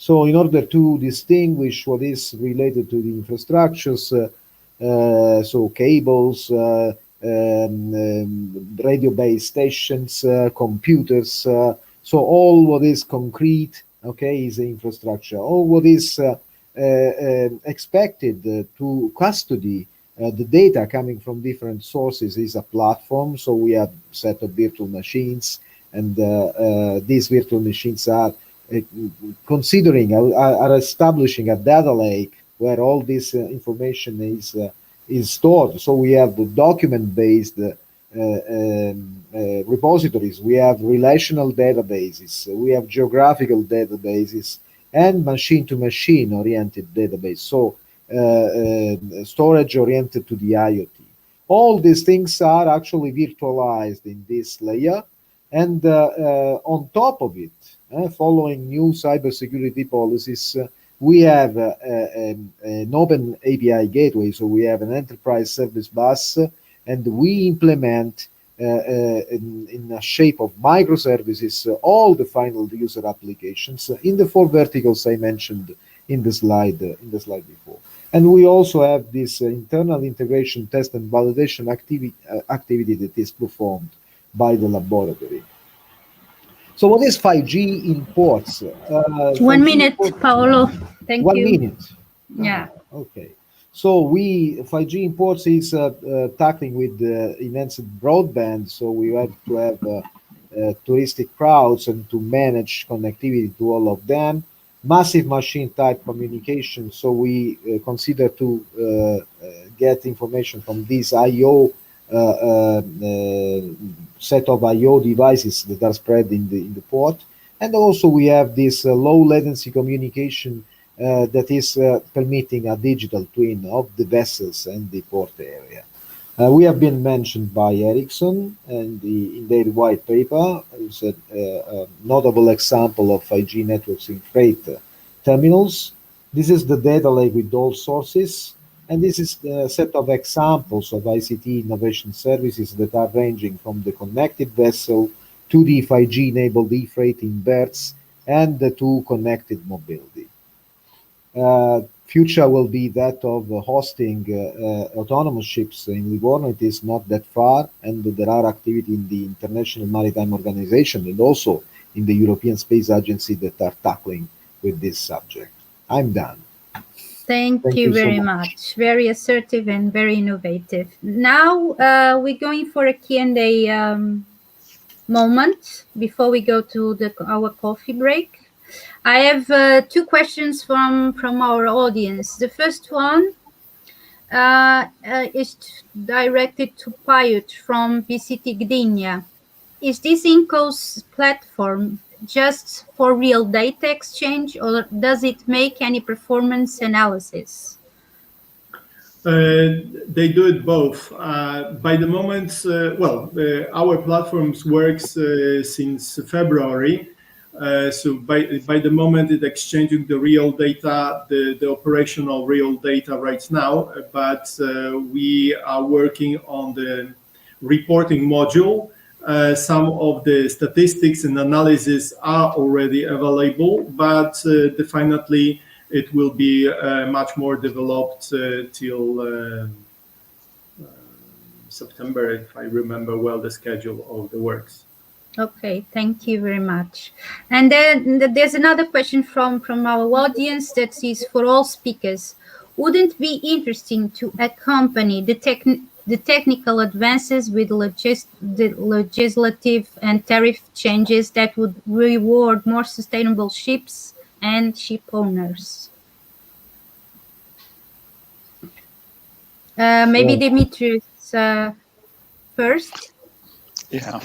So in order to distinguish what is related to the infrastructures, so cables, radio-based stations, computers, so all what is concrete, okay, is infrastructure. All what is expected to custody the data coming from different sources is a platform. So we have a set of virtual machines, and these virtual machines are are establishing a data lake where all this information is stored. So we have the document-based repositories, we have relational databases, we have geographical databases, and machine-to-machine oriented database. So storage oriented to the IoT. All these things are actually virtualized in this layer, and on top of it, following new cybersecurity policies, we have an open API gateway, so we have an enterprise service bus, and we implement in a shape of microservices all the final user applications in the 4 verticals I mentioned in the slide before. And we also have this internal integration test and validation activity that is performed by the laboratory. So what is 5G in ports? 1 minute, Paolo. Thank you. 1 minute. Yeah. Okay. So 5G imports is tackling with enhanced broadband. So we have to have touristic crowds and to manage connectivity to all of them. Massive machine type communication. So we consider to get information from these I/O set of I/O devices that are spread in the port. And also we have this low latency communication that is permitting a digital twin of the vessels and the port area. We have been mentioned by Ericsson in their white paper. It's a notable example of 5G networks in freight terminals. This is the data lake with all sources, and this is a set of examples of ICT innovation services that are ranging from the connected vessel to the 5G-enabled e-freight in berths and to connected mobility. Future will be that of hosting autonomous ships in Livorno. It is not that far, and there are activity in the International Maritime Organization and also in the European Space Agency that are tackling with this subject. I'm done. Thank you very much. Very assertive and very innovative. Now we're going for a Q&A moment before we go to our coffee break. I have two questions from our audience. The first one is directed to Payut from PCT Gdynia. Is this INCO's platform just for real data exchange, or does it make any performance analysis? They do it both. By the moment, our platforms works since February. So by the moment it's exchanging the real data, the operational real data right now, but we are working on the reporting module. Some of the statistics and analysis are already available, but definitely it will be much more developed till September, if I remember well the schedule of the works. Okay, thank you very much. And then there's another question from our audience that is for all speakers. Wouldn't it be interesting to accompany the technical advances with the legislative and tariff changes that would reward more sustainable ships and ship owners? Maybe Dimitris first. Yeah.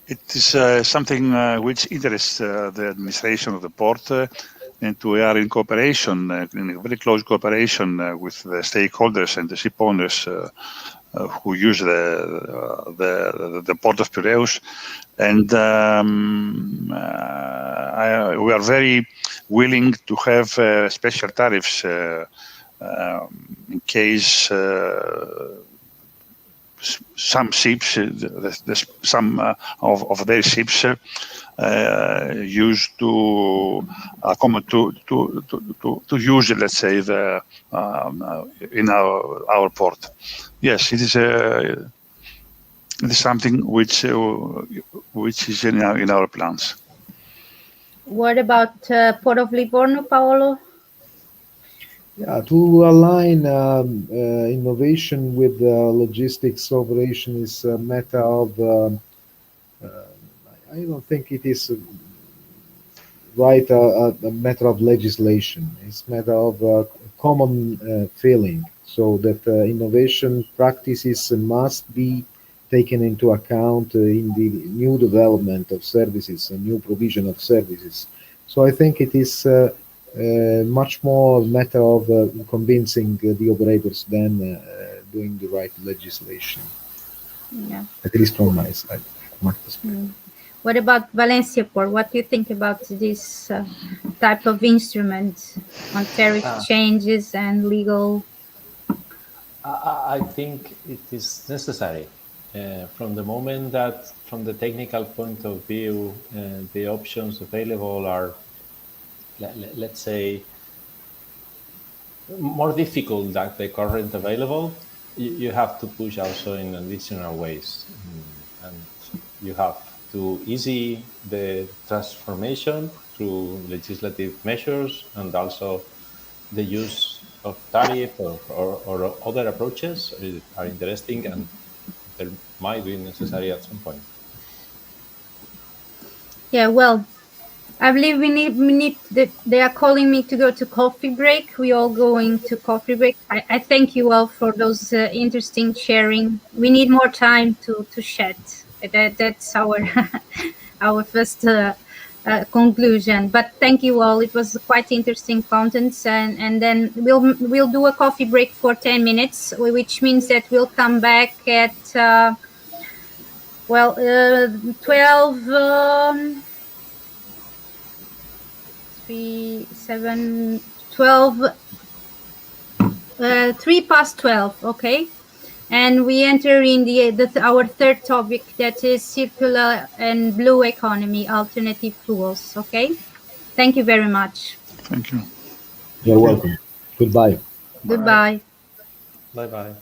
It is something which interests the administration of the port, and we are in cooperation, in very close cooperation with the stakeholders and the ship owners who use the port of Piraeus, and we are very willing to have special tariffs in case. Some ships, some of their ships used to use, let's say, in our port. Yes, it is something which is in our plans. What about Port of Livorno, Paolo? Yeah, to align innovation with logistics operation is a matter of, I don't think it is a matter of legislation. It's a matter of common feeling, so that innovation practices must be taken into account in the new development of services and new provision of services. So I think it is much more a matter of convincing the operators than doing the right legislation. Yeah. At least from my side. What about Valencia Port? What do you think about this type of instrument on tariff changes and legal? I think it is necessary. From the moment that, from the technical point of view, the options available are, let's say, more difficult than the current available, you have to push also in additional ways. And you have to easy the transformation through legislative measures and also the use tariff or other approaches are interesting, and there might be necessary at some point. Yeah, well, I believe they are calling me to go to coffee break. We all going to coffee break. I thank you all for those interesting sharing. We need more time to chat. That's our our first conclusion. But thank you all. It was quite interesting contents, and then we'll do a coffee break for 10 minutes, which means that we'll come back at 12. 3, 7, 12, 3 past 12, okay? And we enter in our third topic, that is circular and blue economy, alternative fuels, okay? Thank you very much. Thank you. You're welcome. Goodbye. Goodbye. Bye-bye.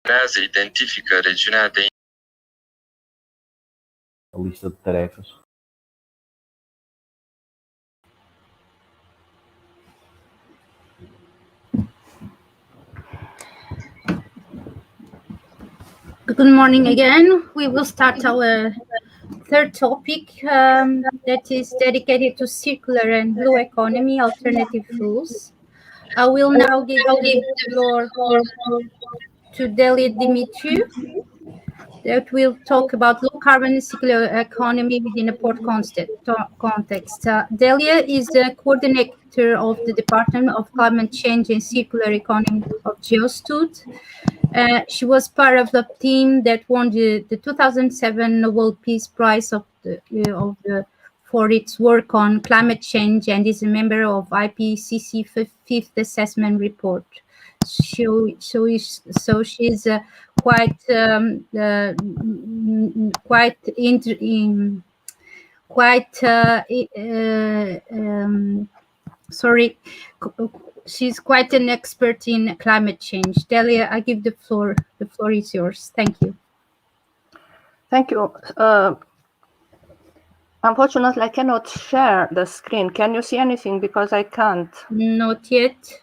identifica regiunea de A lista de tarefas. Good morning again. We will start our third topic that is dedicated to circular and blue economy alternative fuels. I will now give the floor to Delia Dimitriou, that will talk about low carbon and circular economy within a port context. Delia is the coordinator of the Department of Climate Change and Circular Economy of GeoStud. She was part of the team that won the 2007 Nobel Peace Prize for its work on climate change, and is a member of IPCC Fifth Assessment Report. She's quite she's quite an expert in climate change. Delia, I give the floor. The floor is yours. Thank you. Thank you. Unfortunately, I cannot share the screen. Can you see anything? Because I can't. Not yet.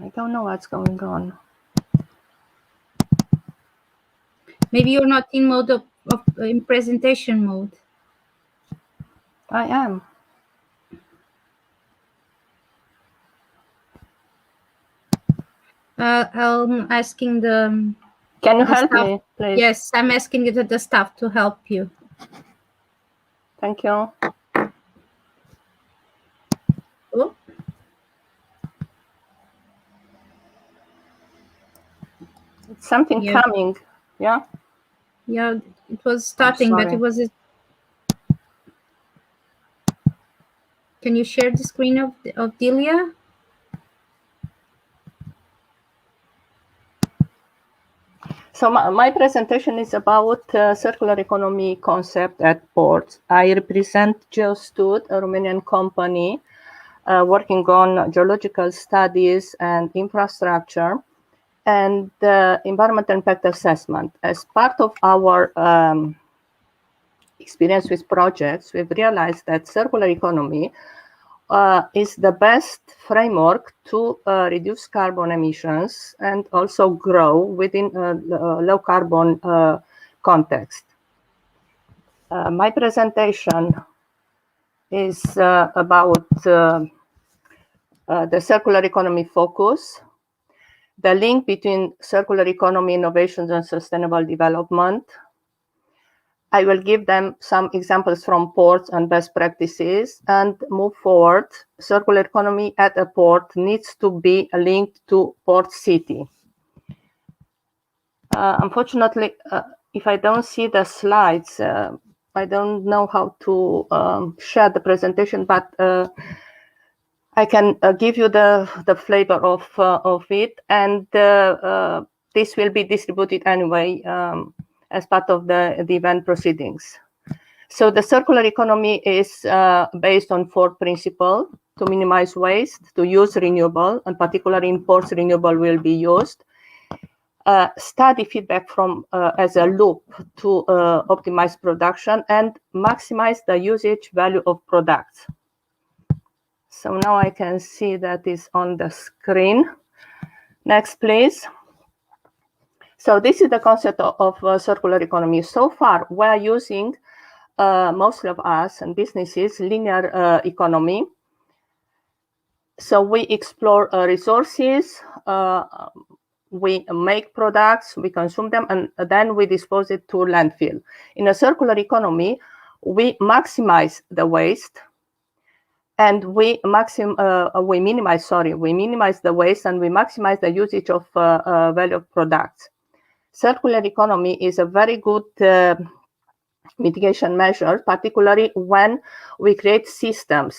I don't know what's going on. Maybe you're not in mode in presentation mode. I am. I'm asking the. Can you help me, please? Yes, I'm asking the staff to help you. Thank you. Oh. It's something coming. Yeah. Yeah, it was starting, but it was. Can you share the screen of Delia? So my presentation is about circular economy concept at ports. I represent GeoStud, a Romanian company working on geological studies and infrastructure and environmental impact assessment. As part of our experience with projects, we've realized that circular economy is the best framework to reduce carbon emissions and also grow within a low carbon context. My presentation is about the circular economy focus, the link between circular economy innovations and sustainable development. I will give them some examples from ports and best practices and move forward. Circular economy at a port needs to be linked to port city. Unfortunately, if I don't see the slides, I don't know how to share the presentation, but I can give you the flavor of it, and this will be distributed anyway as part of the event proceedings. So the circular economy is based on 4 principles: to minimize waste, to use renewable, and particularly in ports, renewable will be used. Study feedback from as a loop to optimize production and maximize the usage value of products. So now I can see that is on the screen. Next, please. So this is the concept of circular economy. So far, we're using, most of us and businesses, linear economy. So we explore resources, we make products, we consume them, and then we dispose it to landfill. In a circular economy, we maximize the waste, and we minimize the waste, and we maximize the usage of value of products. Circular economy is a very good mitigation measure, particularly when we create systems.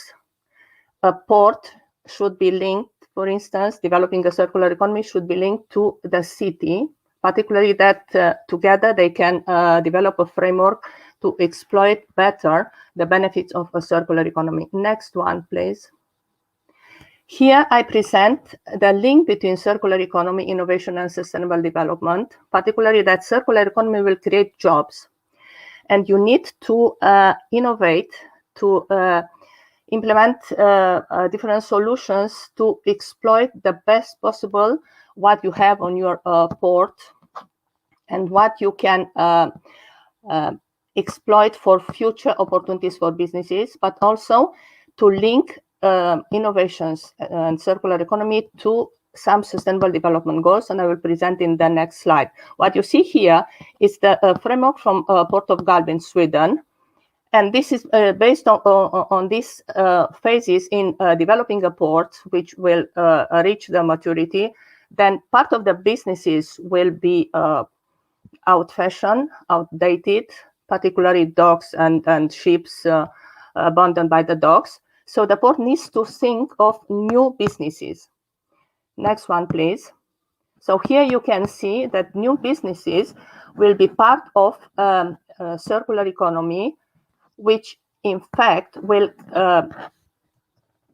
A port should be linked, for instance, developing a circular economy should be linked to the city, particularly that together they can develop a framework to exploit better the benefits of a circular economy. Next one, please. Here I present the link between circular economy, innovation, and sustainable development, particularly that circular economy will create jobs. And you need to innovate, to implement different solutions to exploit the best possible what you have on your port and what you can exploit for future opportunities for businesses, but also to link innovations and circular economy to some sustainable development goals, and I will present in the next slide. What you see here is the framework from Port of Galway in Sweden, and this is based on these phases in developing a port, which will reach the maturity. Then part of the businesses will be out-fashioned, outdated, particularly docks and ships abandoned by the docks. So the port needs to think of new businesses. Next one, please. So here you can see that new businesses will be part of circular economy, which in fact will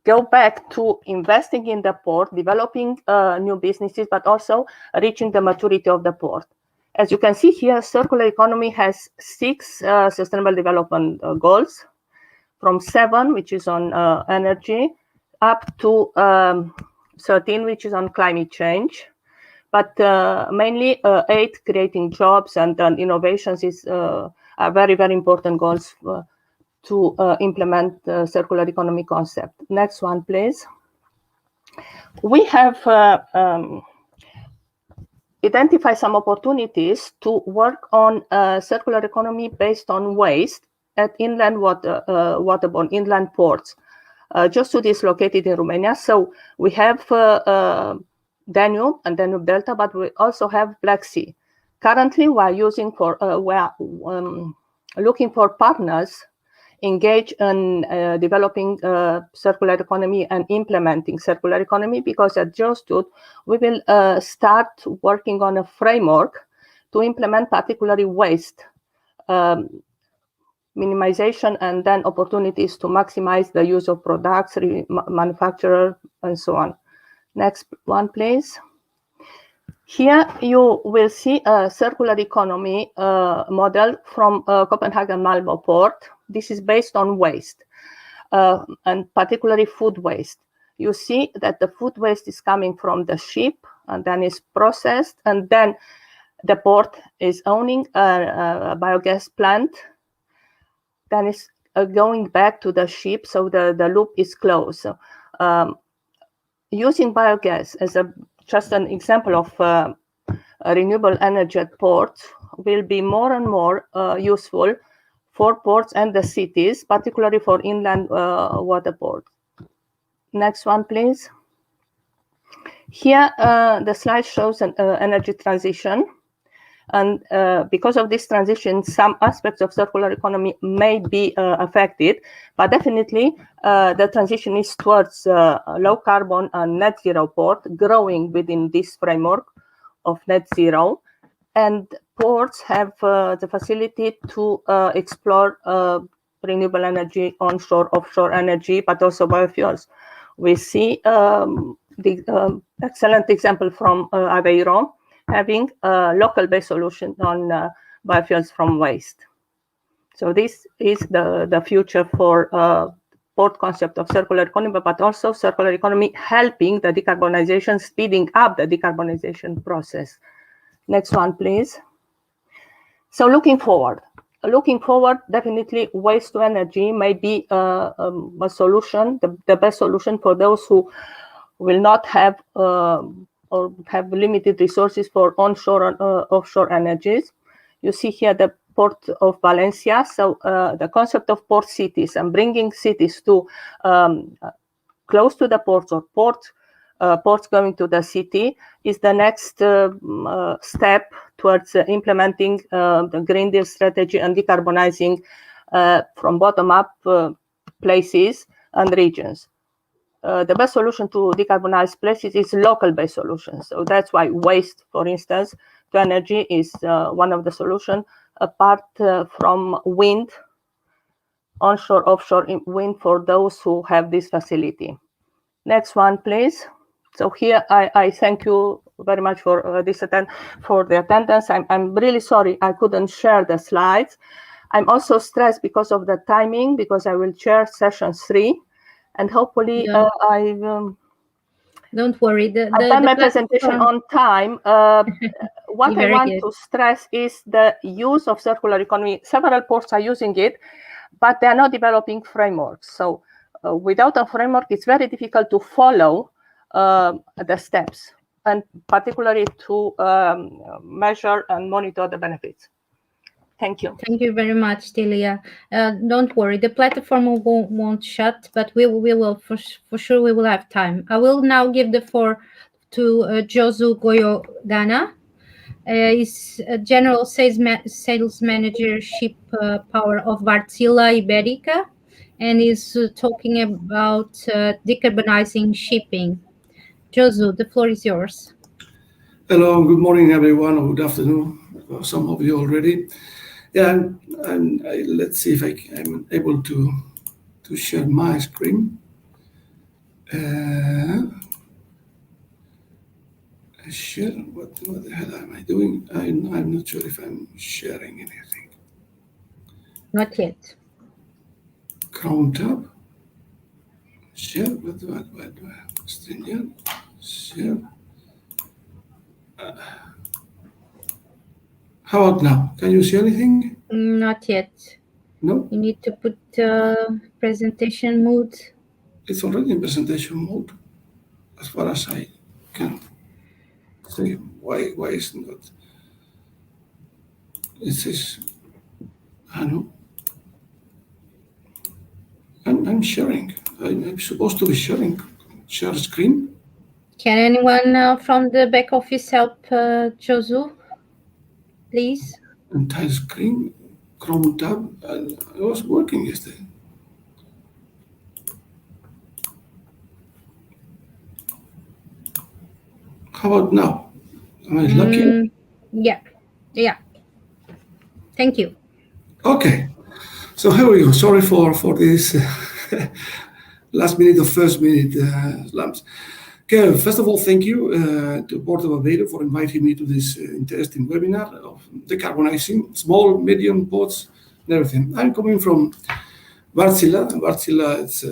go back to investing in the port, developing new businesses, but also reaching the maturity of the port. As you can see here, circular economy has 6 sustainable development goals, from 7, which is on energy, up to 13, which is on climate change. But mainly 8, creating jobs and innovations, is are very, very important goals to implement the circular economy concept. Next one, please. We have identify some opportunities to work on circular economy based on waste at inland waterborne inland ports. Just to this located in Romania. So we have Danube and Danube Delta, but we also have Black Sea. Currently, we're looking for partners engage in developing circular economy and implementing circular economy, because at Geostud we will start working on a framework to implement particularly waste minimization and then opportunities to maximize the use of products, manufacturer, and so on. Next one, please. Here you will see a circular economy model from Copenhagen Malmö port. This is based on waste, and particularly food waste. You see that the food waste is coming from the ship and then is processed, and then the port is owning a biogas plant. Then it's going back to the ship, so the loop is closed. So, using biogas as just an example of renewable energy at ports will be more and more useful for ports and the cities, particularly for inland water ports. Next one, please. Here, the slide shows an energy transition. And because of this transition, some aspects of circular economy may be affected, but definitely the transition is towards low carbon and net zero port, growing within this framework of net zero. And ports have the facility to explore renewable energy, onshore, offshore energy, but also biofuels. We see the excellent example from Aveiro, having a local-based solution on biofuels from waste. So this is the future for port concept of circular economy, but also circular economy helping the decarbonization, speeding up the decarbonization process. Next one, please. So looking forward, definitely waste to energy may be a solution, the best solution for those who will not have or have limited resources for onshore and offshore energies. You see here the port of Valencia. So the concept of port cities and bringing cities to close to the ports, or ports going to the city, is the next step towards implementing the Green Deal strategy and decarbonizing from bottom-up places and regions. The best solution to decarbonize places is local-based solutions. So that's why waste, for instance, to energy is one of the solutions, apart from wind, onshore, offshore wind for those who have this facility. Next one, please. So here I thank you very much for for the attendance. I'm really sorry I couldn't share the slides. I'm also stressed because of the timing, because I will chair session 3, and hopefully don't worry. I've done my presentation on time. What I want to stress is the use of circular economy. Several ports are using it, but they are not developing frameworks. So without a framework, it's very difficult to follow the steps, and particularly to measure and monitor the benefits. Thank you. Thank you very much, Tilia. Don't worry, the platform won't shut, but we will for sure we will have time. I will now give the floor to Josu Goyogana. He's a general sales manager ship power of Wärtsilä Ibérica, and is talking about decarbonizing shipping. Josu, the floor is yours. Hello, good morning, everyone, or good afternoon, some of you already. Yeah, and let's see if I'm able to share my screen. Share, what the hell am I doing? I'm not sure if I'm sharing anything. Not yet. Chrome tab. Share, what do I have? Share. How about now? Can you see anything? Not yet. No? You need to put presentation mode. It's already in presentation mode, as far as I can see. Why is it not? It says, I know. I'm sharing. I'm supposed to be sharing. Share screen. Can anyone from the back office help Josu, please? Entire screen, Chrome tab. I was working yesterday. How about now? Am I lucky? Yeah. Thank you. Okay. So here we go. Sorry for this last minute or first minute slumps. Okay, first of all, thank you to Port of Aveiro for inviting me to this interesting webinar of decarbonizing small, medium ports and everything. I'm coming from Wärtsilä. Wärtsilä is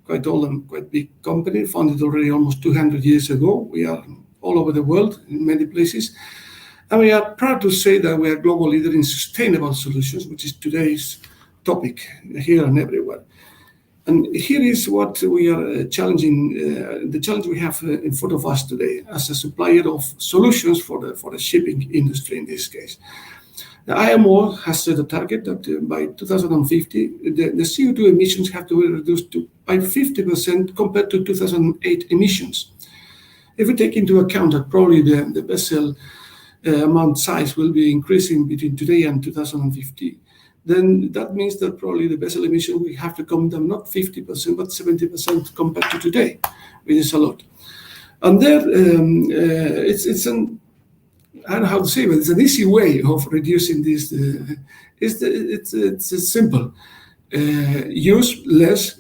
quite old and quite big company, founded already almost 200 years ago. We are all over the world in many places. And we are proud to say that we are a global leader in sustainable solutions, which is today's topic here and everywhere. And here is what we are challenging, the challenge we have in front of us today as a supplier of solutions for the shipping industry in this case. The IMO has set a target that by 2050, the CO2 emissions have to be reduced by 50% compared to 2008 emissions. If we take into account that probably the vessel amount size will be increasing between today and 2050, then that means that probably the vessel emission will have to come down not 50%, but 70% compared to today, which is a lot. And there, it's an, I don't know how to say, but it's an easy way of reducing this. It's simple. Use less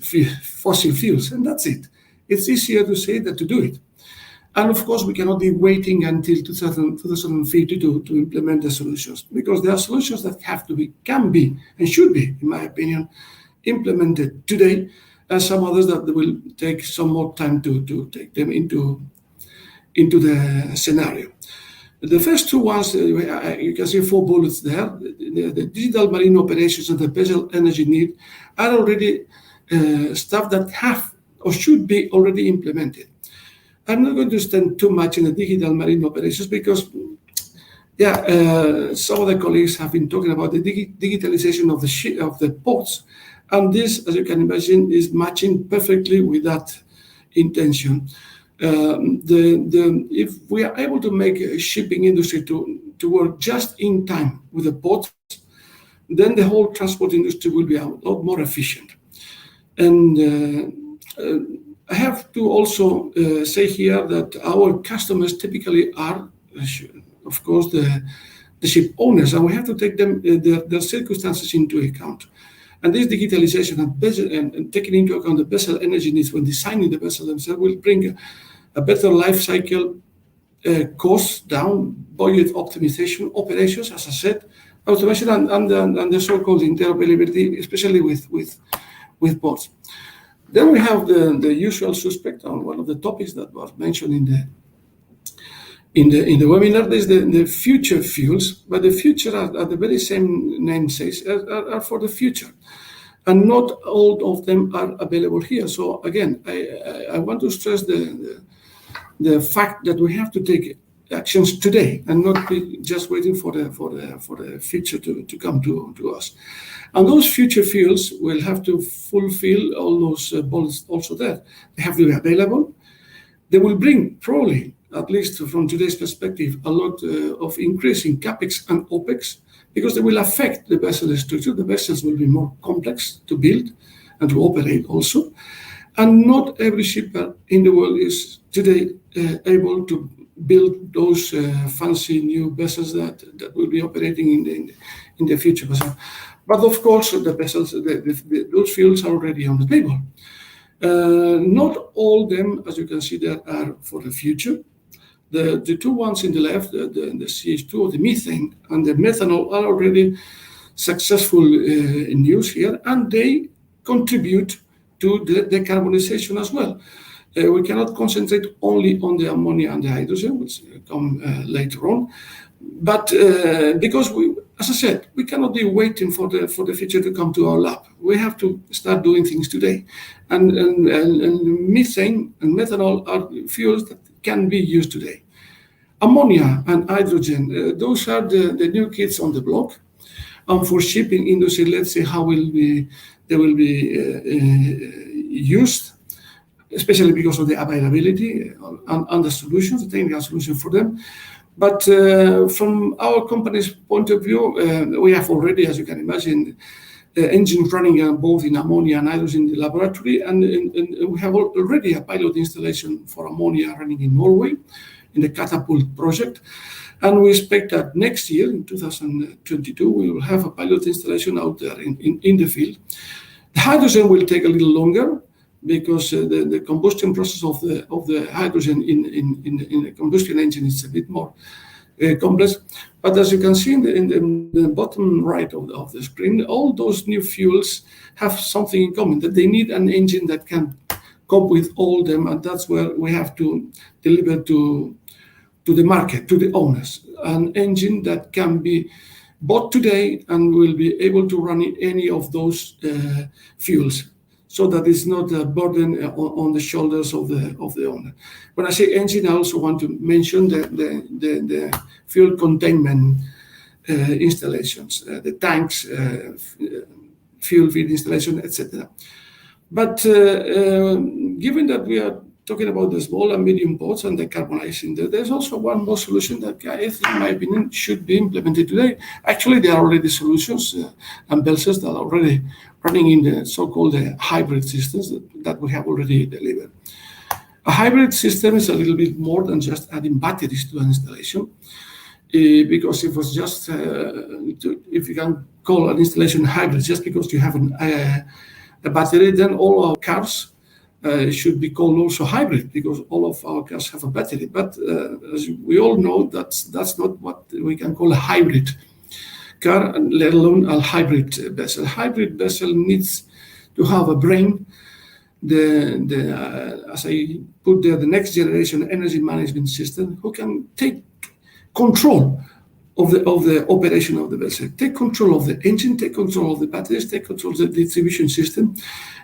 fossil fuels, and that's it. It's easier to say than to do it. And of course, we cannot be waiting until 2050 to implement the solutions, because there are solutions that can be, and should be, in my opinion, implemented today, and some others that will take some more time to take them into the scenario. The first two ones, you can see 4 bullets there. The digital marine operations and the vessel energy need are already stuff that have or should be already implemented. I'm not going to spend too much in the digital marine operations because, some of the colleagues have been talking about the digitalization of the ports, and this, as you can imagine, is matching perfectly with that intention. If we are able to make a shipping industry to work just in time with the ports, then the whole transport industry will be a lot more efficient. And I have to also say here that our customers typically are, of course, the ship owners, and we have to take their circumstances into account. And this digitalization and taking into account the vessel energy needs when designing the vessel themselves will bring a better life cycle cost down, budget optimization, operations, as I said, automation, and the so-called interoperability, especially with ports. Then we have the usual suspect on one of the topics that was mentioned in the webinar. There's the future fuels, but the future, as the very same name says, are for the future, and not all of them are available here. So again, I want to stress the fact that we have to take actions today and not be just waiting for the future to come to us. And those future fuels will have to fulfill all those goals also there. They have to be available. They will bring probably, at least from today's perspective, a lot of increase in CapEx and OpEx, because they will affect the vessel structure. The vessels will be more complex to build and to operate also. And not every shipper in the world is today able to build those fancy new vessels that will be operating in the future. But of course, the vessels, those fuels are already on the table. Not all of them, as you can see, there are for the future. The two ones in the left, the CH2 or the methane and the methanol, are already successful in use here, and they contribute to the decarbonization as well. We cannot concentrate only on the ammonia and the hydrogen, which come later on, but because as I said, we cannot be waiting for the future to come to our lap. We have to start doing things today, and methane and methanol are fuels that can be used today. Ammonia and hydrogen, those are the new kids on the block. And for shipping industry, let's see how they will be used, especially because of the availability and the solutions, the technical solution for them. But from our company's point of view, we have already, as you can imagine, engines running both in ammonia and hydrogen in the laboratory, and we have already a pilot installation for ammonia running in Norway in the Catapult project. And we expect that next year, in 2022, we will have a pilot installation out there in the field. The hydrogen will take a little longer because the combustion process of the hydrogen in the combustion engine is a bit more complex. But as you can see in the bottom right of the screen, all those new fuels have something in common, that they need an engine that can cope with all them, and that's where we have to deliver to the market, to the owners, an engine that can be bought today and will be able to run in any of those fuels, so that it's not a burden on the shoulders of the owner. When I say engine, I also want to mention the fuel containment installations, the tanks, fuel feed installation, etc. But given that we are talking about the small and medium boats and decarbonizing, there's also one more solution that I think, in my opinion, should be implemented today. Actually, there are already solutions and vessels that are already running in the so-called hybrid systems that we have already delivered. A hybrid system is a little bit more than just adding batteries to an installation, because if it was just, if you can call an installation hybrid just because you have a battery, then all our cars should be called also hybrid, because all of our cars have a battery. But as we all know, that's not what we can call a hybrid car, let alone a hybrid vessel. A hybrid vessel needs to have a brain, as I put there, the next generation energy management system, who can take control of the operation of the vessel, take control of the engine, take control of the batteries, take control of the distribution system.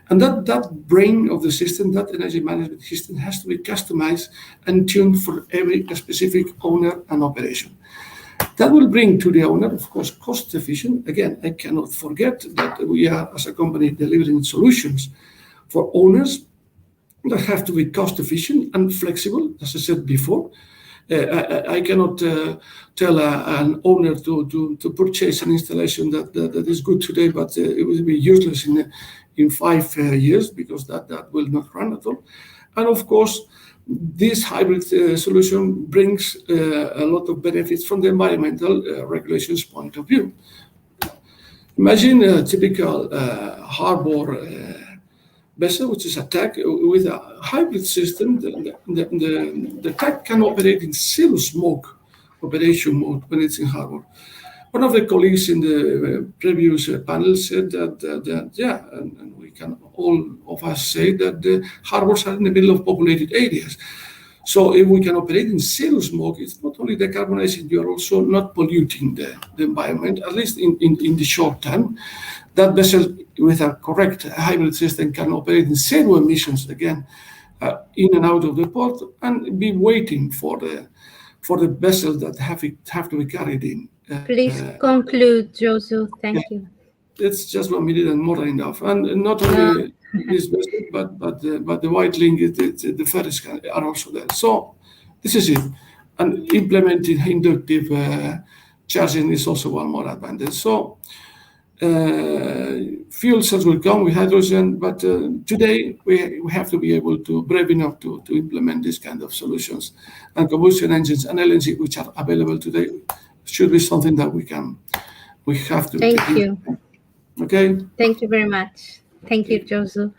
And that brain of the system, that energy management system, has to be customized and tuned for every specific owner and operation. That will bring to the owner, of course, cost efficient. Again, I cannot forget that we are, as a company, delivering solutions for owners that have to be cost efficient and flexible, as I said before. I cannot tell an owner to purchase an installation that is good today, but it will be useless in 5 years, because that will not run at all. And of course, this hybrid solution brings a lot of benefits from the environmental regulations point of view. Imagine a typical harbor vessel which is attacked with a hybrid system. The tank can operate in zero smoke operation mode when it's in harbor. One of the colleagues in the previous panel said that yeah, and we can all of us say that the harbors are in the middle of populated areas. So if we can operate in zero smoke, it's not only decarbonizing, you're also not polluting the environment, at least in the short term. That vessel with a correct hybrid system can operate in zero emissions again, in and out of the port, and be waiting for the vessels that have to be carried in. Please conclude, Josu. Thank you. It's just 1 minute and more than enough. And not only this vessel, but the white link, the ferries are also there. So this is it. And implementing inductive charging is also one more advantage. So fuel cells will come with hydrogen, but today we have to be able to brave enough to implement this kind of solutions. And combustion engines and LNG, which are available today, should be something that we have to. Thank you. Okay. Thank you very much. Thank you, Josu.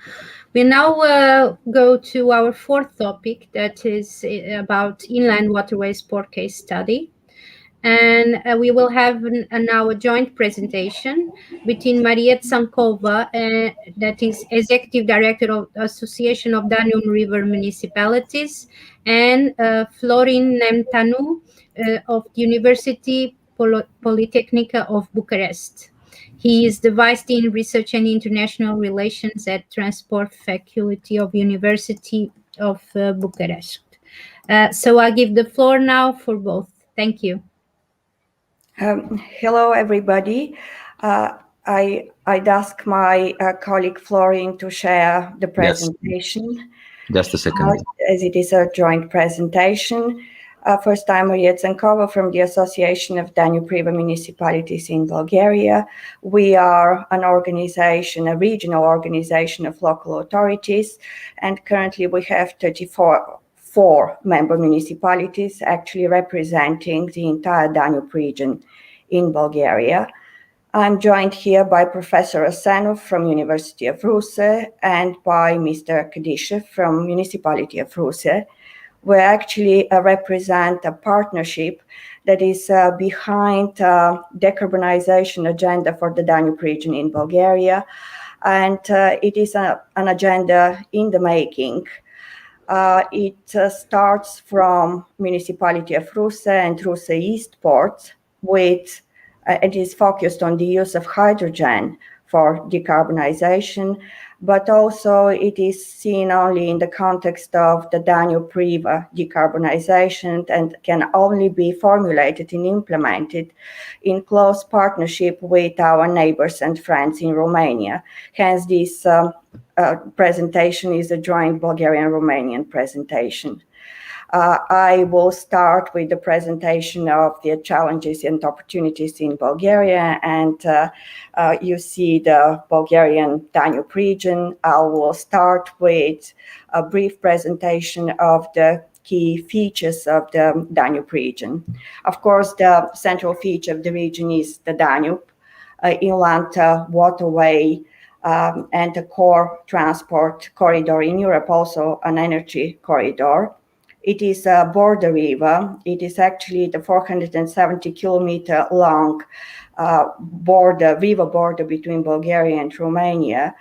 We now go to our fourth topic, that is about inland waterways port case study. And we will have now a joint presentation between Mariette Sankova, that is Executive Director of the Association of Danube River Municipalities, and Florin Nemtanu of the University Polytechnica of Bucharest. He is the Vice Dean Research and International Relations at Transport Faculty of University of Bucharest. So I'll give the floor now for both. Thank you. Hello, everybody. I'd ask my colleague Florin to share the presentation. Yes. Just a second. As it is a joint presentation. First, I'm Mariette Sankova from the Association of Danube River Municipalities in Bulgaria. We are an organization, a regional organization of local authorities, and currently we have 34 member municipalities actually representing the entire Danube region in Bulgaria. I'm joined here by Professor Asenov from University of Russe and by Mr. Kadishev from Municipality of Russe. We actually represent a partnership that is behind decarbonization agenda for the Danube region in Bulgaria. And it is an agenda in the making. It starts from Municipality of Russe and Russe East Port, with it is focused on the use of hydrogen for decarbonization, but also it is seen only in the context of the Danube River decarbonization and can only be formulated and implemented in close partnership with our neighbors and friends in Romania. Hence, this presentation is a joint Bulgarian-Romanian presentation. I will start with the presentation of the challenges and opportunities in Bulgaria, and you see the Bulgarian Danube region. I will start with a brief presentation of the key features of the Danube region. Of course, the central feature of the region is the Danube, inland waterway, and a core transport corridor in Europe, also an energy corridor. It is a border river. It is actually the 470-kilometer long river border between Bulgaria and Romania.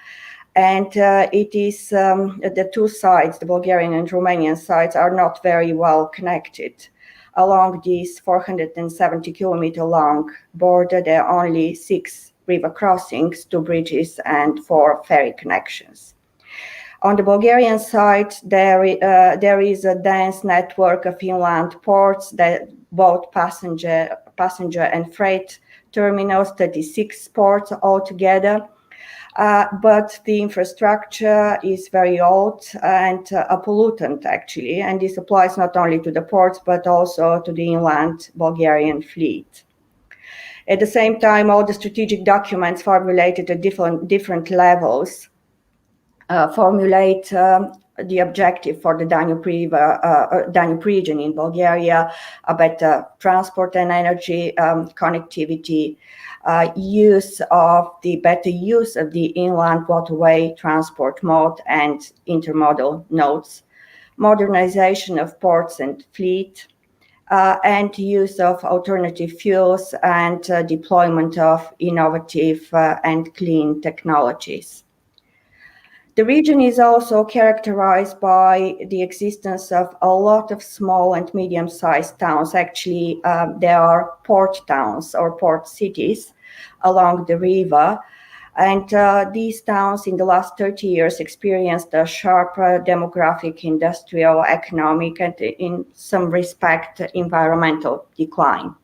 And it is the two sides, the Bulgarian and Romanian sides, are not very well connected. Along this 470-kilometer long border, there are only 6 river crossings, 2 bridges, and 4 ferry connections. On the Bulgarian side, there is a dense network of inland ports, that both passenger and freight terminals, 36 ports altogether. But the infrastructure is very old and a pollutant, actually, and this applies not only to the ports, but also to the inland Bulgarian fleet. At the same time, all the strategic documents formulated at different levels formulate the objective for the Danube region in Bulgaria, a better transport and energy connectivity, better use of the inland waterway transport mode and intermodal nodes, modernization of ports and fleet, and use of alternative fuels and deployment of innovative and clean technologies. The region is also characterized by the existence of a lot of small and medium-sized towns. Actually, there are port towns or port cities along the river. And these towns in the last 30 years experienced a sharp demographic, industrial, economic, and in some respect, environmental decline.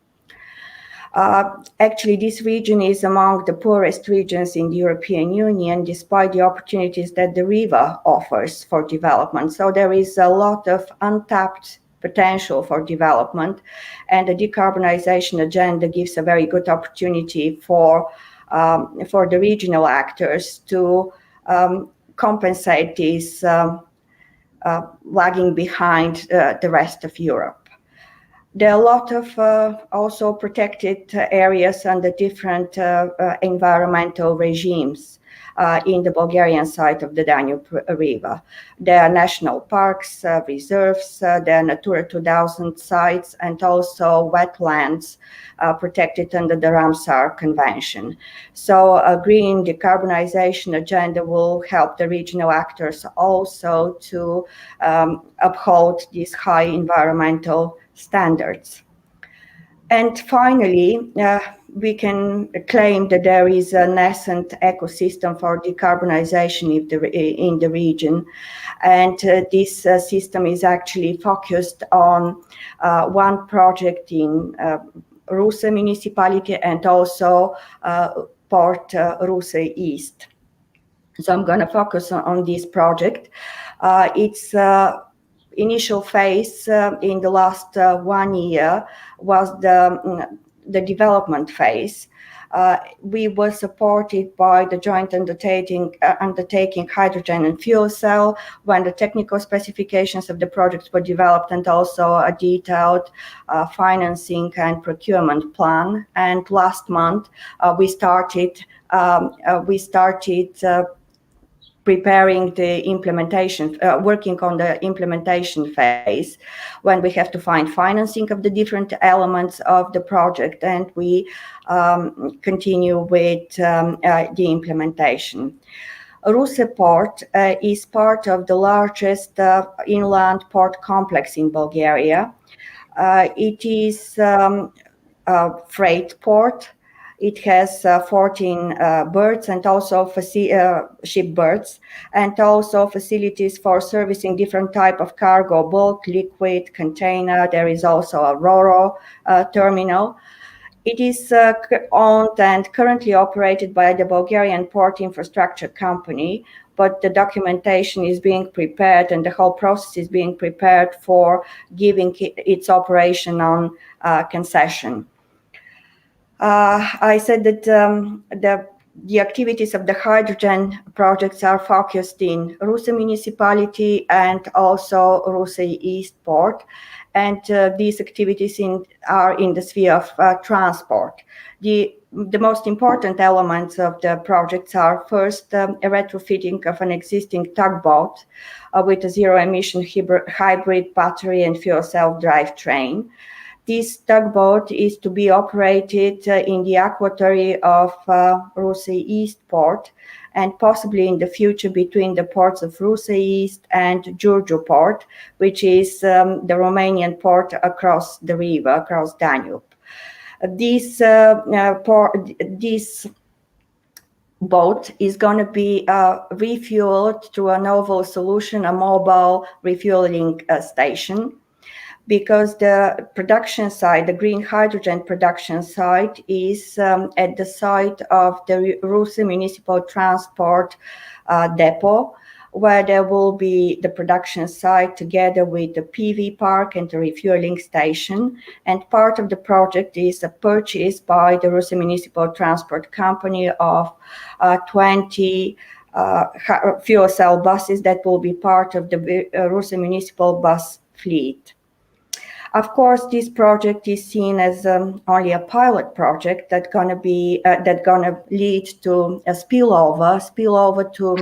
Actually, this region is among the poorest regions in the European Union, despite the opportunities that the river offers for development. So there is a lot of untapped potential for development, and the decarbonization agenda gives a very good opportunity for the regional actors to compensate this lagging behind the rest of Europe. There are a lot of also protected areas under different environmental regimes in the Bulgarian side of the Danube River. There are national parks, reserves, there are Natura 2000 sites, and also wetlands protected under the Ramsar Convention. So a green decarbonization agenda will help the regional actors also to uphold these high environmental standards. And finally, we can claim that there is a nascent ecosystem for decarbonization in the region. And this system is actually focused on one project in Russe municipality and also Port Russe East. So I'm going to focus on this project. Its initial phase in the last 1 year was the development phase. We were supported by the joint undertaking Hydrogen and Fuel Cell when the technical specifications of the projects were developed, and also a detailed financing and procurement plan. And last month we started preparing the implementation, working on the implementation phase, when we have to find financing of the different elements of the project, and we continue with the implementation. Russe Port is part of the largest inland port complex in Bulgaria. It is a freight port. It has 14 berths and also ship berths, and also facilities for servicing different type of cargo, bulk, liquid, container. There is also a RoRo terminal. It is owned and currently operated by the Bulgarian Port Infrastructure Company, but the documentation is being prepared and the whole process is being prepared for giving its operation on concession. I said that the activities of the hydrogen projects are focused in Russe municipality and also Russe East Port. And these activities are in the sphere of transport. The most important elements of the projects are first a retrofitting of an existing tugboat with a zero-emission hybrid battery and fuel cell drivetrain. This tugboat is to be operated in the aquatory of Russe East Port, and possibly in the future between the ports of Russe East and Giurgiu Port, which is the Romanian port across the river, across Danube. This boat is going to be refueled through a novel solution, a mobile refueling station, because the production site, the green hydrogen production site, is at the site of the Russe Municipal Transport Depot, where there will be the production site together with the PV park and the refueling station. And part of the project is a purchase by the Russe Municipal Transport Company of 20 fuel cell buses that will be part of the Russia municipal bus fleet. Of course, this project is seen as only a pilot project that's gonna lead to a spillover to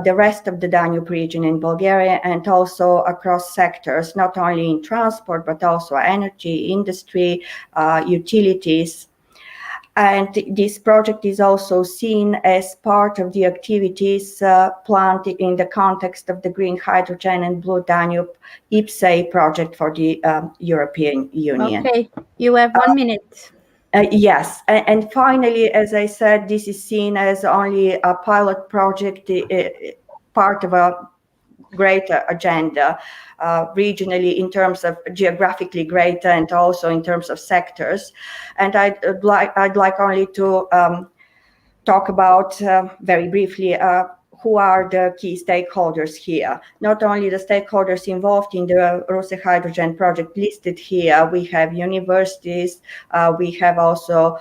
the rest of the Danube region in Bulgaria, and also across sectors, not only in transport, but also energy, industry, utilities. And this project is also seen as part of the activities planned in the context of the Green Hydrogen and Blue Danube IPCEI project for the European Union. Okay, you have 1 minute. Yes, and finally, as I said, this is seen as only a pilot project, part of a greater agenda, regionally in terms of geographically greater and also in terms of sectors. And I'd like only to talk about very briefly who are the key stakeholders here. Not only the stakeholders involved in the Russia Hydrogen project listed here, we have universities, we have also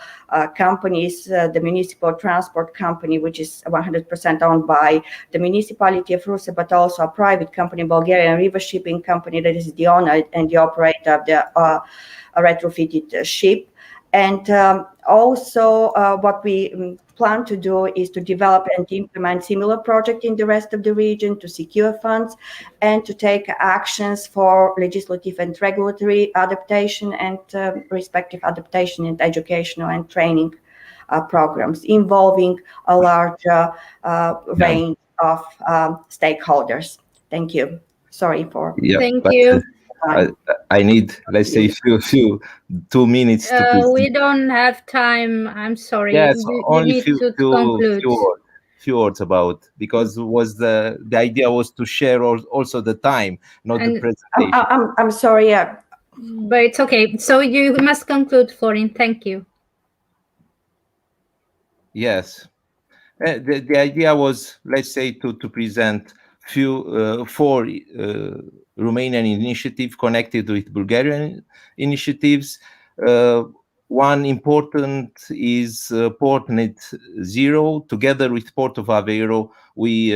companies, the municipal transport company, which is 100% owned by the municipality of Russia, but also a private company, Bulgarian River Shipping Company, that is the owner and the operator of the retrofitted ship. And also what we plan to do is to develop and implement similar projects in the rest of the region to secure funds and to take actions for legislative and regulatory adaptation and respective adaptation and educational and training programs involving a large range of stakeholders. Thank you. Sorry for. Yeah, thank you. I need, let's say, 2 minutes to present. We don't have time. I'm sorry. Yes, we only need to conclude. Few words about, because the idea was to share also the time, not the presentation. I'm sorry. But it's okay. So you must conclude, Florin. Thank you. Yes, the idea was, let's say, to present four Romanian initiatives connected with Bulgarian initiatives. One important is Port Net Zero. Together with Port of Aveiro, we,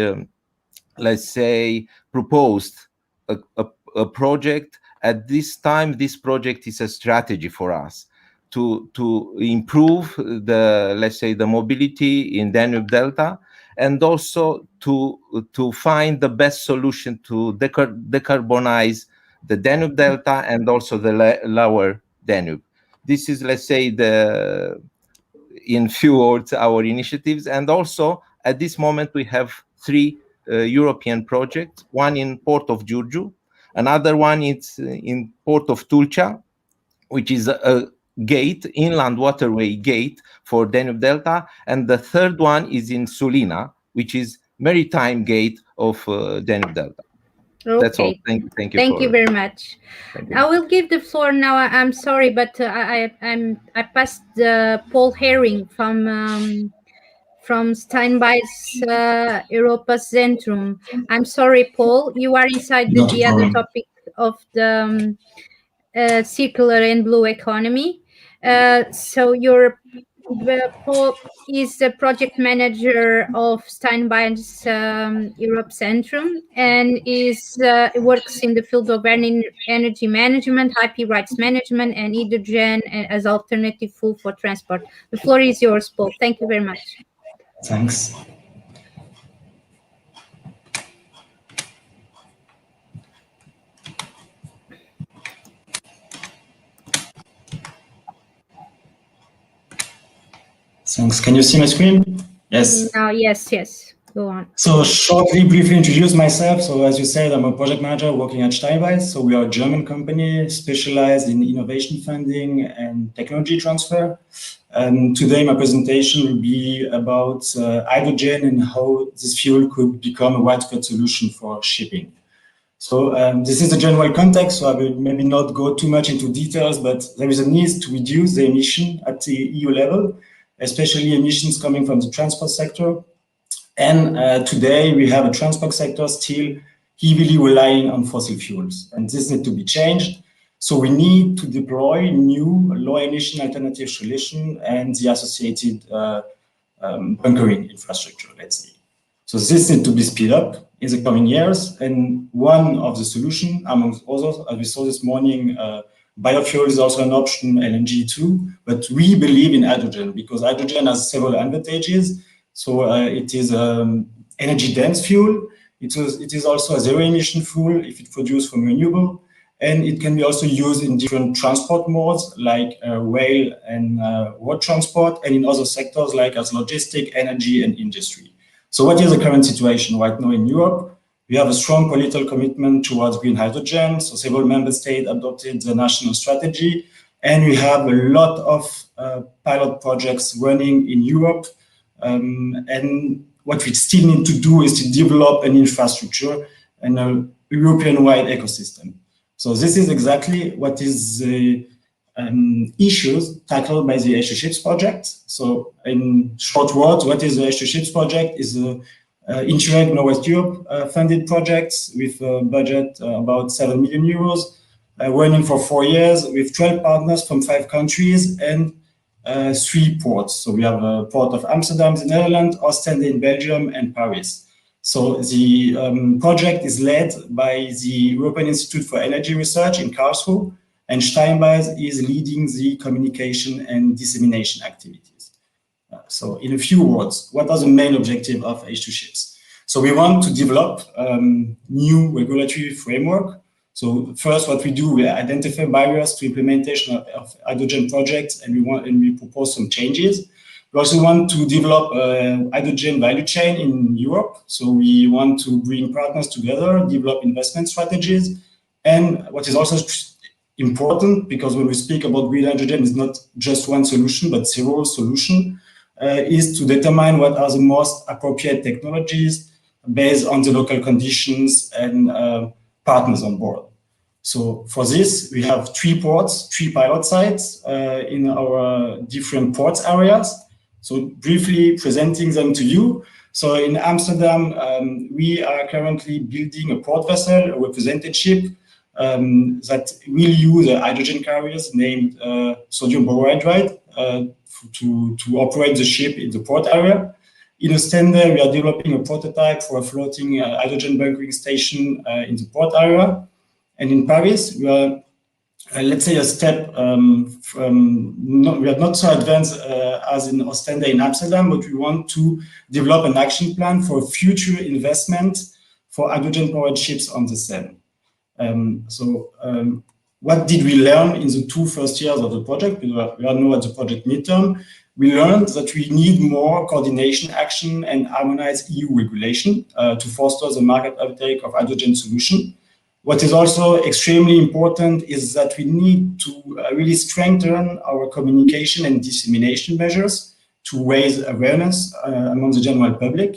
let's say, proposed a project. At this time, this project is a strategy for us to improve the, let's say, the mobility in Danube Delta, and also to find the best solution to decarbonize the Danube Delta and also the lower Danube. This is, let's say, in few words, our initiatives. And also at this moment we have 3 European projects, one in Port of Giurgiu, another one is in Port of Tulcea, which is a gate, inland waterway gate for Danube Delta, and the third one is in Sulina, which is maritime gate of Danube Delta. Okay. That's all. Thank you. Thank you very much. I will give the floor now. I'm sorry, but I passed Paul Herring from Steinbei's Europa Zentrum. I'm sorry, Paul. You are inside the other topic of the circular and blue economy. So Paul is the project manager of Steinbei's Europe Centrum and works in the field of energy management, IP rights management, and hydrogen as alternative fuel for transport. The floor is yours, Paul. Thank you very much. Thanks. Thanks. Can you see my screen? Yes. Yes. Go on. So briefly introduce myself. So as you said, I'm a project manager working at Steinbei. So we are a German company specialized in innovation funding and technology transfer. Today my presentation will be about hydrogen and how this fuel could become a widespread solution for shipping. So this is the general context, so I will maybe not go too much into details, but there is a need to reduce the emission at the EU level, especially emissions coming from the transport sector. And today we have a transport sector still heavily relying on fossil fuels, and this needs to be changed. So we need to deploy new low emission alternative solution and the associated bunkering infrastructure, let's say. So this needs to be speed up in the coming years. And one of the solutions, among others, as we saw this morning, biofuel is also an option, LNG too, but we believe in hydrogen because hydrogen has several advantages. So it is energy dense fuel. It is also a zero emission fuel if it's produced from renewable. And it can be also used in different transport modes like rail and road transport, and in other sectors like as logistic, energy, and industry. So what is the current situation right now in Europe? We have a strong political commitment towards green hydrogen. So several member states adopted the national strategy, and we have a lot of pilot projects running in Europe. And what we still need to do is to develop an infrastructure and a European-wide ecosystem. So this is exactly what is the issues tackled by the H2Ships project. So in short words, what is the H2Ships project is a Interreg Northwest Europe funded project with a budget about 7 million euros, running for 4 years with 12 partners from 5 countries and 3 ports. So we have a port of Amsterdam in the Netherlands, Ostend in Belgium, and Paris. So the project is led by the European Institute for Energy Research in Karlsruhe, and Steinbeis is leading the communication and dissemination activities. So in a few words, what are the main objectives of H2Ships? So we want to develop new regulatory framework. So first, what we do, we identify barriers to implementation of hydrogen projects, and we propose some changes. We also want to develop a hydrogen value chain in Europe. So we want to bring partners together, develop investment strategies. And what is also important, because when we speak about green hydrogen, it's not just one solution, but several solutions, is to determine what are the most appropriate technologies based on the local conditions and partners on board. So for this, we have 3 ports, 3 pilot sites in our different ports areas. So briefly presenting them to you. So in Amsterdam, we are currently building a port vessel, a represented ship that will use hydrogen carriers named sodium borohydride to operate the ship in the port area. In Ostende, we are developing a prototype for a floating hydrogen bunkering station in the port area. And in Paris, we are, let's say, a step we are not so advanced as in Ostende in Amsterdam, but we want to develop an action plan for future investment for hydrogen-powered ships on the Seine. What did we learn in the 2 first years of the project? We are now at the project midterm. We learned that we need more coordination action and harmonized EU regulation to foster the market uptake of hydrogen solution. What is also extremely important is that we need to really strengthen our communication and dissemination measures to raise awareness among the general public.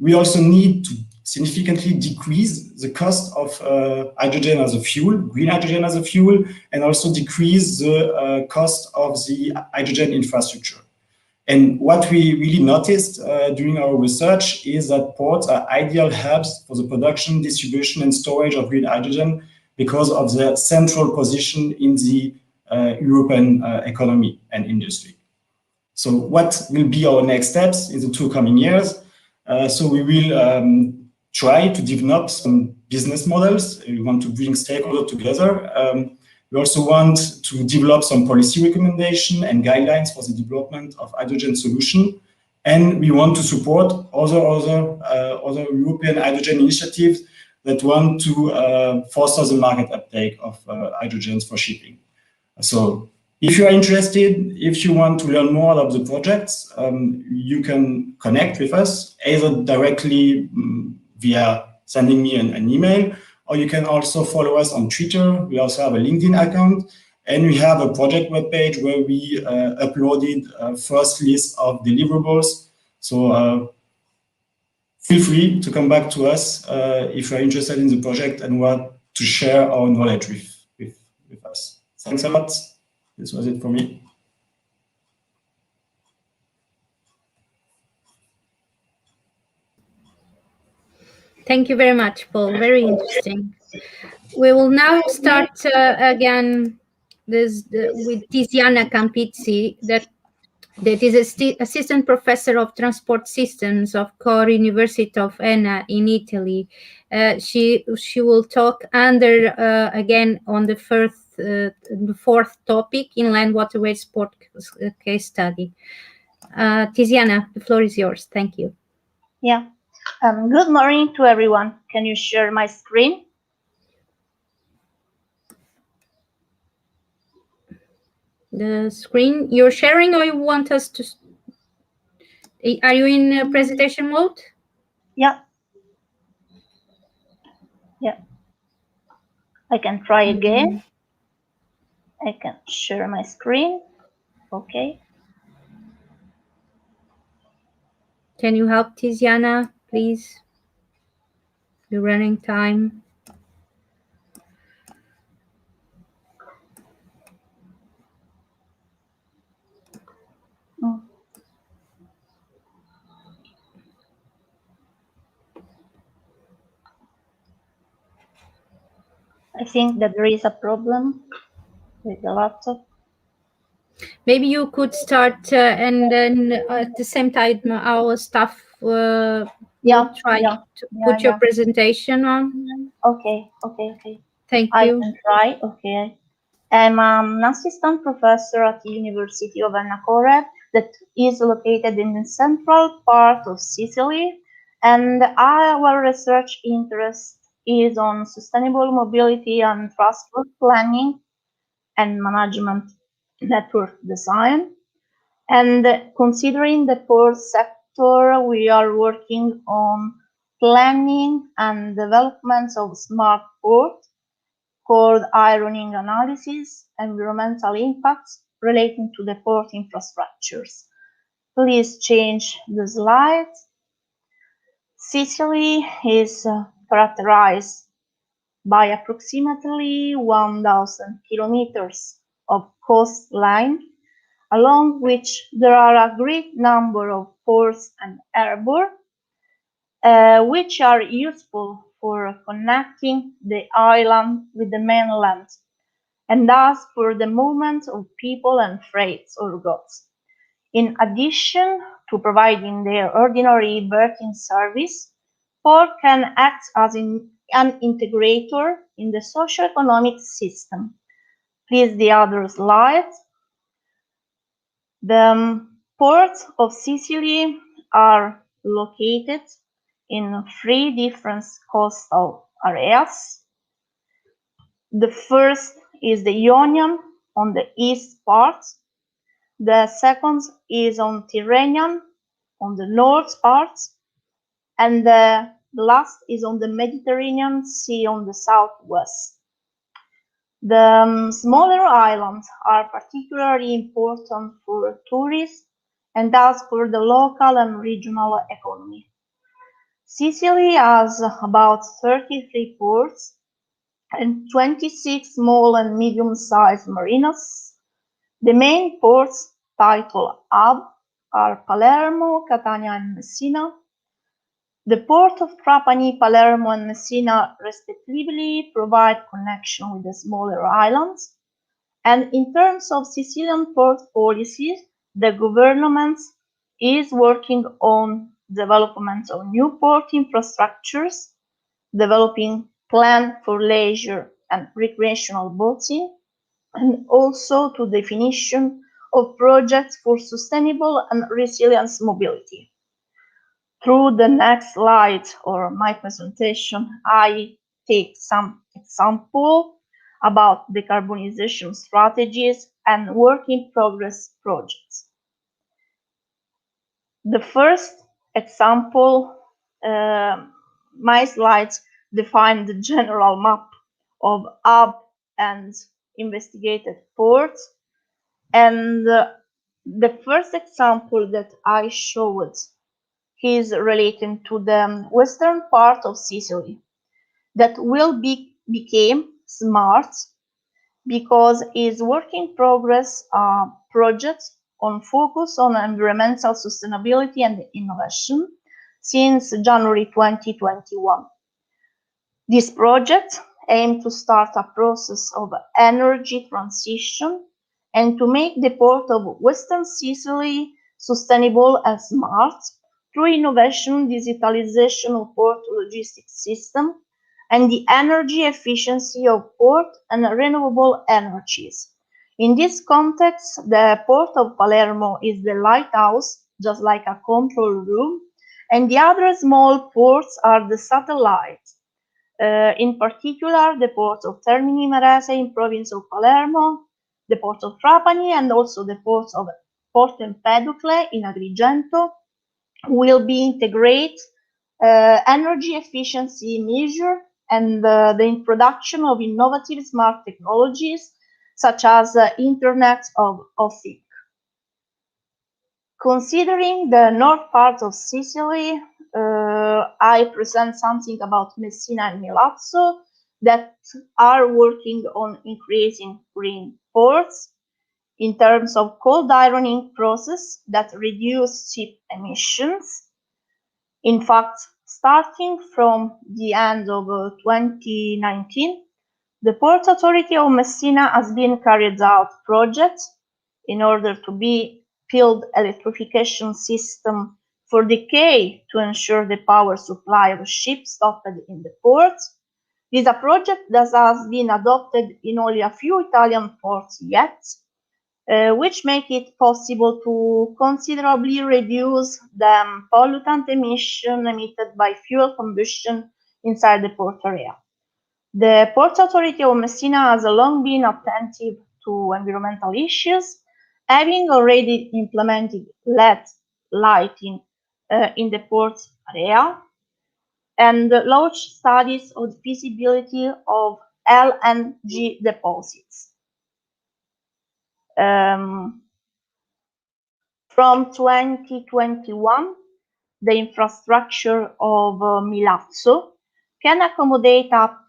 We also need to significantly decrease the cost of hydrogen as a fuel, green hydrogen as a fuel, and also decrease the cost of the hydrogen infrastructure. And what we really noticed during our research is that ports are ideal hubs for the production, distribution, and storage of green hydrogen because of their central position in the European economy and industry. So what will be our next steps in the 2 coming years? So we will try to develop some business models. We want to bring stakeholders together. We also want to develop some policy recommendation and guidelines for the development of hydrogen solution. And we want to support other European hydrogen initiatives that want to foster the market uptake of hydrogens for shipping. So if you are interested, if you want to learn more about the projects, you can connect with us either directly via sending me an email, or you can also follow us on Twitter. We also have a LinkedIn account, and we have a project webpage where we uploaded a first list of deliverables. So feel free to come back to us if you're interested in the project and want to share our knowledge with us. Thanks a lot. This was it for me. Thank you very much, Paul. Very interesting. We will now start again with Tiziana Campizzi that that is assistant professor of transport systems of Core University of Enna in Italy. She will talk under again on the fourth topic, inland waterway sport case study. Tiziana, the floor is yours. Thank you. Yeah. Good morning to everyone. Can you share my screen? The screen you're sharing, or you want us to? Are you in presentation mode? Yeah. Yeah. I can try again. I can share my screen. Okay. Can you help Tiziana, please? We're running time. I think that there is a problem with the laptop. Maybe you could start and then at the same time our staff will try to put your presentation on. Okay. Thank I you. can try. Okay. I'm an assistant professor at the University of Anacore that is located in the central part of Sicily, and our research interest is on sustainable mobility and transport planning and management network design. And considering the port sector, we are working on planning and development of smart port, called ironing analysis, environmental impacts relating to the port infrastructures. Please change the slide. Sicily is characterized by approximately 1,000 kilometers of coastline, along which there are a great number of ports and harbors, which are useful for connecting the island with the mainland, and thus for the movement of people and freights or goods. In addition to providing their ordinary berthing service, port can act as an integrator in the socio-economic system. Please, the other slide. The ports of Sicily are located in 3 different coastal areas. The first is the Ionian on the east part. The second is on Tyrrhenian on the north part. And the last is on the Mediterranean Sea on the southwest. The smaller islands are particularly important for tourists and thus for the local and regional economy. Sicily has about 33 ports and 26 small and medium-sized marinas. The main ports titled hub are Palermo, Catania, and Messina. The port of Trapani, Palermo, and Messina respectively provide connection with the smaller islands. And in terms of Sicilian port policies, the government is working on development of new port infrastructures, developing plan for leisure and recreational boating, and also to definition of projects for sustainable and resilient mobility. Through the next slide or my presentation, I take some example about decarbonization strategies and work in progress projects. The first example, my slides define the general map of hub and investigated ports. And the first example that I showed is relating to the western part of Sicily that will became smart because is work in progress project on focus on environmental sustainability and innovation since January 2021. This project aims to start a process of energy transition and to make the port of Western Sicily sustainable and smart through innovation, digitalization of port logistics system, and the energy efficiency of port and renewable energies. In this context, the port of Palermo is the lighthouse, just like a control room, and the other small ports are the satellites. In particular, the port of Termini Imerese in province of Palermo, the port of Trapani, and also the ports of Porto Empedocle in Agrigento will be integrate energy efficiency measure and the introduction of innovative smart technologies such as Internet of Things. Considering the north part of Sicily, I present something about Messina and Milazzo that are working on increasing green ports in terms of cold ironing process that reduce ship emissions. In fact, starting from the end of 2019, the Port Authority of Messina has been carried out projects in order to be build electrification system for the quay to ensure the power supply of ships stopped in the ports. This is a project that has been adopted in only a few Italian ports yet, which make it possible to considerably reduce the pollutant emission emitted by fuel combustion inside the port area. The Port Authority of Messina has long been attentive to environmental issues, having already implemented LED lighting in the port area and launched studies of the feasibility of LNG deposits. From 2021, the infrastructure of Milazzo can accommodate up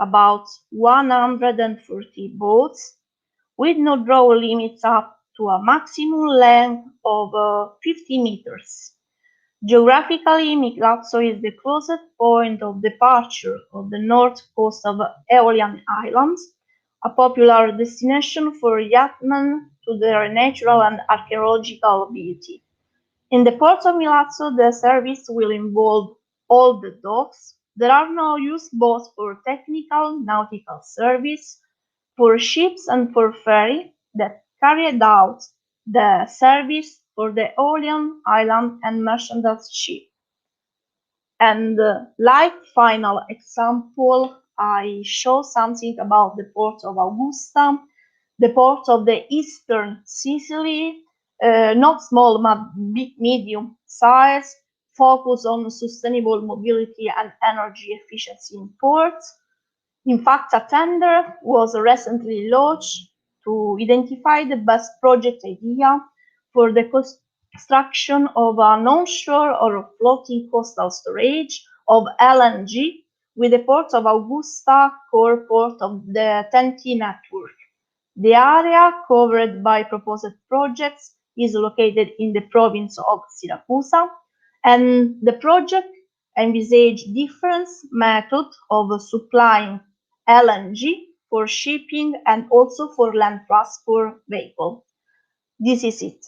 about 140 boats with no draw limits up to a maximum length of 50 meters. Geographically, Milazzo is the closest point of departure of the north coast of Aeolian Islands, a popular destination for yachtsmen to their natural and archaeological beauty. In the port of Milazzo, the service will involve all the docks. There are no use both for technical nautical service, for ships and for ferry that carried out the service for the Aeolian Island and merchandise ship. And like final example, I show something about the port of Augusta, the port of the eastern Sicily, not small but medium size, focus on sustainable mobility and energy efficiency in ports. In fact, a tender was recently launched to identify the best project idea for the construction of an onshore or floating coastal storage of LNG with the port of Augusta, core port of the TEN-T network. The area covered by proposed projects is located in the province of Syracuse, and the project envisage different methods of supplying LNG for shipping and also for land transport vehicle. This is it.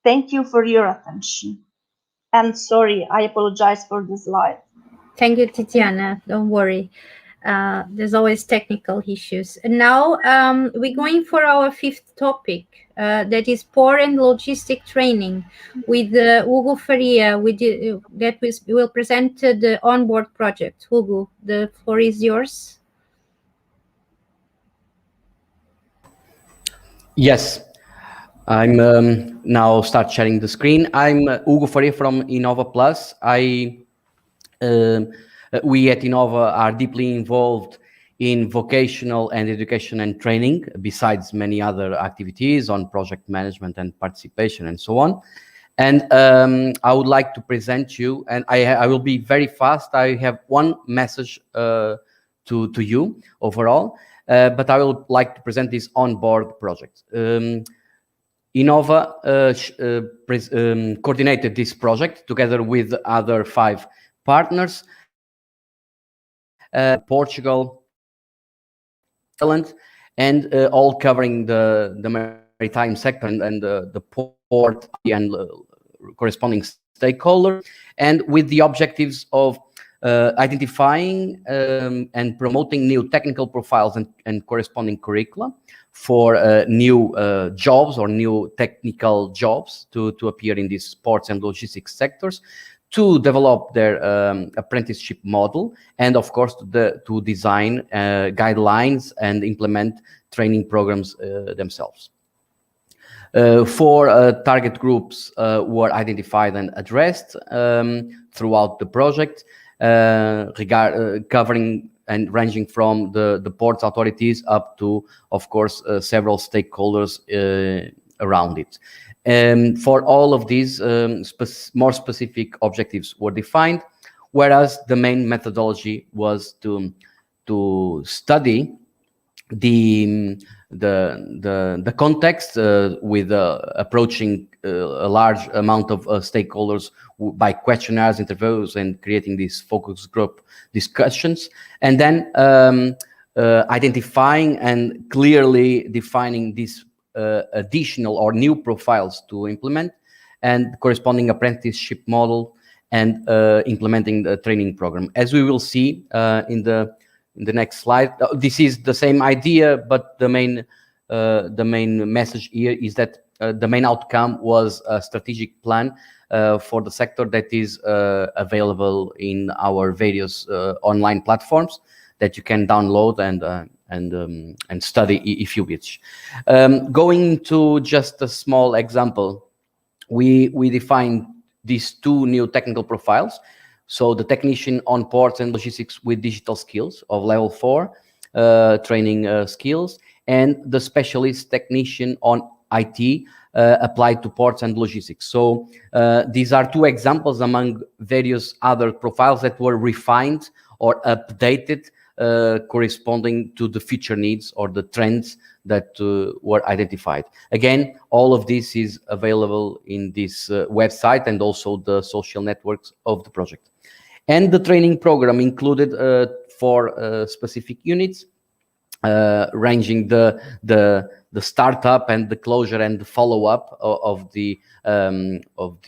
Thank you for your attention. And sorry, I apologize for the slide. Thank you, Tiziana. Don't worry. There's always technical issues. And now we're going for our fifth topic, that is port and logistic training with Hugo Faria, that will present the onboard project. Hugo, the floor is yours. Yes, I'm now start sharing the screen. I'm Hugo Faria from Innova Plus. We at Innova are deeply involved in vocational and education and training, besides many other activities on project management and participation and so on. And I would like to present you, and I will be very fast. I have one message to you overall, but I will like to present this on-board project. Innova coordinated this project together with other 5 partners, Portugal, Ireland, and all covering the maritime sector and the port and corresponding stakeholders, and with the objectives of identifying and promoting new technical profiles and corresponding curricula for new jobs or new technical jobs to appear in these ports and logistics sectors, to develop their apprenticeship model, and of course to design guidelines and implement training programs themselves. Four target groups were identified and addressed throughout the project, covering and ranging from the ports authorities up to, of course, several stakeholders around it. For all of these, more specific objectives were defined, whereas the main methodology was to study the context with approaching a large amount of stakeholders by questionnaires, interviews, and creating these focus group discussions, and then identifying and clearly defining these additional or new profiles to implement, and corresponding apprenticeship model, and implementing the training program. As we will see in the next slide, this is the same idea, but the main message here is that the main outcome was a strategic plan for the sector that is available in our various online platforms that you can download and study if you wish. Going to just a small example, we defined these two new technical profiles. So the technician on ports and logistics with digital skills of level 4 training skills, and the specialist technician on IT applied to ports and logistics. So these are two examples among various other profiles that were refined or updated corresponding to the future needs or the trends that were identified. Again, all of this is available in this website and also the social networks of the project. And the training program included 4 specific units, ranging the startup and the closure and the follow-up of the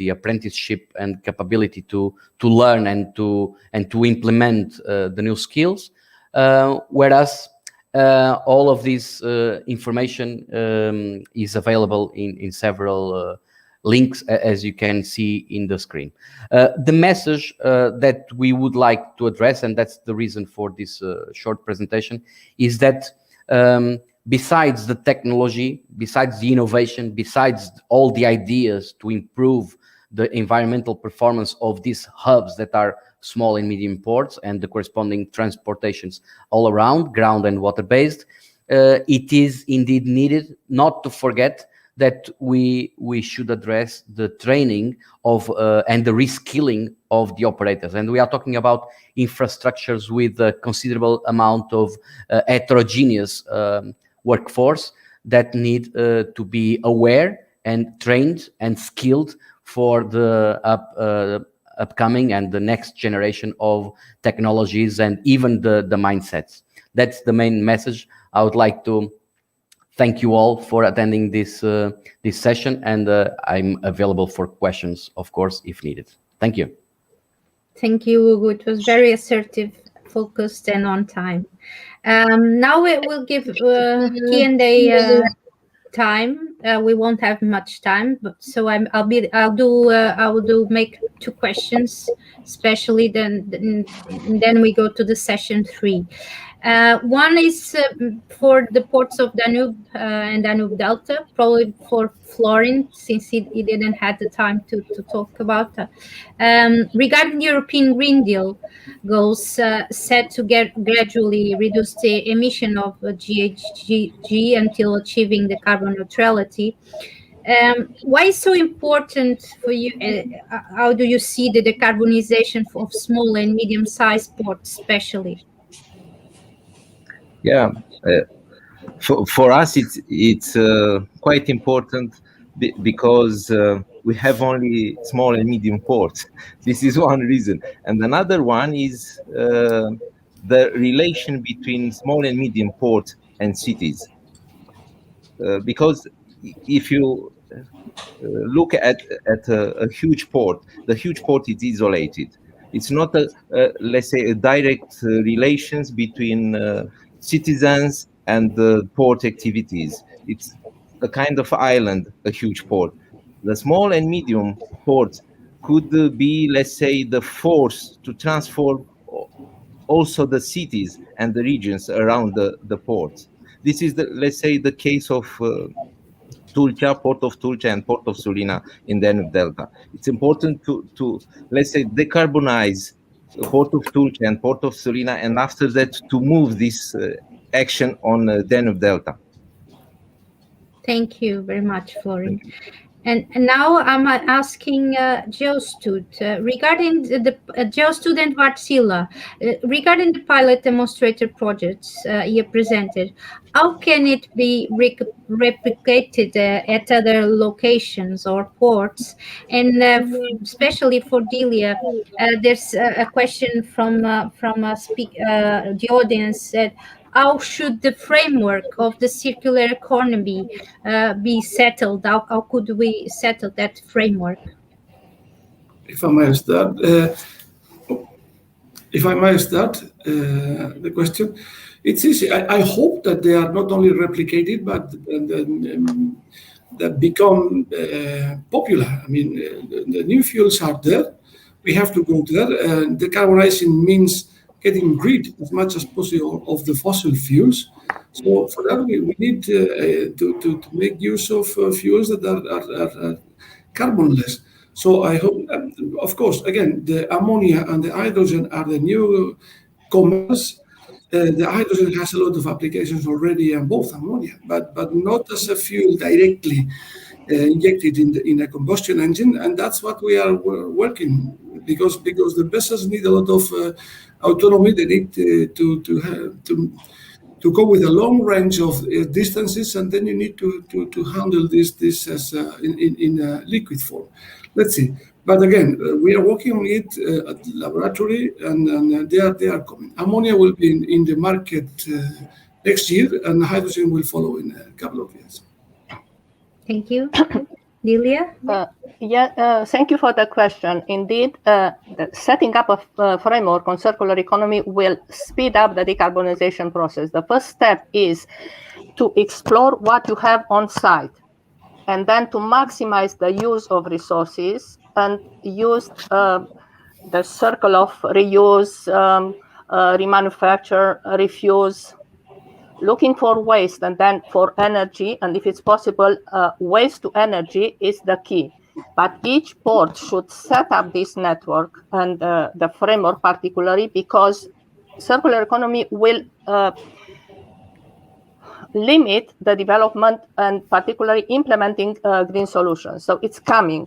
apprenticeship and capability to learn and to implement the new skills. Whereas all of this information is available in several links, as you can see in the screen. The message that we would like to address, and that's the reason for this short presentation, is that besides the technology, besides the innovation, besides all the ideas to improve the environmental performance of these hubs that are small and medium ports and the corresponding transportations all around, ground and water-based, it is indeed needed not to forget that we should address the training of and the reskilling of the operators. And we are talking about infrastructures with a considerable amount of heterogeneous workforce that need to be aware and trained and skilled for the upcoming and the next generation of technologies and even the mindsets. That's the main message. I would like to thank you all for attending this session, and I'm available for questions, of course, if needed. Thank you. Thank you, Hugo. It was very assertive, focused, and on time. Now we will give Q&A time. We won't have much time, but so I will make 2 questions, especially then we go to the session 3. One is for the ports of Danube and Danube Delta, probably for Florin, since he didn't have the time to talk about that. Regarding the European Green Deal goals set to gradually reduce the emission of GHG until achieving the carbon neutrality. Why is so important for you? How do you see the decarbonization of small and medium-sized ports, especially? Yeah, for us it's quite important because we have only small and medium ports. This is one reason, and another one is the relation between small and medium ports and cities. because if you look at a huge port, the huge port is isolated. It's not let's say a direct relations between citizens and the port activities. It's a kind of island, a huge port. The small and medium ports could be, let's say, the force to transform also the cities and the regions around the ports. This is, let's say, the case of Tulcea, Port of Tulcea and Port of Sulina in the Danube Delta. It's important to let's say, decarbonize Port of Tulcea and Port of Sulina, and after that to move this action on Danube Delta. Thank you very much, Florin. And now I'm asking Geostud regarding the Geostud and Varsila, regarding the pilot demonstrator projects you presented. How can it be replicated at other locations or ports? And especially for Delia, there's a question from the audience that how should the framework of the circular economy be settled? How could we settle that framework? If I may start, the question, it's easy. I hope that they are not only replicated, but that become popular. I mean, the new fuels are there. We have to go there. Decarbonizing means getting rid as much as possible of the fossil fuels. So for that, we need to make use of fuels that are carbonless. So I hope, of course, again, the ammonia and the hydrogen are the new comers. The hydrogen has a lot of applications already, and both ammonia, but not as a fuel directly injected in a combustion engine, and that's what we are working because the vessels need a lot of autonomy. They need to go with a long range of distances, and then you need to handle this as in a liquid form. Let's see. But again, we are working on it at the laboratory, and they are coming. Ammonia will be in the market next year, and hydrogen will follow in a couple of years. Thank you. Delia? Thank you for the question. Indeed, the setting up a framework on circular economy will speed up the decarbonization process. The first step is to explore what you have on site, and then to maximize the use of resources and use the circle of reuse, remanufacture, refuse, looking for waste and then for energy. And if it's possible, waste to energy is the key. But each port should set up this network and the framework particularly, because circular economy will limit the development and particularly implementing green solutions. So it's coming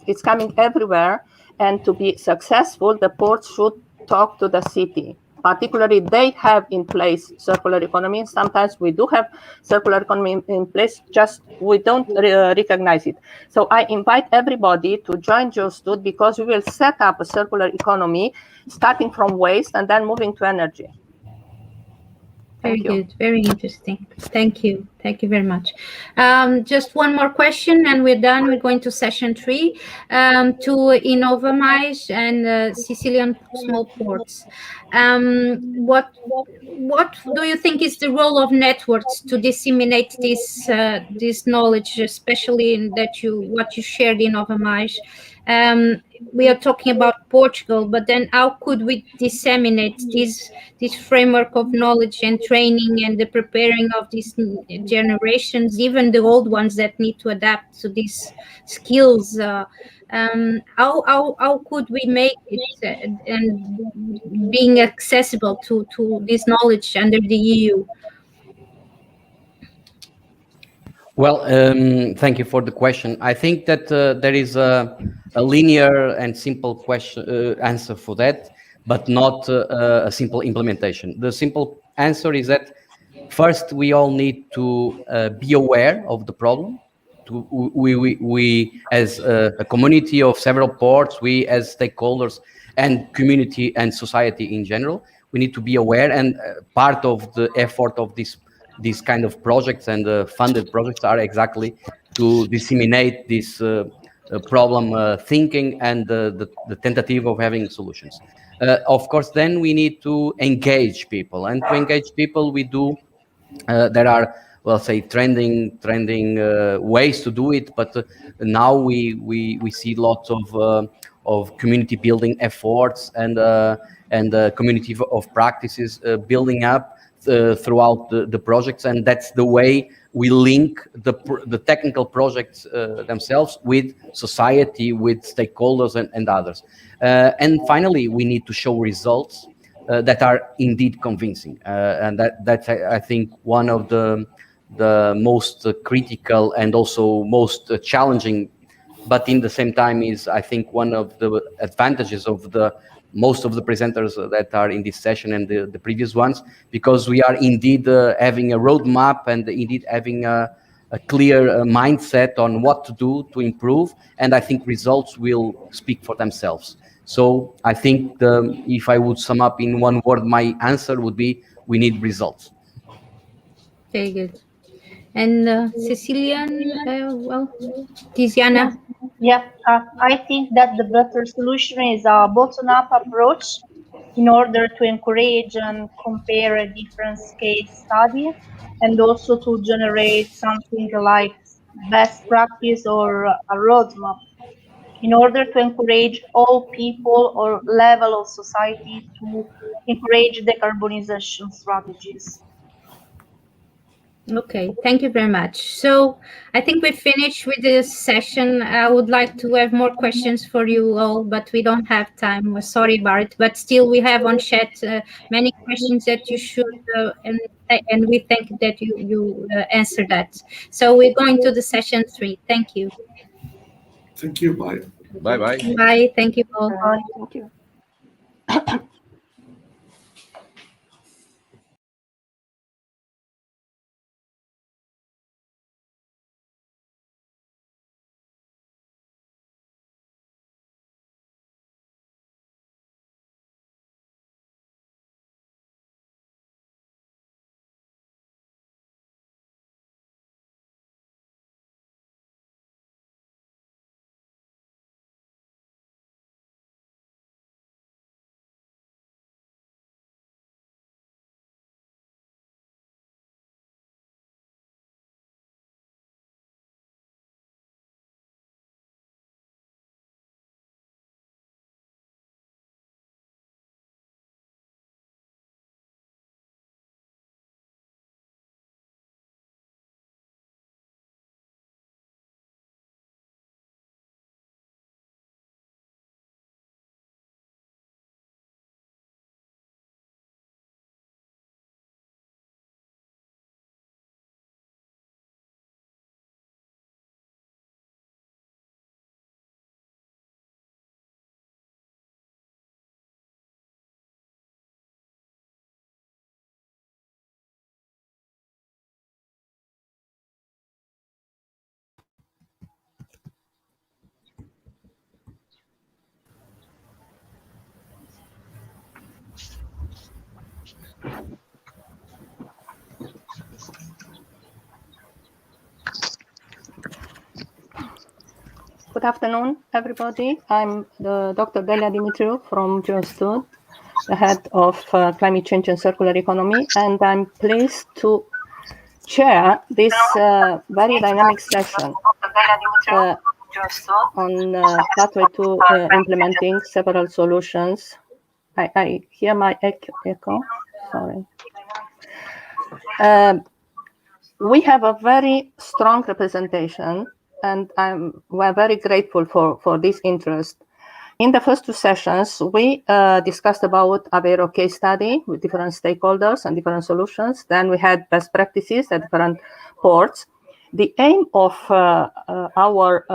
everywhere. And to be successful, the ports should talk to the city. Particularly, they have in place circular economy. Sometimes we do have circular economy in place, just we don't recognize it. So I invite everybody to join Geostud, because we will set up a circular economy starting from waste and then moving to energy. Very good. Very interesting. Thank you. Thank you very much. Just one more question and we're done. We're going to session 3 to Innovamais and Sicilian small ports. What do you think is the role of networks to disseminate this knowledge, especially in what you shared in Innovamais? We are talking about Portugal, but then how could we disseminate this framework of knowledge and training and the preparing of these generations, even the old ones that need to adapt to these skills? How could we make it and being accessible to this knowledge under the EU? Well, thank you for the question. I think that there is a linear and simple question answer for that, but not a simple implementation. The simple answer is that first we all need to be aware of the problem. We as a community of several ports, we as stakeholders and community and society in general, we need to be aware, and part of the effort of this these kind of projects and funded projects are exactly to disseminate this problem thinking and the tentative of having solutions. Of course, then we need to engage people, and to engage people, we do. There are, well, say, trending ways to do it, but now we see lots of community building efforts and community of practices building up throughout the projects, and that's the way we link the technical projects themselves with society, with stakeholders and others. And finally, we need to show results that are indeed convincing, and that's I think one of the most critical and also most challenging, but in the same time is, I think, one of the advantages of most of the presenters that are in this session and the previous ones, because we are indeed having a roadmap and indeed having a clear mindset on what to do to improve, and I think results will speak for themselves. So I think if I would sum up in one word, my answer would be we need results. Very good. And Cecilian, well, Tiziana? Yeah, I think that the better solution is a bottom-up approach in order to encourage and compare a different case study, and also to generate something like best practice or a roadmap in order to encourage all people or level of society to encourage decarbonization strategies. Okay, thank you very much. So I think we finished with this session. I would like to have more questions for you all, but we don't have time. We're sorry about it, but still we have on chat many questions that you should, and we think that you answered that. So we're going to the session 3. Thank you. Thank you. Bye. Bye-bye. Bye. Thank you all. Bye. Thank you. Good afternoon, everybody. I'm Dr. Delia Dimitriou from Geostud, the head of climate change and circular economy, and I'm pleased to chair this very dynamic session on pathway to implementing several solutions. I hear my echo. Sorry. We have a very strong representation, and we're very grateful for this interest. In the first 2 sessions, we discussed about Aveiro case study with different stakeholders and different solutions. Then we had best practices at different ports. The aim of our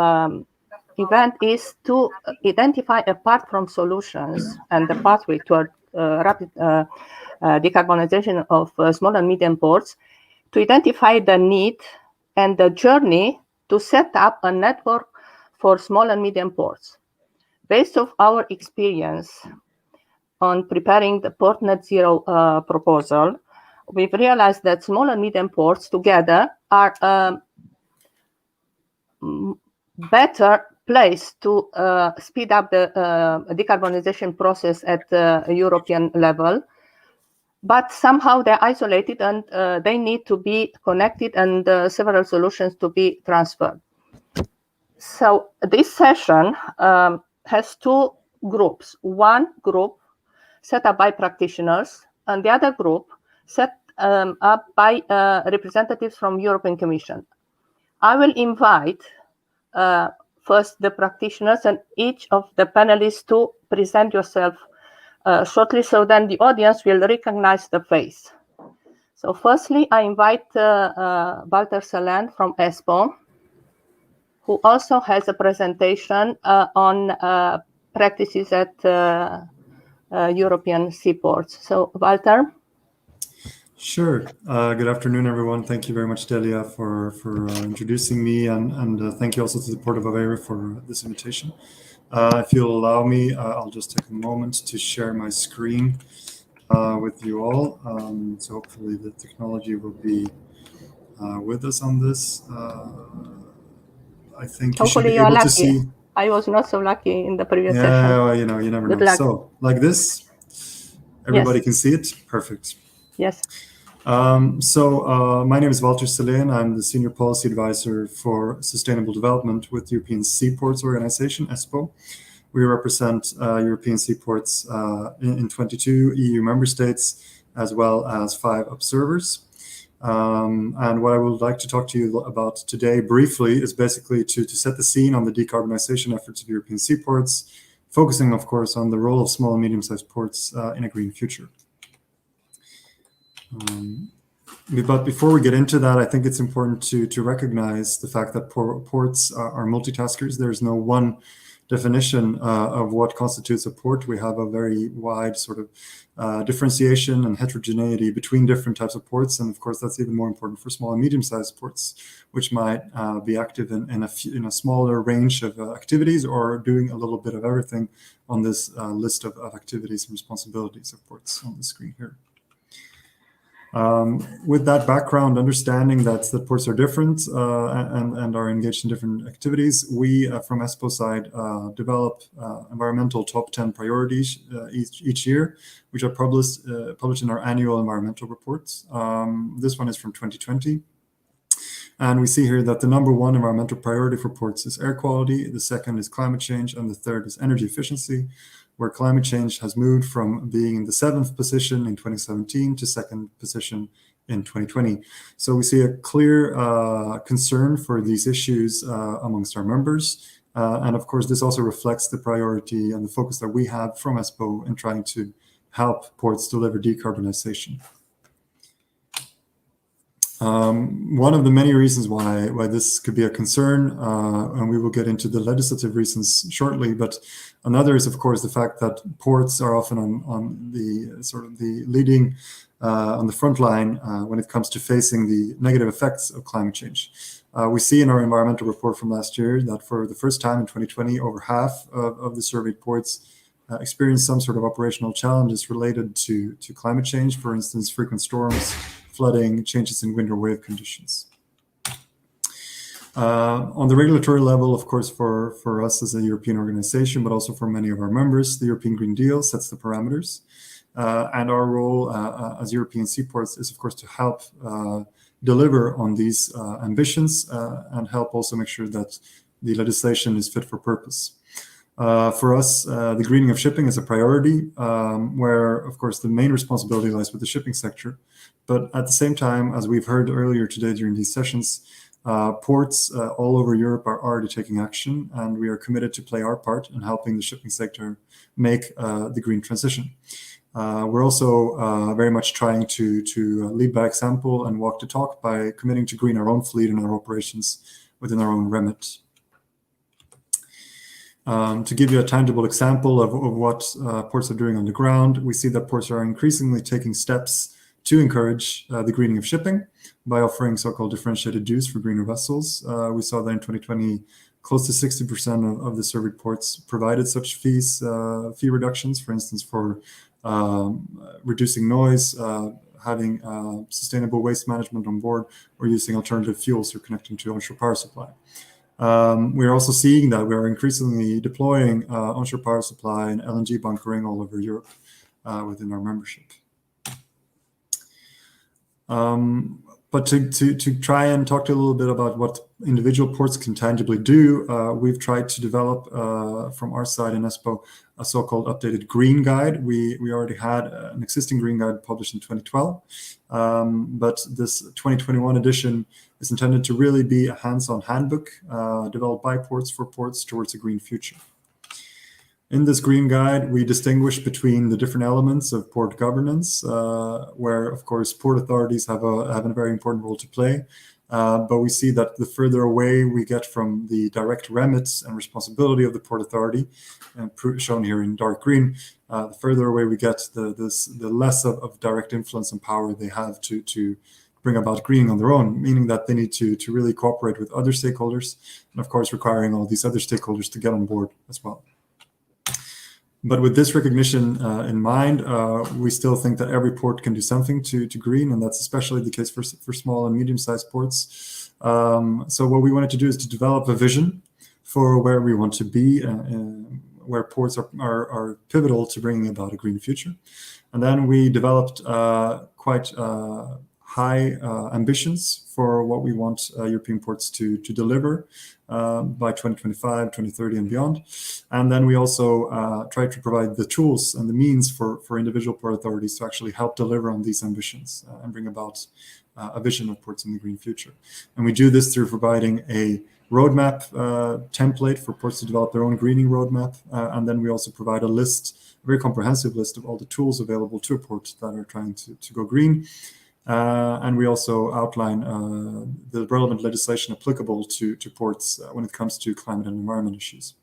event is to identify, apart from solutions and the pathway toward rapid decarbonization of small and medium ports, to identify the need and the journey to set up a network for small and medium ports. Based on our experience on preparing the Port Net Zero proposal, we've realized that small and medium ports together are better place to speed up the decarbonization process at the European level. But somehow they're isolated and they need to be connected and several solutions to be transferred. So this session has two groups. One group set up by practitioners and the other group set up by representatives from European Commission. I will invite first the practitioners and each of the panelists to present yourself shortly, so then the audience will recognize the face. So firstly, I invite Walter Selen from ESPO, who also has a presentation on practices at European seaports. So Walter. Sure. Good afternoon, everyone. Thank you very much, Delia, for introducing me, and thank you also to the Port of Aveiro for this invitation. If you'll allow me, I'll just take a moment to share my screen with you all. So hopefully the technology will be with us on this. I think you should be able to see. I was not so lucky in the previous session. Yeah, well, you know, you never know. So like this, everybody can see it. Perfect. Yes. My name is Walter Selen. I'm the Senior Policy Advisor for Sustainable Development with the European Seaports Organization, ESPO. We represent European seaports in 22 EU member states, as well as 5 observers. And what I would like to talk to you about today briefly is basically to set the scene on the decarbonization efforts of European seaports, focusing, of course, on the role of small and medium-sized ports in a green future. But before we get into that, I think it's important to recognize the fact that ports are multitaskers. There's no one definition of what constitutes a port. We have a very wide sort of differentiation and heterogeneity between different types of ports. And of course, that's even more important for small and medium-sized ports, which might be active in a smaller range of activities or doing a little bit of everything on this list of activities and responsibilities of ports on the screen here. With that background, understanding that the ports are different and are engaged in different activities, we from ESPO side develop environmental top 10 priorities each year, which are published in our annual environmental reports. This one is from 2020. And we see here that the #1 environmental priority for ports is air quality, the second is climate change, and the third is energy efficiency, where climate change has moved from being in the 7th position in 2017 to 2nd position in 2020. So we see a clear concern for these issues amongst our members. And of course, this also reflects the priority and the focus that we have from ESPO in trying to help ports deliver decarbonization. One of the many reasons why this could be a concern, and we will get into the legislative reasons shortly, but another is, of course, the fact that ports are often on the sort of the leading, on the front line when it comes to facing the negative effects of climate change. We see in our environmental report from last year that for the first time in 2020, over half of the surveyed ports experienced some sort of operational challenges related to climate change, for instance, frequent storms, flooding, changes in wind or wave conditions. On the regulatory level, of course, for us as a European organization, but also for many of our members, the European Green Deal sets the parameters. And our role as European seaports is, of course, to help deliver on these ambitions and help also make sure that the legislation is fit for purpose. For us, the greening of shipping is a priority, where, of course, the main responsibility lies with the shipping sector. But at the same time, as we've heard earlier today during these sessions, ports all over Europe are already taking action, and we are committed to play our part in helping the shipping sector make the green transition. We're also very much trying to lead by example and walk the talk by committing to green our own fleet and our operations within our own remit. To give you a tangible example of what ports are doing on the ground, we see that ports are increasingly taking steps to encourage the greening of shipping by offering so-called differentiated dues for greener vessels. We saw that in 2020, close to 60% of the surveyed ports provided such fee reductions, for instance, for reducing noise, having sustainable waste management on board or using alternative fuels or connecting to onshore power supply. We're also seeing that we are increasingly deploying onshore power supply and LNG bunkering all over Europe within our membership. But to try and talk to you a little bit about what individual ports can tangibly do, we've tried to develop from our side in ESPO a so-called updated green guide. We already had an existing green guide published in 2012, but this 2021 edition is intended to really be a hands-on handbook developed by ports for ports towards a green future. In this green guide, we distinguish between the different elements of port governance, where, of course, port authorities have a very important role to play. But we see that the further away we get from the direct remits and responsibility of the port authority, shown here in dark green, the further away we get, the less of direct influence and power they have to bring about greening on their own, meaning that they need to really cooperate with other stakeholders, and of course requiring all these other stakeholders to get on board as well. But with this recognition in mind, we still think that every port can do something to green, and that's especially the case for small and medium-sized ports. So what we wanted to do is to develop a vision for where we want to be, where ports are pivotal to bringing about a green future. And then we developed quite high ambitions for what we want European ports to deliver by 2025, 2030 and beyond. And then we also try to provide the tools and the means for individual port authorities to actually help deliver on these ambitions and bring about a vision of ports in the green future. And we do this through providing a roadmap template for ports to develop their own greening roadmap. And then we also provide a very comprehensive list of all the tools available to a port that are trying to go green. And we also outline the relevant legislation applicable to ports when it comes to climate and environment issues.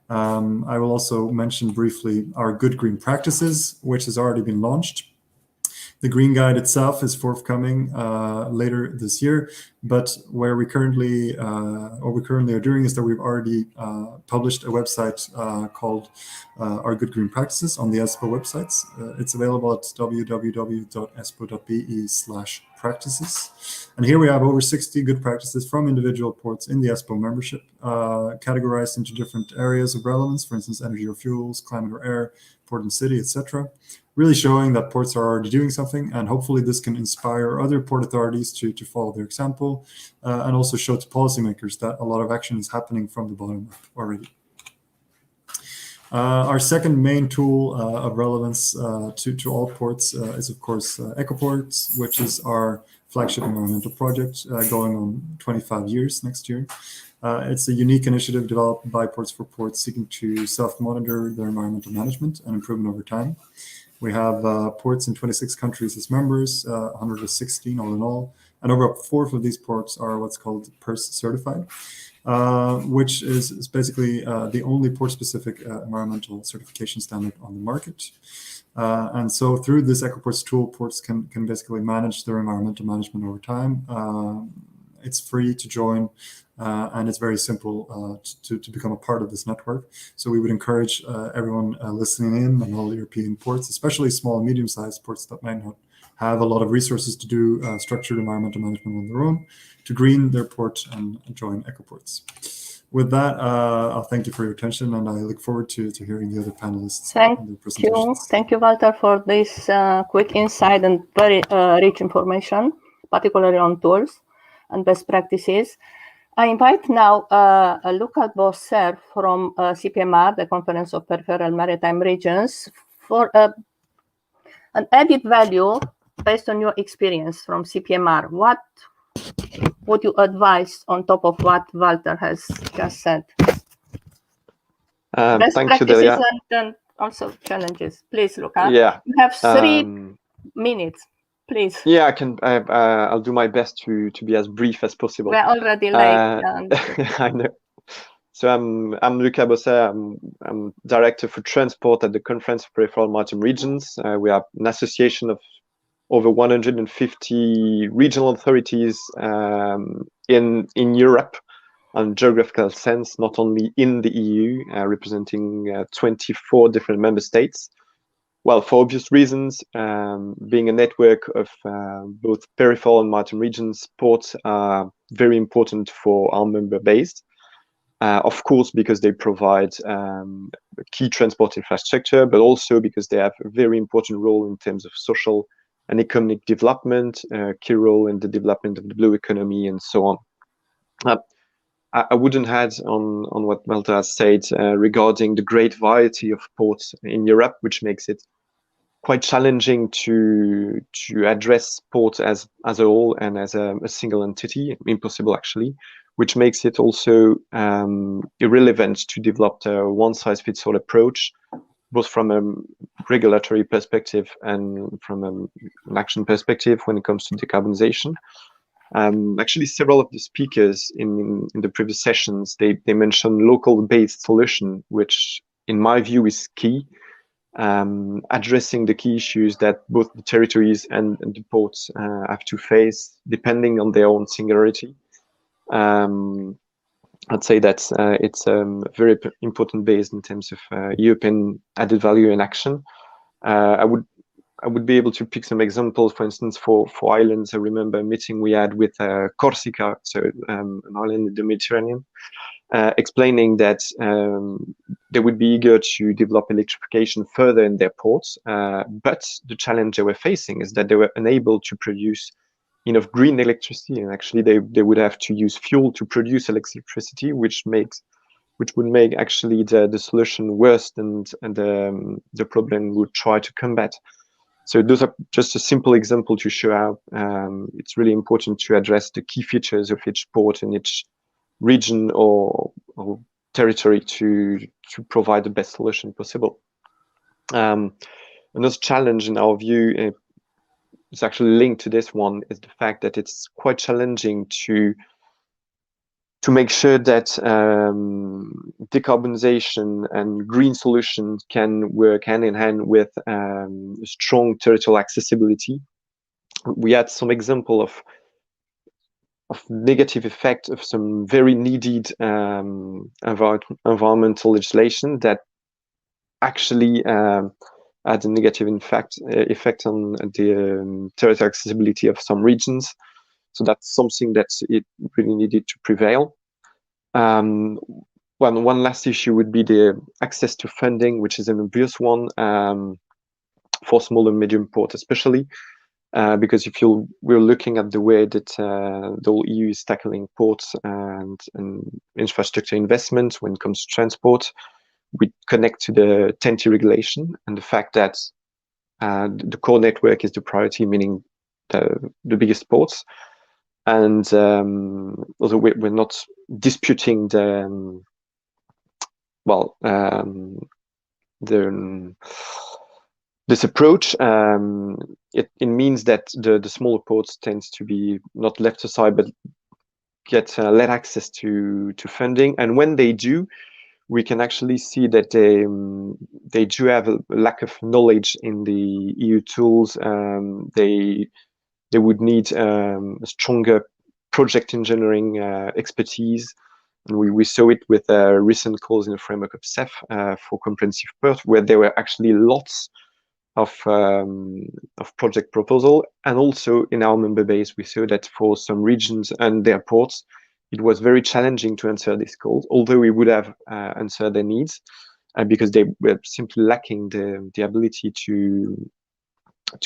I will also mention briefly our Good Green Practices, which has already been launched. The Green Guide itself is forthcoming later this year, but what we currently are doing is that we've already published a website called Our Good Green Practices on the ESPO websites. It's available at www.espo.be/practices. And here we have over 60 good practices from individual ports in the ESPO membership, categorized into different areas of relevance, for instance, energy or fuels, climate or air, port and city, etc. Really showing that ports are already doing something, and hopefully this can inspire other port authorities to follow their example, and also show to policymakers that a lot of action is happening from the bottom up already. Our second main tool of relevance to all ports is, of course, EcoPorts, which is our flagship environmental project going on 25 years next year. It's a unique initiative developed by Ports for Ports seeking to self-monitor their environmental management and improvement over time. We have ports in 26 countries as members, 116 all in all, and over a fourth of these ports are what's called PERS certified, which is basically the only port-specific environmental certification standard on the market. And so through this EcoPorts tool, ports can basically manage their environmental management over time. It's free to join, and it's very simple to become a part of this network. So we would encourage everyone listening in and all European ports, especially small and medium-sized ports that might not have a lot of resources to do structured environmental management on their own, to green their port and join EcoPorts. With that, I'll thank you for your attention, and I look forward to hearing the other panelists. Thank you, Walter, for this quick insight and very rich information, particularly on tools and best practices. I invite now Luca Bosser from CPMR, the Conference of Peripheral Maritime Regions, for an added value based on your experience from CPMR. What would you advise on top of what Walter has just said? Best practices Delia. And also challenges. Please, Luca. Yeah. You have 3 minutes. Please. Yeah, I'll do my best to be as brief as possible. We're already late. I know. So I'm Luca Bosser. I'm Director for Transport at the Conference of Peripheral Maritime Regions. We are an association of over 150 regional authorities in Europe on geographical sense, not only in the EU, representing 24 different member states. well, for obvious reasons, being a network of both peripheral and maritime regions, ports are very important for our member base. Of course, because they provide key transport infrastructure, but also because they have a very important role in terms of social and economic development, key role in the development of the blue economy, and so on. I wouldn't add on what Malta has said regarding the great variety of ports in Europe, which makes it quite challenging to address ports as a whole and as a single entity, impossible actually, which makes it also irrelevant to develop a one-size-fits-all approach, both from a regulatory perspective and from an action perspective when it comes to decarbonization. Actually, several of the speakers in the previous sessions, they mentioned local-based solution, which in my view is key. Addressing the key issues that both the territories and the ports have to face, depending on their own singularity. I'd say that it's a very important base in terms of European added value in action. I would be able to pick some examples. For instance, for islands, I remember a meeting we had with Corsica, so an island in the Mediterranean, explaining that they would be eager to develop electrification further in their ports, but the challenge they were facing is that they were unable to produce enough green electricity, and actually they would have to use fuel to produce electricity, which would make actually the solution worse than the problem would try to combat. So those are just a simple example to show how it's really important to address the key features of each port in each region or territory to provide the best solution possible. Another challenge in our view is actually linked to this one is the fact that it's quite challenging to make sure that decarbonization and green solutions can work hand in hand with strong territorial accessibility. We had some example of negative effect of some very needed environmental legislation that actually had a negative effect on the territorial accessibility of some regions. So that's something that it really needed to prevail. One last issue would be the access to funding, which is an obvious one for small and medium ports, especially because if we're looking at the way that the whole EU is tackling ports and infrastructure investment when it comes to transport, we connect to the TEN-T regulation and the fact that the core network is the priority, meaning the biggest ports. And although we're not disputing this approach, it means that the smaller ports tends to be not left aside, but get let access to funding. And when they do, we can actually see that they do have a lack of knowledge in the EU tools. They would need a stronger project engineering expertise. And we saw it with recent calls in the framework of CEF for comprehensive port, where there were actually lots of project proposal. And also in our member base, we saw that for some regions and their ports, it was very challenging to answer these calls, although we would have answered their needs because they were simply lacking the ability to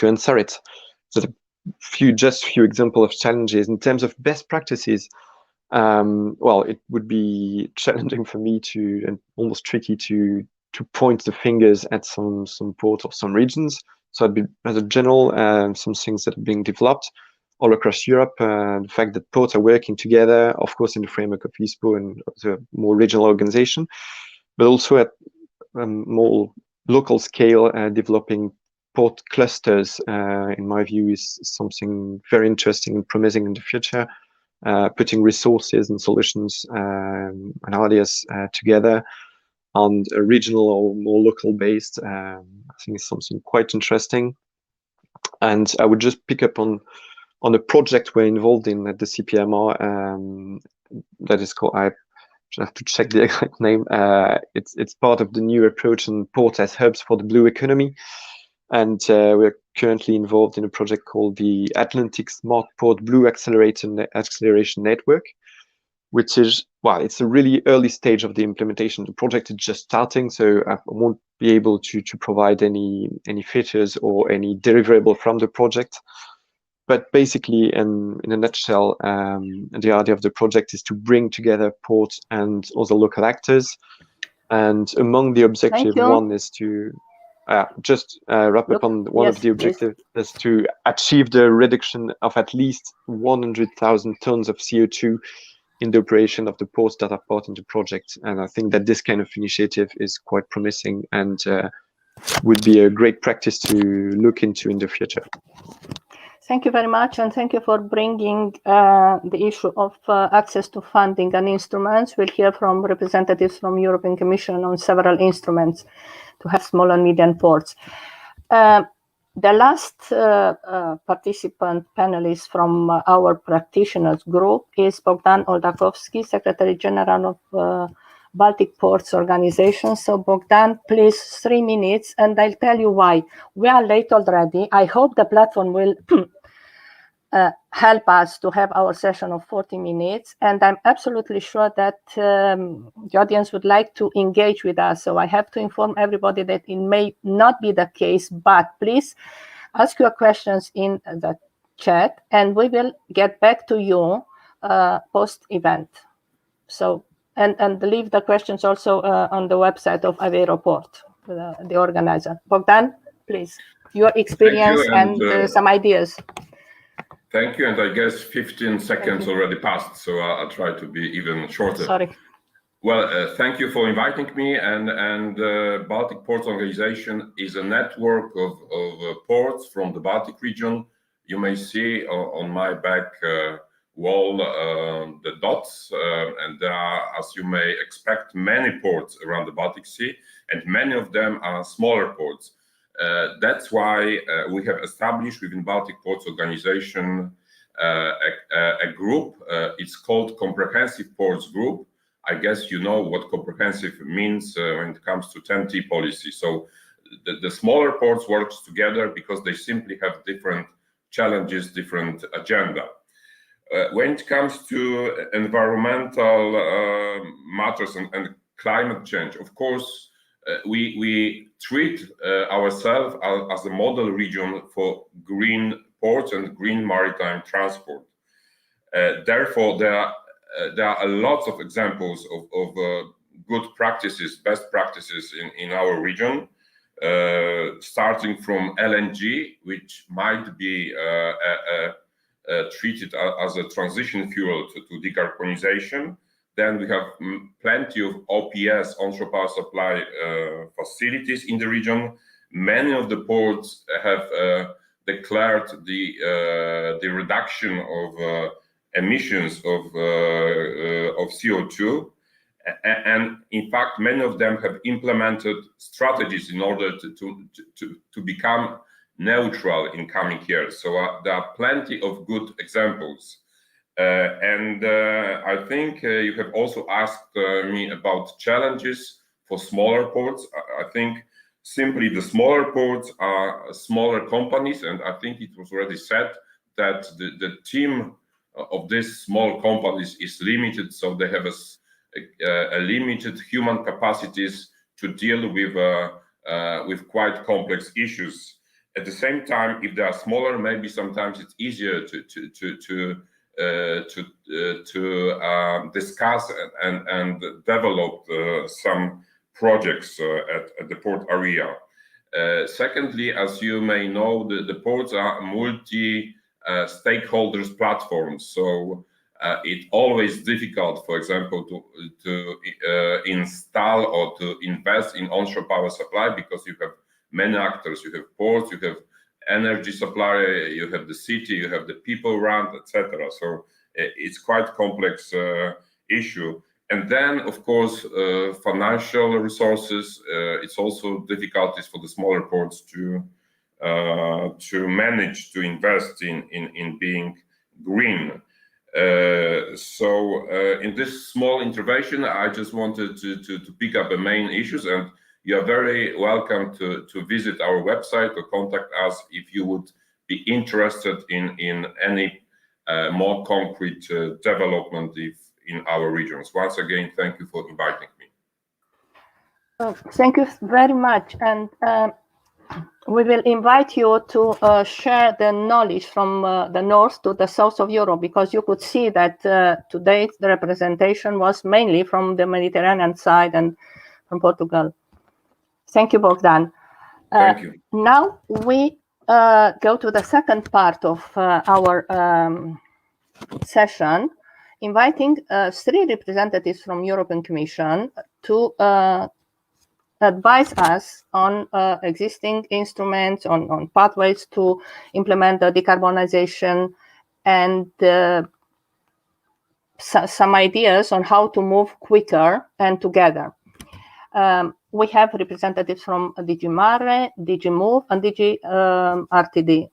answer it. So few examples of challenges. In terms of best practices, it would be challenging for me and almost tricky to point the fingers at some ports or some regions. So I'd be, as a general, some things that are being developed all across Europe. The fact that ports are working together, of course, in the framework of ISPO and the more regional organization, but also at more local scale, developing port clusters, in my view, is something very interesting and promising in the future. Putting resources and solutions and ideas together on a regional or more local based, I think is something quite interesting. And I would just pick up on a project we're involved in at the CPMR that is called, I have to check the exact name. It's part of the new approach on ports as hubs for the blue economy. And we're currently involved in a project called the Atlantic Smart Port Blue Acceleration Network, which is, well, it's a really early stage of the implementation. The project is just starting, so I won't be able to provide any features or any deliverable from the project. But basically, in a nutshell, the idea of the project is to bring together ports and other local actors. And among the objectives, one is to just wrap up on one of the objectives is to achieve the reduction of at least 100,000 tons of CO2 in the operation of the ports that are part in the project. And I think that this kind of initiative is quite promising and would be a great practice to look into in the future. Thank you very much, and thank you for bringing the issue of access to funding and instruments. We'll hear from representatives from European Commission on several instruments to have small and medium ports. The last participant panelist from our practitioners group is Bogdan Oldakovsky, Secretary General of Baltic Ports Organization. So Bogdan, please, 3 minutes, and I'll tell you why. We are late already. I hope the platform will help us to have our session of 40 minutes. And I'm absolutely sure that the audience would like to engage with us. So I have to inform everybody that it may not be the case, but please ask your questions in the chat and we will get back to you post-event. So, and leave the questions also on the website of Aveiro Port, the organizer. Bogdan, please, your experience and some ideas. Thank you, and I guess 15 seconds already passed, so I'll try to be even shorter. Sorry. Well, thank you for inviting me, and Baltic Ports Organization is a network of ports from the Baltic region. You may see on my back wall the dots, and there are, as you may expect, many ports around the Baltic Sea, and many of them are smaller ports. That's why we have established within Baltic Ports Organization a group. It's called Comprehensive Ports Group. I guess you know what comprehensive means when it comes to TEN-T policy. So the smaller ports work together because they simply have different challenges, different agenda. When it comes to environmental matters and climate change, of course, we treat ourselves as a model region for green ports and green maritime transport. Therefore, there are a lot of examples of good practices, best practices in our region, starting from LNG, which might be treated as a transition fuel to decarbonization. Then we have plenty of OPS, onshore power supply facilities in the region. Many of the ports have declared the reduction of emissions of CO2. And in fact, many of them have implemented strategies in order to become neutral in coming years. So there are plenty of good examples. And I think you have also asked me about challenges for smaller ports. I think simply the smaller ports are smaller companies, and I think it was already said that the team of these small companies is limited, so they have a limited human capacities to deal with quite complex issues. At the same time, if they are smaller, maybe sometimes it's easier to discuss and develop some projects at the port area. Secondly, as you may know, the ports are multi-stakeholders platforms, so it's always difficult, for example, to install or to invest in onshore power supply because you have many actors. You have ports, you have energy supplier, you have the city, you have the people around, etc. So it's quite complex issue. And then, of course, financial resources. It's also difficulties for the smaller ports to manage to invest in being green. So in this small intervention, I just wanted to pick up the main issues, and you are very welcome to visit our website or contact us if you would be interested in any more concrete development in our regions. Once again, thank you for inviting me. Thank you very much. And we will invite you to share the knowledge from the north to the south of Europe, because you could see that today the representation was mainly from the Mediterranean side and from Portugal. Thank you, Bogdan. Thank you. Now we go to the second part of our session, inviting 3 representatives from European Commission to advise us on existing instruments, on pathways to implement the decarbonization, and some ideas on how to move quicker and together. We have representatives from DG Mare, DG Move, and DG RTD.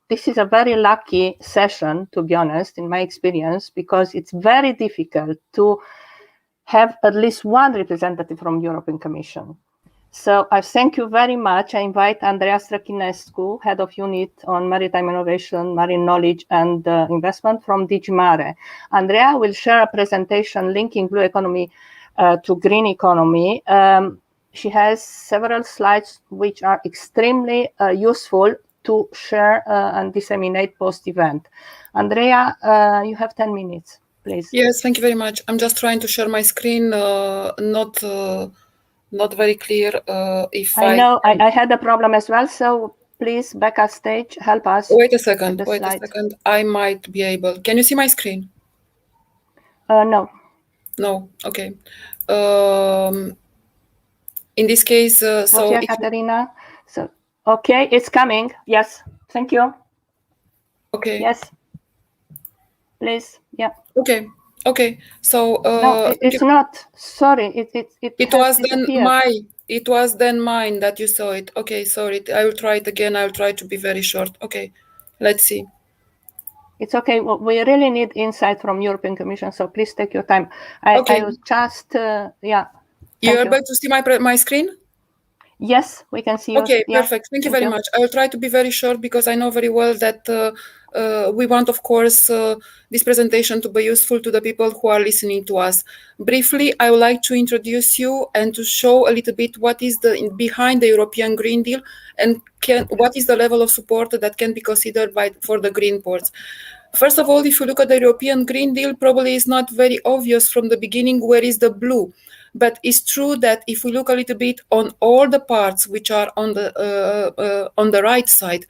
This is a very lucky session, to be honest, in my experience, because it's very difficult to have at least one representative from European Commission. So I thank you very much. I invite Andreea Străchinescu, Head of Unit on Maritime Innovation, Marine Knowledge and Investment from DG Mare. Andreea will share a presentation linking blue economy to green economy. She has several slides which are extremely useful to share and disseminate post-event. Andreea, you have 10 minutes. Please. Yes, thank you very much. I'm just trying to share my screen. Not very clear. If I know I had a problem as well. So please, back at stage, help us. Wait a second. Wait a second. I might be able. Can you see my screen? No. No. Okay. In this case, so okay, Katerina. So okay, it's coming. Yes. Thank you. Okay. Yes. Please. Yeah. Okay. Okay. So no, it's not. Sorry. It was then it was then mine that you saw it. Okay. Sorry. I will try it again. I will try to be very short. Okay. Let's see. It's okay. Well, we really need insight from European Commission. So please take your time. I was just yeah. You're able to see my screen? Yes, we can see you. Okay, perfect. Thank you very much. I will try to be very short because I know very well that we want, of course, this presentation to be useful to the people who are listening to us. Briefly, I would like to introduce you and to show a little bit what is behind the European Green Deal and what is the level of support that can be considered for the green ports. First of all, if you look at the European Green Deal, probably it's not very obvious from the beginning where is the blue. But it's true that if we look a little bit on all the parts which are on the right side,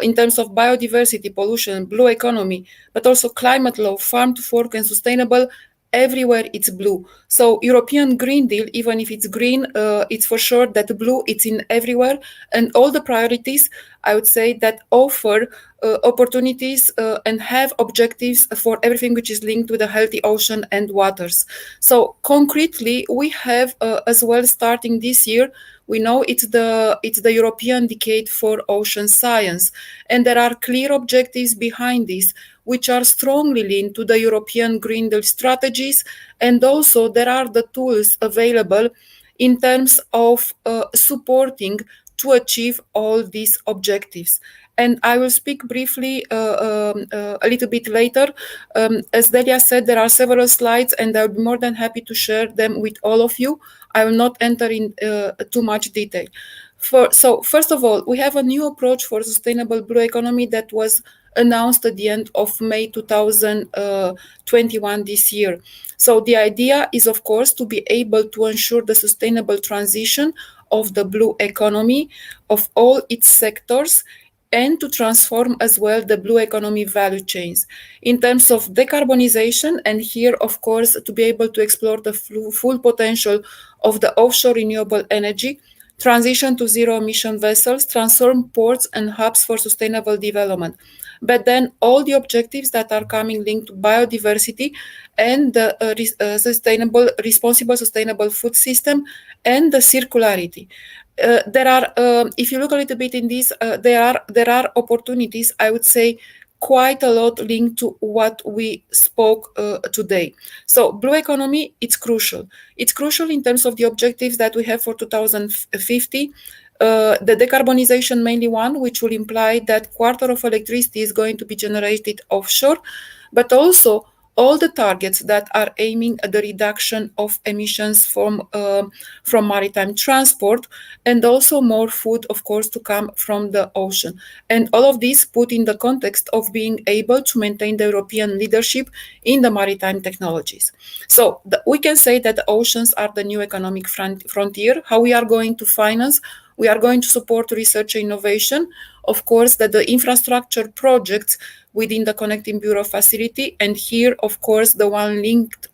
in terms of biodiversity, pollution, blue economy, but also climate law, farm to fork, and sustainable, everywhere it's blue. So European Green Deal, even if it's green, it's for sure that blue, it's in everywhere. And all the priorities, I would say, that offer opportunities and have objectives for everything which is linked with a healthy ocean and waters. So concretely, we have as well, starting this year, we know it's the European Decade for Ocean Science, and there are clear objectives behind this, which are strongly linked to the European Green Deal strategies, and also there are the tools available in terms of supporting to achieve all these objectives. And I will speak briefly a little bit later. As Delia said, there are several slides, and I would be more than happy to share them with all of you. I will not enter in too much detail. So first of all, we have a new approach for sustainable blue economy that was announced at the end of May 2021 this year. So the idea is, of course, to be able to ensure the sustainable transition of the blue economy, of all its sectors, and to transform as well the blue economy value chains. In terms of decarbonization, and here, of course, to be able to explore the full potential of the offshore renewable energy, transition to zero-emission vessels, transform ports and hubs for sustainable development. But then all the objectives that are coming linked to biodiversity and the responsible sustainable food system and the circularity. There are, if you look a little bit in this, there are opportunities, I would say, quite a lot linked to what we spoke today. So blue economy, it's crucial. It's crucial in terms of the objectives that we have for 2050. The decarbonization mainly one, which will imply that quarter of electricity is going to be generated offshore, but also all the targets that are aiming at the reduction of emissions from maritime transport, and also more food, of course, to come from the ocean. And all of this put in the context of being able to maintain the European leadership in the maritime technologies. So we can say that the oceans are the new economic frontier. How we are going to finance? We are going to support research and innovation. Of course, that the infrastructure projects within the Connecting Bureau facility, and here, of course, the one linked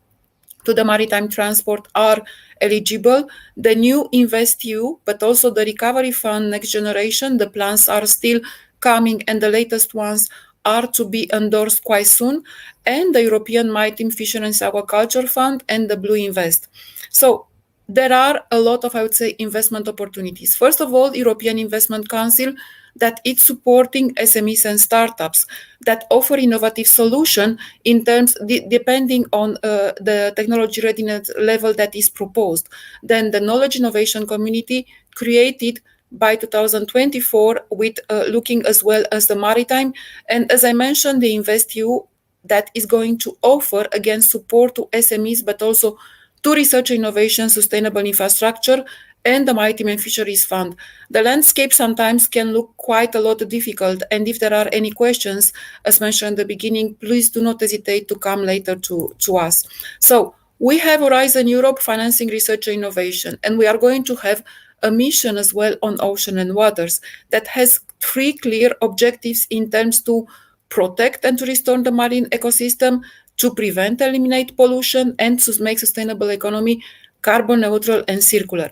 to the maritime transport are eligible. The new InvestEU, but also the Recovery Fund Next Generation, the plans are still coming, and the latest ones are to be endorsed quite soon, and the European Maritime Fisheries and Aquaculture Fund and the Blue Invest. So there are a lot of, I would say, investment opportunities. First of all, European Investment Council, that it's supporting SMEs and startups that offer innovative solution in terms, depending on the technology readiness level that is proposed. Then the knowledge innovation community created by 2024 with looking as well as the maritime. And as I mentioned, the InvestEU that is going to offer, again, support to SMEs, but also to research, innovation, sustainable infrastructure, and the Maritime and Fisheries Fund. The landscape sometimes can look quite a lot difficult, and if there are any questions, as mentioned at the beginning, please do not hesitate to come later to us. So we have Horizon Europe financing research and innovation, and we are going to have a mission as well on ocean and waters that has 3 clear objectives in terms to protect and to restore the marine ecosystem, to prevent, eliminate pollution, and to make sustainable economy carbon neutral and circular.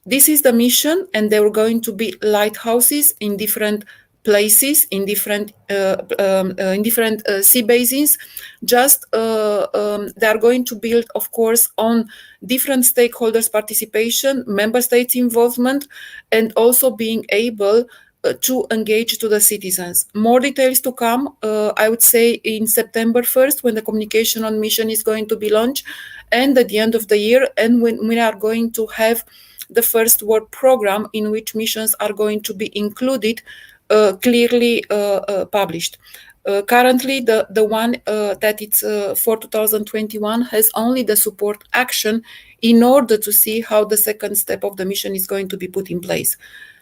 This is the mission, and there are going to be lighthouses in different places, in different sea basins. Just they are going to build, of course, on different stakeholders' participation, member states' involvement, and also being able to engage to the citizens. More details to come, I would say, in September 1st, when the communication on mission is going to be launched, and at the end of the year, and when we are going to have the first work program in which missions are going to be included, clearly published. Currently, the one that it's for 2021 has only the support action in order to see how the second step of the mission is going to be put in place.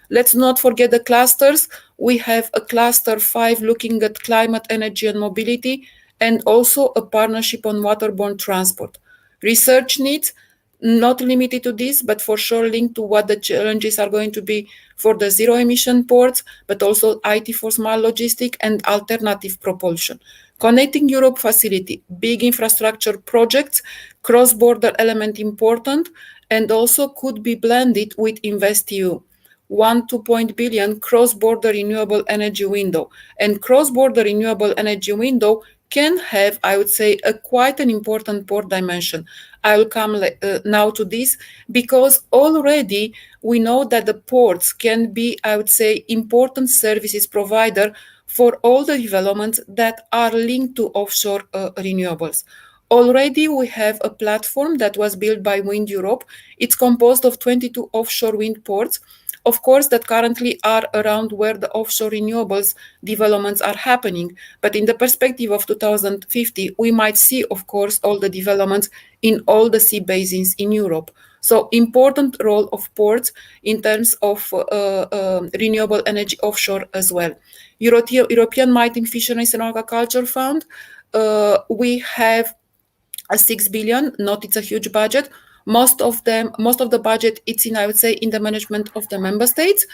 Let's not forget the clusters. We have a cluster 5 looking at climate, energy, and mobility, and also a partnership on waterborne transport. Research needs, not limited to this, but for sure linked to what the challenges are going to be for the zero emission ports, but also IT for smart logistics and alternative propulsion. Connecting Europe facility, big infrastructure projects, cross-border element important, and also could be blended with InvestEU. 1.2 billion cross-border renewable energy window, and cross-border renewable energy window can have, I would say, quite an important port dimension. I will come now to this, because already we know that the ports can be, I would say, important services provider for all the developments that are linked to offshore renewables. Already we have a platform that was built by Wind Europe. It's composed of 22 offshore wind ports, of course, that currently are around where the offshore renewables developments are happening. But in the perspective of 2050, we might see, of course, all the developments in all the sea basins in Europe. So important role of ports in terms of renewable energy offshore as well. European Maritime Fisheries and Aquaculture Fund, we have a 6 billion, not it's a huge budget. Most of the budget, it's in, I would say, in the management of the member states,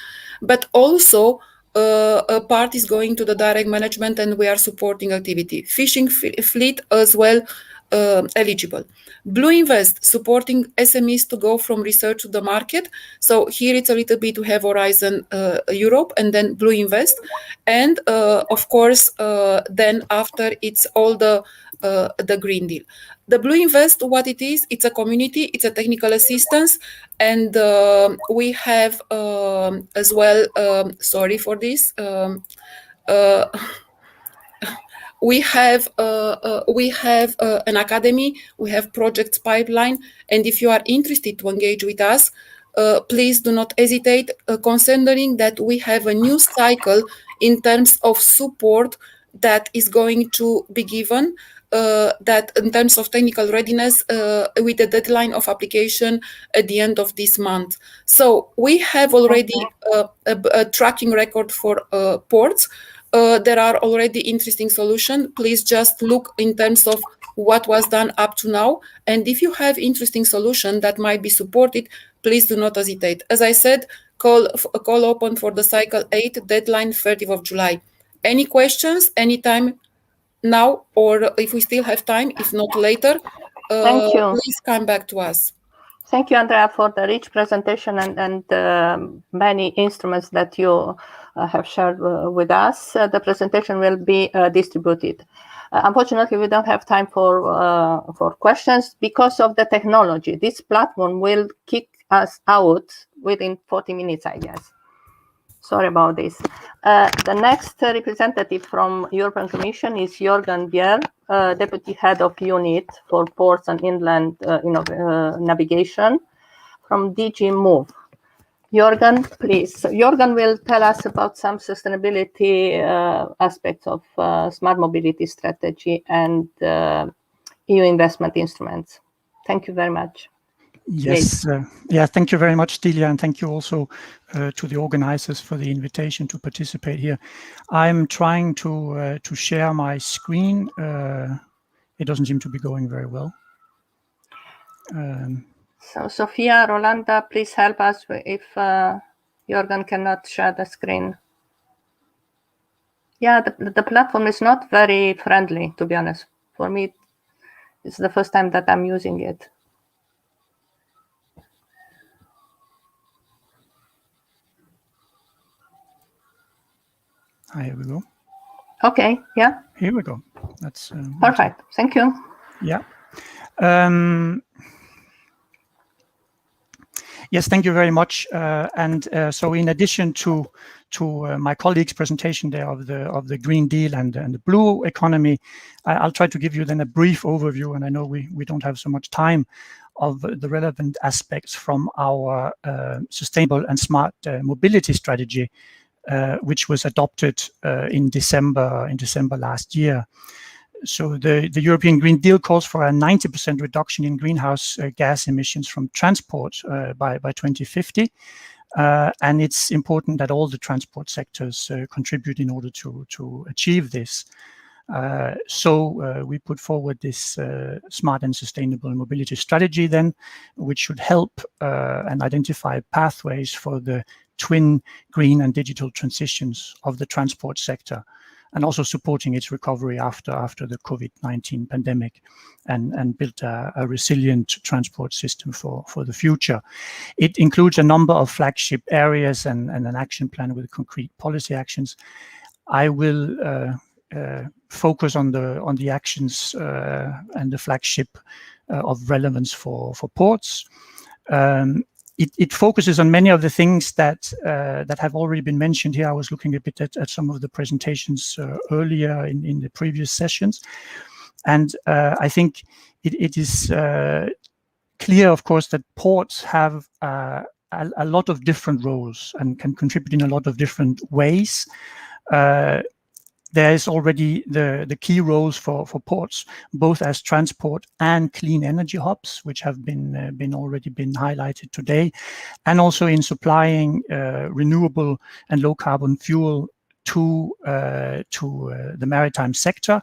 but also a part is going to the direct management, and we are supporting activity. Fishing fleet as well eligible. Blue Invest, supporting SMEs to go from research to the market. So here it's a little bit to have Horizon Europe and then Blue Invest. And of course, then after it's all the Green Deal. The Blue Invest, what it is, it's a community, it's a technical assistance, and we have as well, sorry for this, We have an academy, we have projects pipeline, and if you are interested to engage with us, please do not hesitate, considering that we have a new cycle in terms of support that is going to be given, that in terms of technical readiness, with the deadline of application at the end of this month. So we have already a tracking record for ports. There are already interesting solutions. Please just look in terms of what was done up to now. And if you have interesting solution that might be supported, please do not hesitate. As I said, call open for the cycle 8, deadline 30th of July. Any questions, anytime now, or if we still have time, if not later, Thank you. please come back to us. Thank you, Andrea, for the rich presentation and many instruments that you have shared with us. The presentation will be distributed. Unfortunately, we don't have time for questions because of the technology. This platform will kick us out within 40 minutes, I guess. Sorry about this. The next representative from European Commission is Jorgen Bjerg, Deputy Head of Unit for Ports and Inland Navigation from DG Move. Jorgen, please. Jorgen will tell us about some sustainability aspects of smart mobility strategy and EU investment instruments. Thank you very much. Yes, thank you very much, Delia, and thank you also to the organizers for the invitation to participate here. I'm trying to share my screen. It doesn't seem to be going very well. So, Sofia, Rolanda, please help us if Jorgen cannot share the screen. Yeah, the platform is not very friendly, to be honest. For me, it's the first time that I'm using it. Here we go. Okay, yeah. Here we go. That's perfect. Thank you. Yeah. Yes, thank you very much. So, in addition to my colleague's presentation there of the Green Deal and the blue economy, I'll try to give you then a brief overview. And I know we don't have so much time of the relevant aspects from our sustainable and smart mobility strategy, which was adopted in December last year. So the European Green Deal calls for a 90% reduction in greenhouse gas emissions from transport by 2050. And it's important that all the transport sectors contribute in order to achieve this. So we put forward this smart and sustainable mobility strategy then, which should help and identify pathways for the twin green and digital transitions of the transport sector, and also supporting its recovery after the COVID-19 pandemic, and build a resilient transport system for the future. It includes a number of flagship areas and an action plan with concrete policy actions. I will focus on the actions and the flagship of relevance for ports. It focuses on many of the things that have already been mentioned here. I was looking a bit at some of the presentations earlier in the previous sessions. And I think it is clear, of course, that ports have a lot of different roles and can contribute in a lot of different ways. There is already the key roles for ports, both as transport and clean energy hubs, which have already been highlighted today, and also in supplying renewable and low carbon fuel to the maritime sector,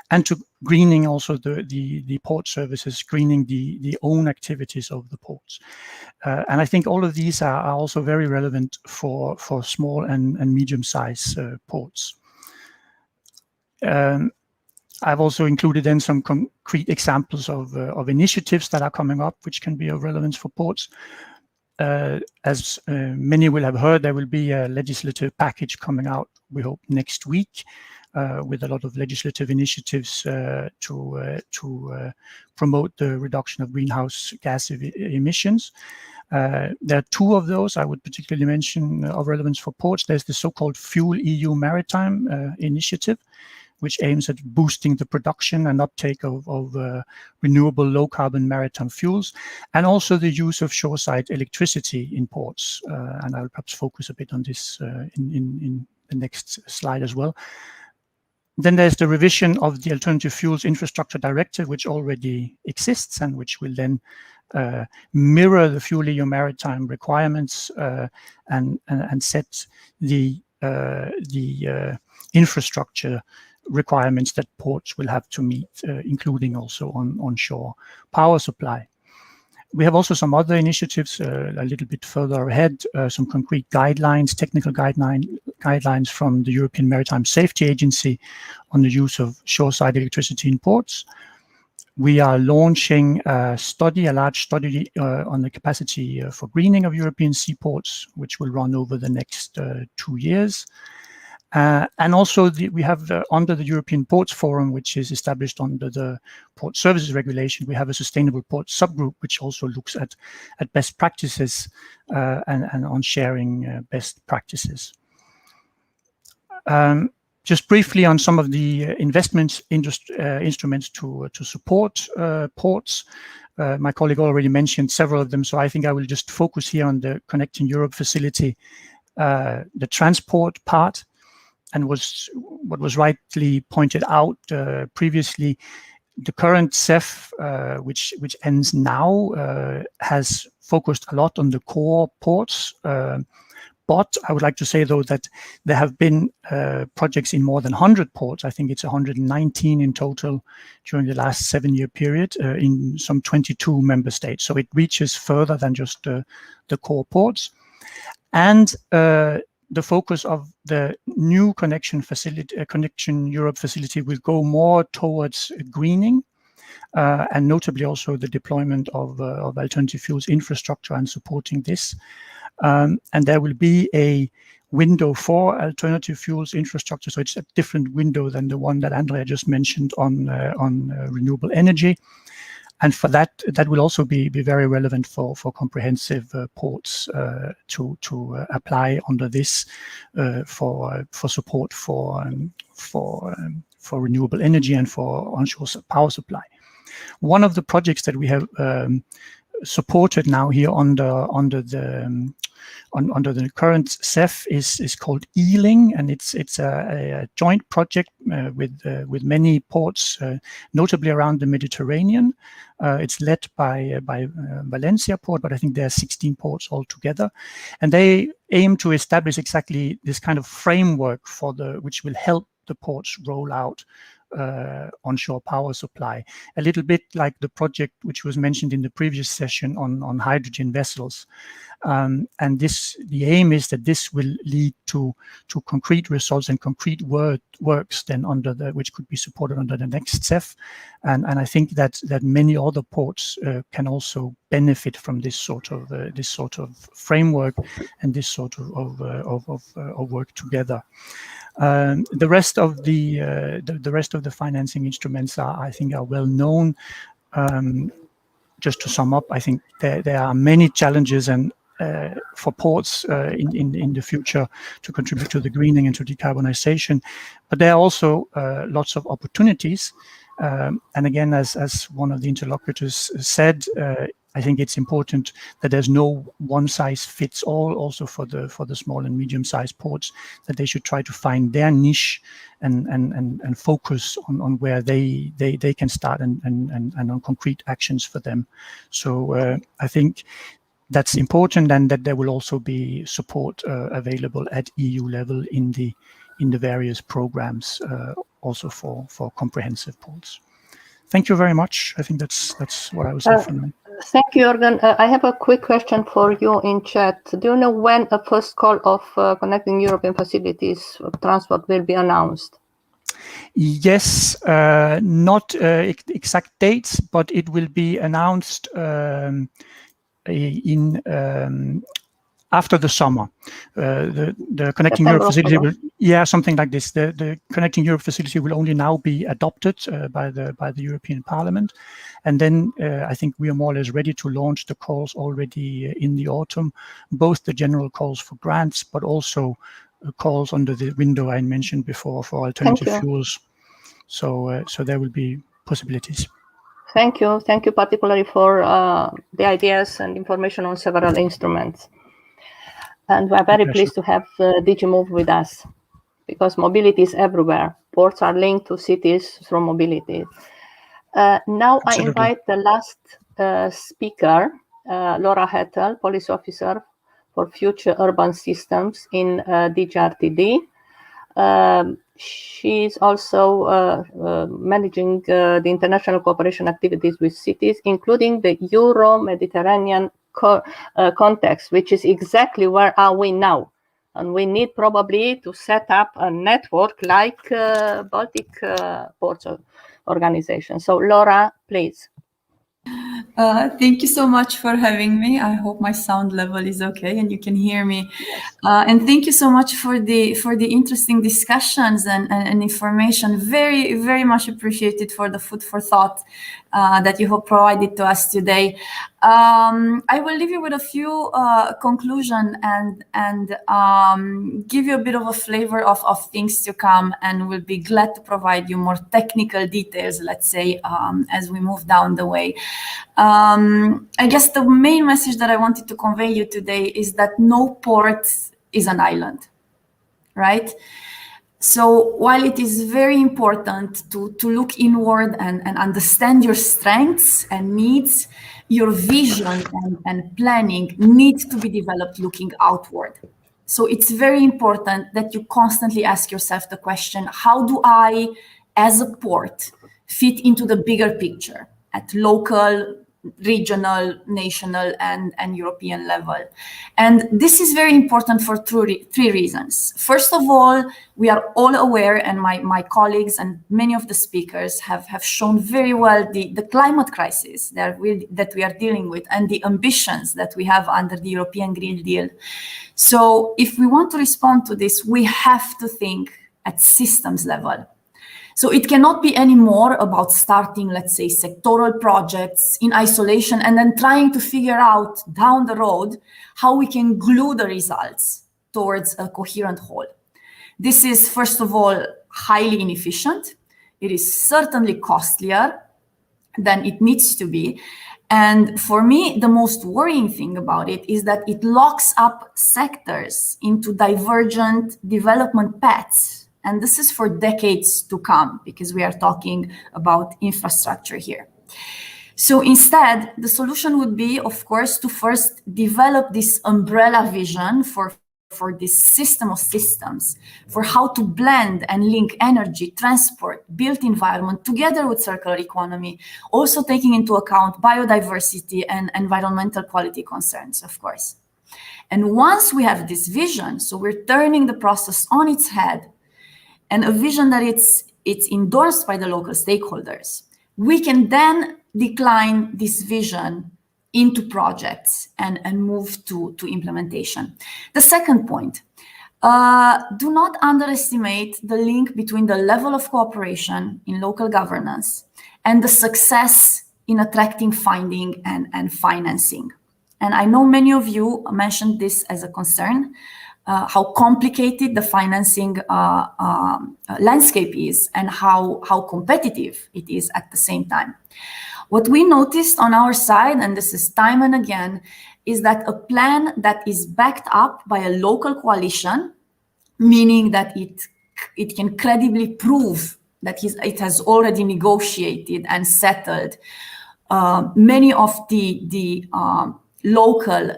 and to greening also the port services, greening the own activities of the ports. And I think all of these are also very relevant for small and medium-sized ports. I've also included in some concrete examples of initiatives that are coming up, which can be of relevance for ports. As many will have heard, there will be a legislative package coming out, we hope, next week, with a lot of legislative initiatives to promote the reduction of greenhouse gas emissions. There are two of those I would particularly mention of relevance for ports. There's the so-called Fuel EU Maritime initiative, which aims at boosting the production and uptake of renewable low-carbon maritime fuels, and also the use of shoreside electricity in ports. And I'll perhaps focus a bit on this in the next slide as well. Then there's the revision of the Alternative Fuels Infrastructure Directive, which already exists and which will then mirror the FuelEU Maritime requirements and set the infrastructure requirements that ports will have to meet, including also on onshore power supply. We have also some other initiatives a little bit further ahead, some concrete guidelines, technical guidelines from the European Maritime Safety Agency on the use of shoreside electricity in ports. We are launching a large study on the capacity for greening of European seaports, which will run over the next 2 years. And also we have under the European Ports Forum, which is established under the Port Services Regulation, we have a sustainable port subgroup, which also looks at best practices and on sharing best practices. Just briefly on some of the investment instruments to support ports. My colleague already mentioned several of them, so I think I will just focus here on the Connecting Europe facility, the transport part. And what was rightly pointed out previously, the current CEF, which ends now, has focused a lot on the core ports. But I would like to say, though, that there have been projects in more than 100 ports. I think it's 119 in total during the last 7-year period in some 22 member states. So it reaches further than just the core ports. And the focus of the new Connection Europe facility will go more towards greening, and notably also the deployment of alternative fuels infrastructure and supporting this. And there will be a window for alternative fuels infrastructure, so it's a different window than the one that Andrea just mentioned on renewable energy. And for that will also be very relevant for comprehensive ports to apply under this for support for renewable energy and for onshore power supply. One of the projects that we have supported now here under the current CEF is called EELING, and it's a joint project with many ports, notably around the Mediterranean. It's led by Valencia port, but I think there are 16 ports altogether, and they aim to establish exactly this kind of framework which will help the ports roll out onshore power supply, a little bit like the project which was mentioned in the previous session on hydrogen vessels. And the aim is that this will lead to concrete results and concrete works then which could be supported under the next CEF. And I think that many other ports can also benefit from this sort of framework and this sort of work together. The rest of the financing instruments I think are well known. Just to sum up, I think there are many challenges and for ports in the future to contribute to the greening and to decarbonization, but there are also lots of opportunities. And again, as one of the interlocutors said, I think it's important that there's no one size fits all. Also for the small and medium sized ports, that they should try to find their niche and focus on where they can start and on concrete actions for them. So I think that's important, and that there will also be support available at EU level in the various programs, also for comprehensive ports. Thank you very much. I think that's what I was saying from me. Thank you, Jorgen. I have a quick question for you in chat. Do you know when a first call of Connecting European Facilities Transport will be announced? Yes, not exact dates, but it will be announced after the summer. The Connecting Europe facility will, something like this. The Connecting Europe facility will only now be adopted by the European Parliament, and then I think we are more or less ready to launch the calls already in the autumn, both the general calls for grants, but also calls under the window I mentioned before for alternative fuels. So there will be possibilities. Thank you particularly for the ideas and information on several instruments. And we're very pleased to have DigiMove with us, because mobility is everywhere. Ports are linked to cities through mobility. Now I invite the last speaker, Laura Hettel, Policy Officer for Future Urban Systems in DGRTD. She's also managing the international cooperation activities with cities, including the Euro-Mediterranean context, which is exactly where are we now. And we need probably to set up a network like Baltic Ports Organization. So Laura, please. Thank you so much for having me. I hope my sound level is okay and you can hear me. And thank you so much for the interesting discussions and information. Very, very much appreciated for the food for thought that you have provided to us today. I will leave you with a few conclusions and give you a bit of a flavor of things to come, and we'll be glad to provide you more technical details, let's say, as we move down the way. I guess the main message that I wanted to convey you today is that no port is an island, right? So while it is very important to look inward and understand your strengths and needs, your vision and planning needs to be developed looking outward. So it's very important that you constantly ask yourself the question, how do I, as a port, fit into the bigger picture at local, regional, national, and European level? And this is very important for three reasons. First of all, we are all aware, and my colleagues and many of the speakers have shown very well the climate crisis that we are dealing with and the ambitions that we have under the European Green Deal. So if we want to respond to this, we have to think at systems level. So it cannot be any more about starting, let's say, sectoral projects in isolation and then trying to figure out down the road how we can glue the results towards a coherent whole. This is, first of all, highly inefficient. It is certainly costlier than it needs to be. And for me, the most worrying thing about it is that it locks up sectors into divergent development paths. And this is for decades to come, because we are talking about infrastructure here. So instead, the solution would be, of course, to first develop this umbrella vision for this system of systems, for how to blend and link energy, transport, built environment together with circular economy, also taking into account biodiversity and environmental quality concerns, of course. And once we have this vision, so we're turning the process on its head, and a vision that it's endorsed by the local stakeholders, we can then decline this vision into projects and move to implementation. The second point, do not underestimate the link between the level of cooperation in local governance and the success in attracting funding and financing. And I know many of you mentioned this as a concern, how complicated the financing landscape is and how competitive it is at the same time. What we noticed on our side, and this is time and again, is that a plan that is backed up by a local coalition, meaning that it can credibly prove that it has already negotiated and settled many of the local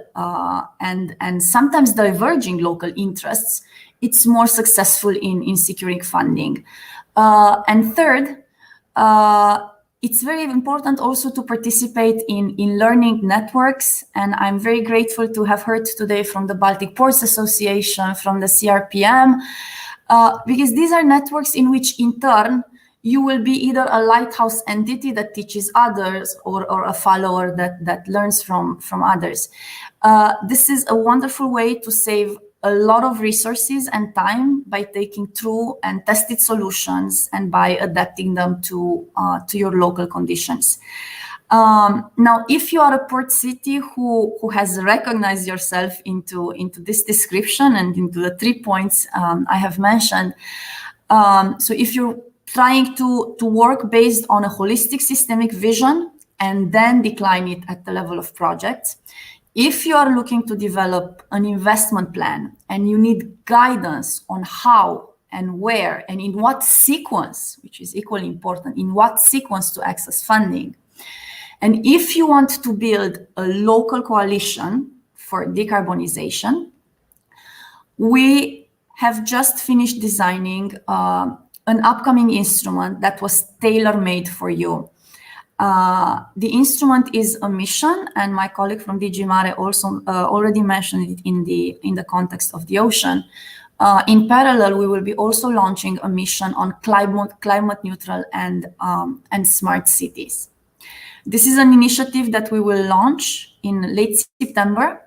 and sometimes diverging local interests, it's more successful in securing funding. And third, it's very important also to participate in learning networks. And I'm very grateful to have heard today from the Baltic Ports Association, from the CRPM, because these are networks in which in turn, you will be either a lighthouse entity that teaches others or a follower that learns from others. This is a wonderful way to save a lot of resources and time by taking true and tested solutions and by adapting them to your local conditions. Now, if you are a port city who has recognized yourself into this description and into the 3 points I have mentioned, so if you're trying to work based on a holistic systemic vision and then decline it at the level of projects. If you are looking to develop an investment plan and you need guidance on how and where and in what sequence, which is equally important, in what sequence to access funding, and if you want to build a local coalition for decarbonization, we have just finished designing an upcoming instrument that was tailor-made for you. The instrument is a mission, and my colleague from DG Mare also already mentioned it in the context of the ocean. In parallel, we will be also launching a mission on climate neutral and smart cities. This is an initiative that we will launch in late September,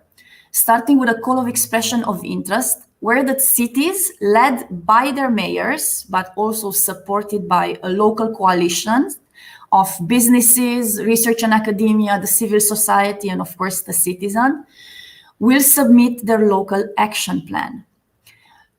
starting with a call of expression of interest, where the cities, led by their mayors, but also supported by a local coalition of businesses, research and academia, the civil society, and of course the citizen, will submit their local action plan.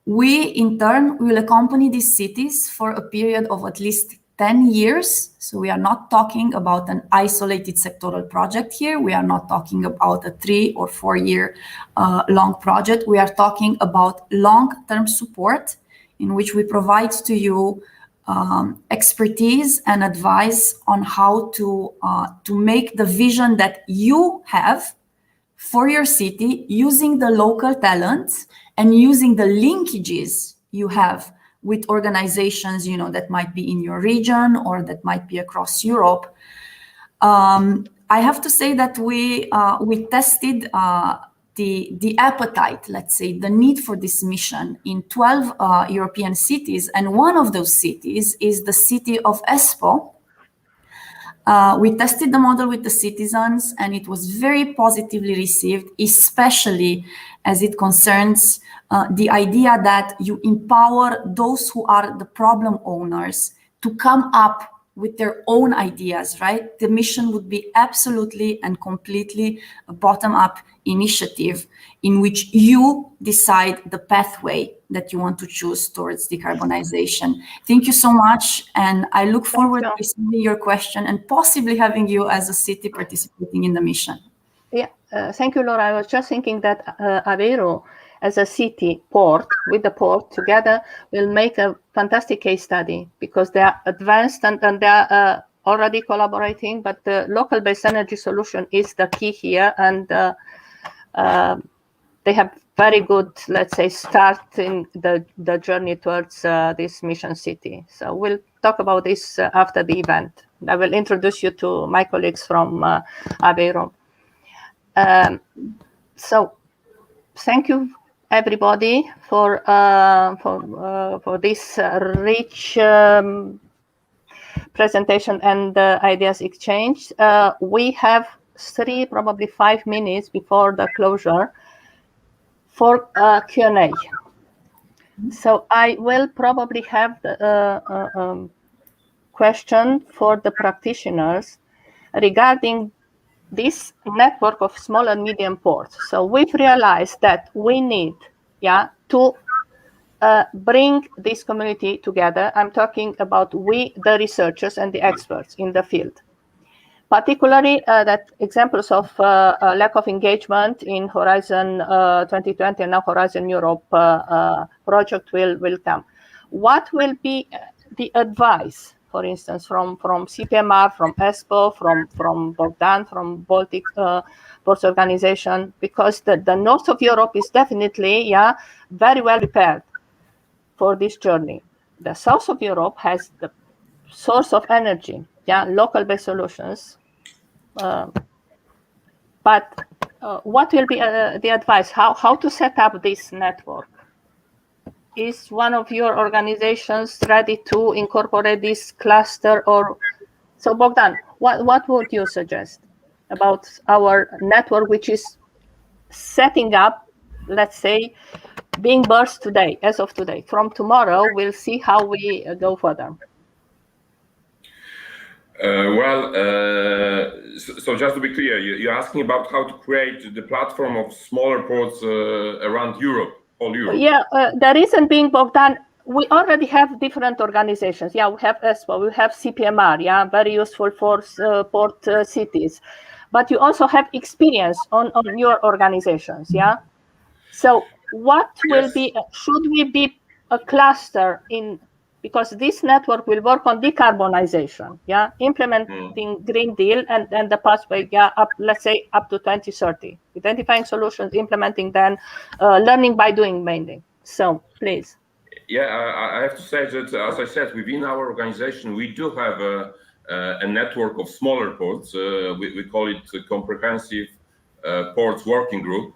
We, in turn, will accompany these cities for a period of at least 10 years. So we are not talking about an isolated sectoral project here. We are not talking about a 3 or 4 year long project. We are talking about long-term support in which we provide to you expertise and advice on how to make the vision that you have for your city using the local talents and using the linkages you have with organizations, you know, that might be in your region or that might be across Europe. I have to say that we tested the appetite, let's say, the need for this mission in 12 European cities, and one of those cities is the city of Espoo. We tested the model with the citizens, and it was very positively received, especially as it concerns the idea that you empower those who are the problem owners to come up with their own ideas, right? The mission would be absolutely and completely a bottom-up initiative in which you decide the pathway that you want to choose towards decarbonization. Thank you so much, and I look forward to receiving your question and possibly having you as a city participating in the mission. Yeah, thank you, Laura. I was just thinking that Aveiro, as a city port, with the port together, will make a fantastic case study because they are advanced and they are already collaborating, but the local-based energy solution is the key here, and they have very good, let's say, start in the journey towards this mission city. So we'll talk about this after the event. I will introduce you to my colleagues from Aveiro. So thank you, everybody, for this rich presentation and ideas exchange. We have probably 5 minutes before the closure for Q&A. So I will probably have the question for the practitioners regarding this network of small and medium ports. So we've realized that we need, to bring this community together. I'm talking about we, the researchers and the experts in the field. Particularly that examples of lack of engagement in Horizon 2020 and now Horizon Europe project will come. What will be the advice, for instance, from CPMR, from Espoo, from Bogdan, from Baltic Ports Organization, because the north of Europe is definitely very well prepared for this journey. The south of Europe has the source of energy, local-based solutions. But what will be the advice? How to set up this network? Is one of your organizations ready to incorporate this cluster? Or so, Bogdan, what would you suggest about our network, which is setting up, let's say, being birthed today, as of today? From tomorrow, we'll see how we go further. So just to be clear, you're asking about how to create the platform of smaller ports around Europe, all Europe. Yeah, the reason being, Bogdan, we already have different organizations. Yeah, we have ESPO, we have CPMR, yeah, very useful for port cities. But you also have experience on your organizations, yeah? So what will be, should we be a cluster in, because this network will work on decarbonization, yeah, implementing Green Deal and the pathway, yeah, up, let's say up to 2030, identifying solutions, implementing them, learning by doing mainly. So please. Yeah, I have to say that, as I said, within our organization, we do have a network of smaller ports. We call it a comprehensive ports working group.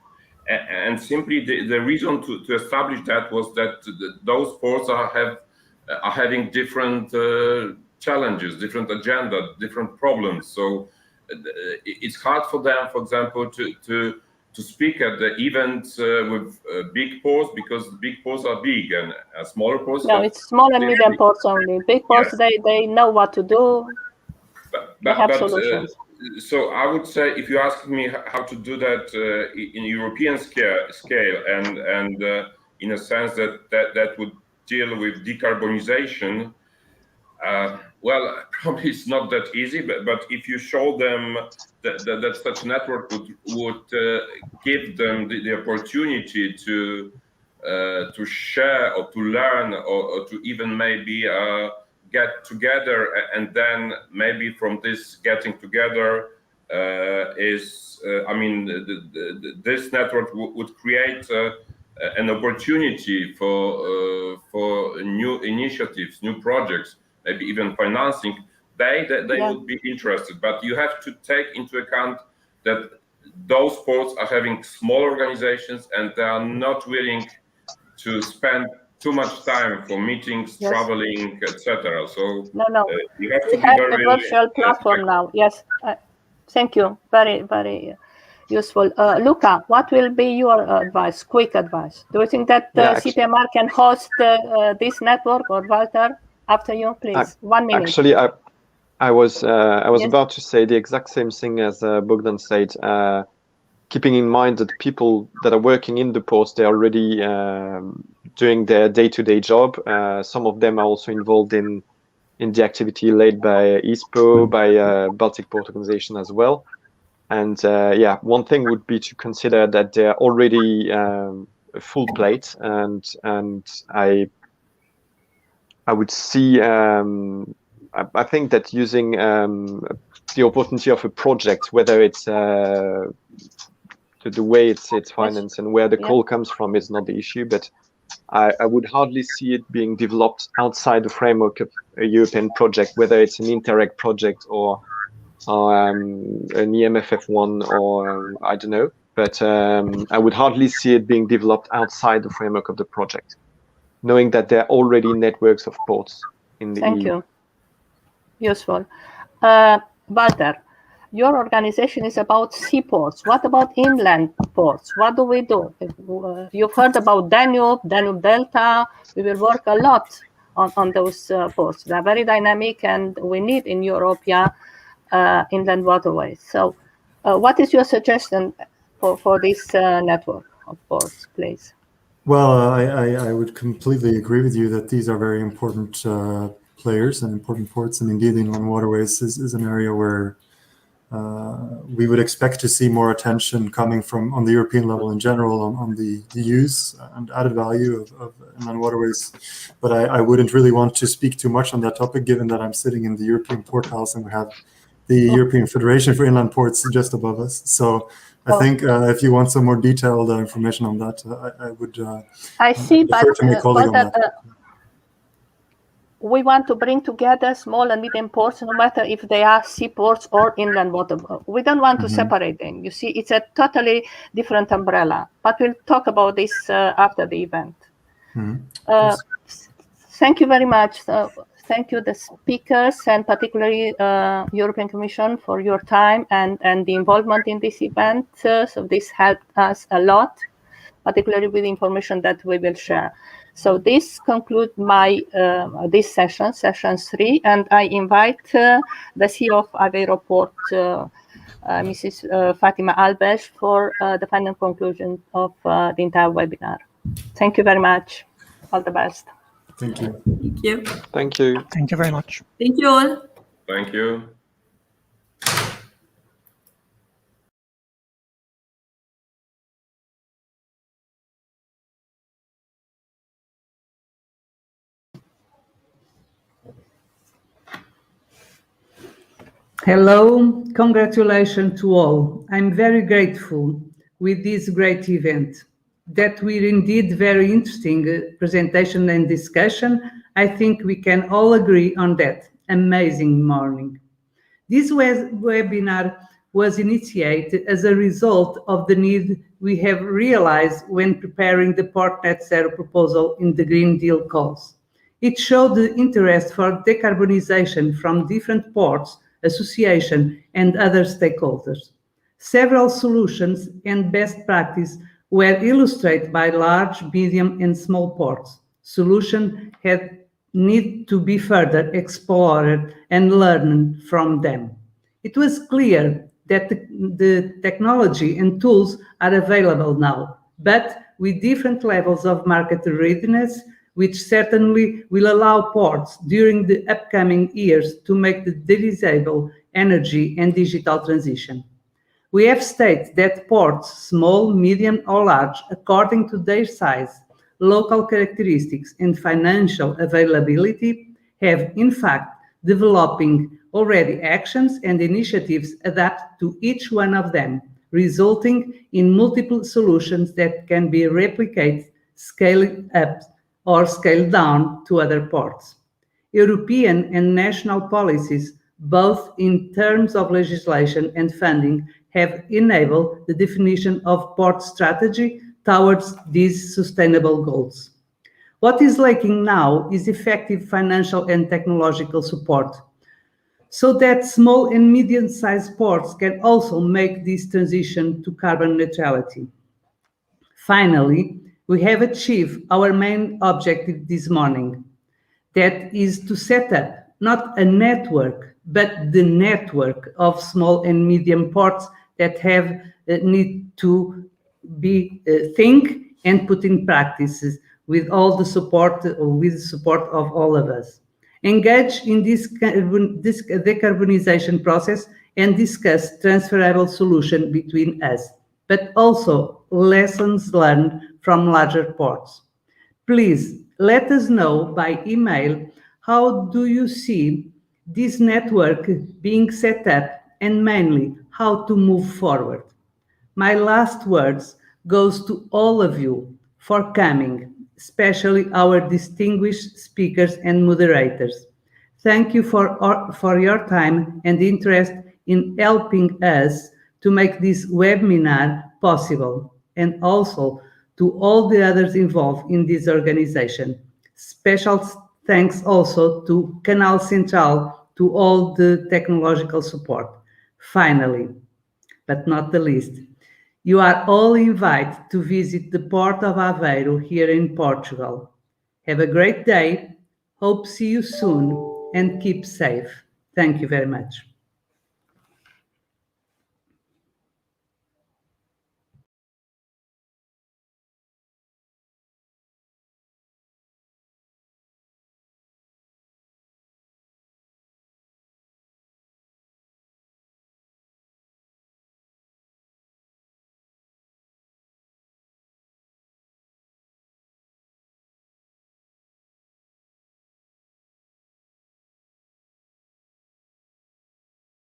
And simply the reason to establish that was that those ports are having different challenges, different agenda, different problems. So it's hard for them, for example, to speak at the events with big ports, because big ports are big and smaller ports. No, it's small and medium ports only. Big ports, yes, they know what to do. They have solutions. So I would say, if you ask me how to do that in European scale, and in a sense that would deal with decarbonization, well, probably it's not that easy. But if you show them that such network would give them the opportunity to share or to learn or to even maybe get together, and then maybe from this getting together this network would create an opportunity for new initiatives, new projects, maybe even financing. They would be interested, but you have to take into account that those ports are having small organizations and they are not willing to spend too much time for meetings, yes, traveling, etc. So you have to be very a virtual platform now. Yes, thank you. Very, very useful. Luca, what will be your advice? Quick advice. Do you think that CPMR can host this network, or Walter? After you, please. 1 minute. Actually, I was about to say the exact same thing as Bogdan said. Keeping in mind that people that are working in the ports, they're already doing their day-to-day job. Some of them are also involved in the activity led by ISPO, by Baltic Port Organization as well. And yeah, one thing would be to consider that they're already a full plate, and I would see. I think that using the opportunity of a project, whether it's the way it's financed and where the call comes from, is not the issue, but I would hardly see it being developed outside the framework of a European project, whether it's an Interreg project or an EMFF one, or I don't know. But I would hardly see it being developed outside the framework of the project, knowing that there are already networks of ports in the EU. Thank you. Useful. Walter, your organization is about seaports. What about inland ports? What do we do? You've heard about Danube Delta. We will work a lot on those ports. They're very dynamic, and we need in Europe, inland waterways. So what is your suggestion for this network of ports, please? Well, I would completely agree with you that these are very important players and important ports, and indeed inland waterways is an area where we would expect to see more attention coming from on the European level in general on the use and added value of inland waterways. But I wouldn't really want to speak too much on that topic, given that I'm sitting in the European Port House and we have the European Federation for Inland Ports just above us. So I think if you want some more detailed information on that, I would I see, defer to my colleague on that. We want to bring together small and medium ports, no matter if they are seaports or inland water. We don't want to separate them. You see, it's a totally different umbrella. But we'll talk about this after the event. Thank you very much. Thank you, the speakers, and particularly European Commission, for your time and the involvement in this event. So this helped us a lot, particularly with the information that we will share. So this concludes my this session 3, and I invite the CEO of Aveiro Port, Mrs. Fatima Alves, for the final conclusion of the entire webinar. Thank you very much. All the best. Thank you. Thank you. Thank you. Thank you very much. Thank you all. Thank you. Hello, congratulations to all. I'm very grateful with this great event. That we're indeed very interesting presentation and discussion. I think we can all agree on that. Amazing morning. This webinar was initiated as a result of the need we have realized when preparing the Port Net Zero proposal in the Green Deal calls. It showed the interest for decarbonization from different ports, associations, and other stakeholders. Several solutions and best practice were illustrated by large, medium, and small ports. Solutions had need to be further explored and learned from them. It was clear that the technology and tools are available now, but with different levels of market readiness, which certainly will allow ports during the upcoming years to make the desirable energy and digital transition. We have stated that ports, small, medium, or large, according to their size, local characteristics, and financial availability, have in fact developing already actions and initiatives adapted to each one of them, resulting in multiple solutions that can be replicated, scaled up, or scaled down to other ports. European and national policies, both in terms of legislation and funding, have enabled the definition of port strategy towards these sustainable goals. What is lacking now is effective financial and technological support, so that small and medium-sized ports can also make this transition to carbon neutrality. Finally, we have achieved our main objective this morning, that is to set up not a network, but the network of small and medium ports that have need to be think and put in practices with all the support, with the support of all of us. Engage in this decarbonization process and discuss transferable solution between us, but also lessons learned from larger ports. Please let us know by email how do you see this network being set up and mainly how to move forward. My last words goes to all of you for coming, especially our distinguished speakers and moderators. Thank you for your time and interest in helping us to make this webinar possible, and also to all the others involved in this organization. Special thanks also to Canal Central, to all the technological support. Finally, but not the least, you are all invited to visit the Port of Aveiro here in Portugal. Have a great day. Hope to see you soon and keep safe. Thank you very much.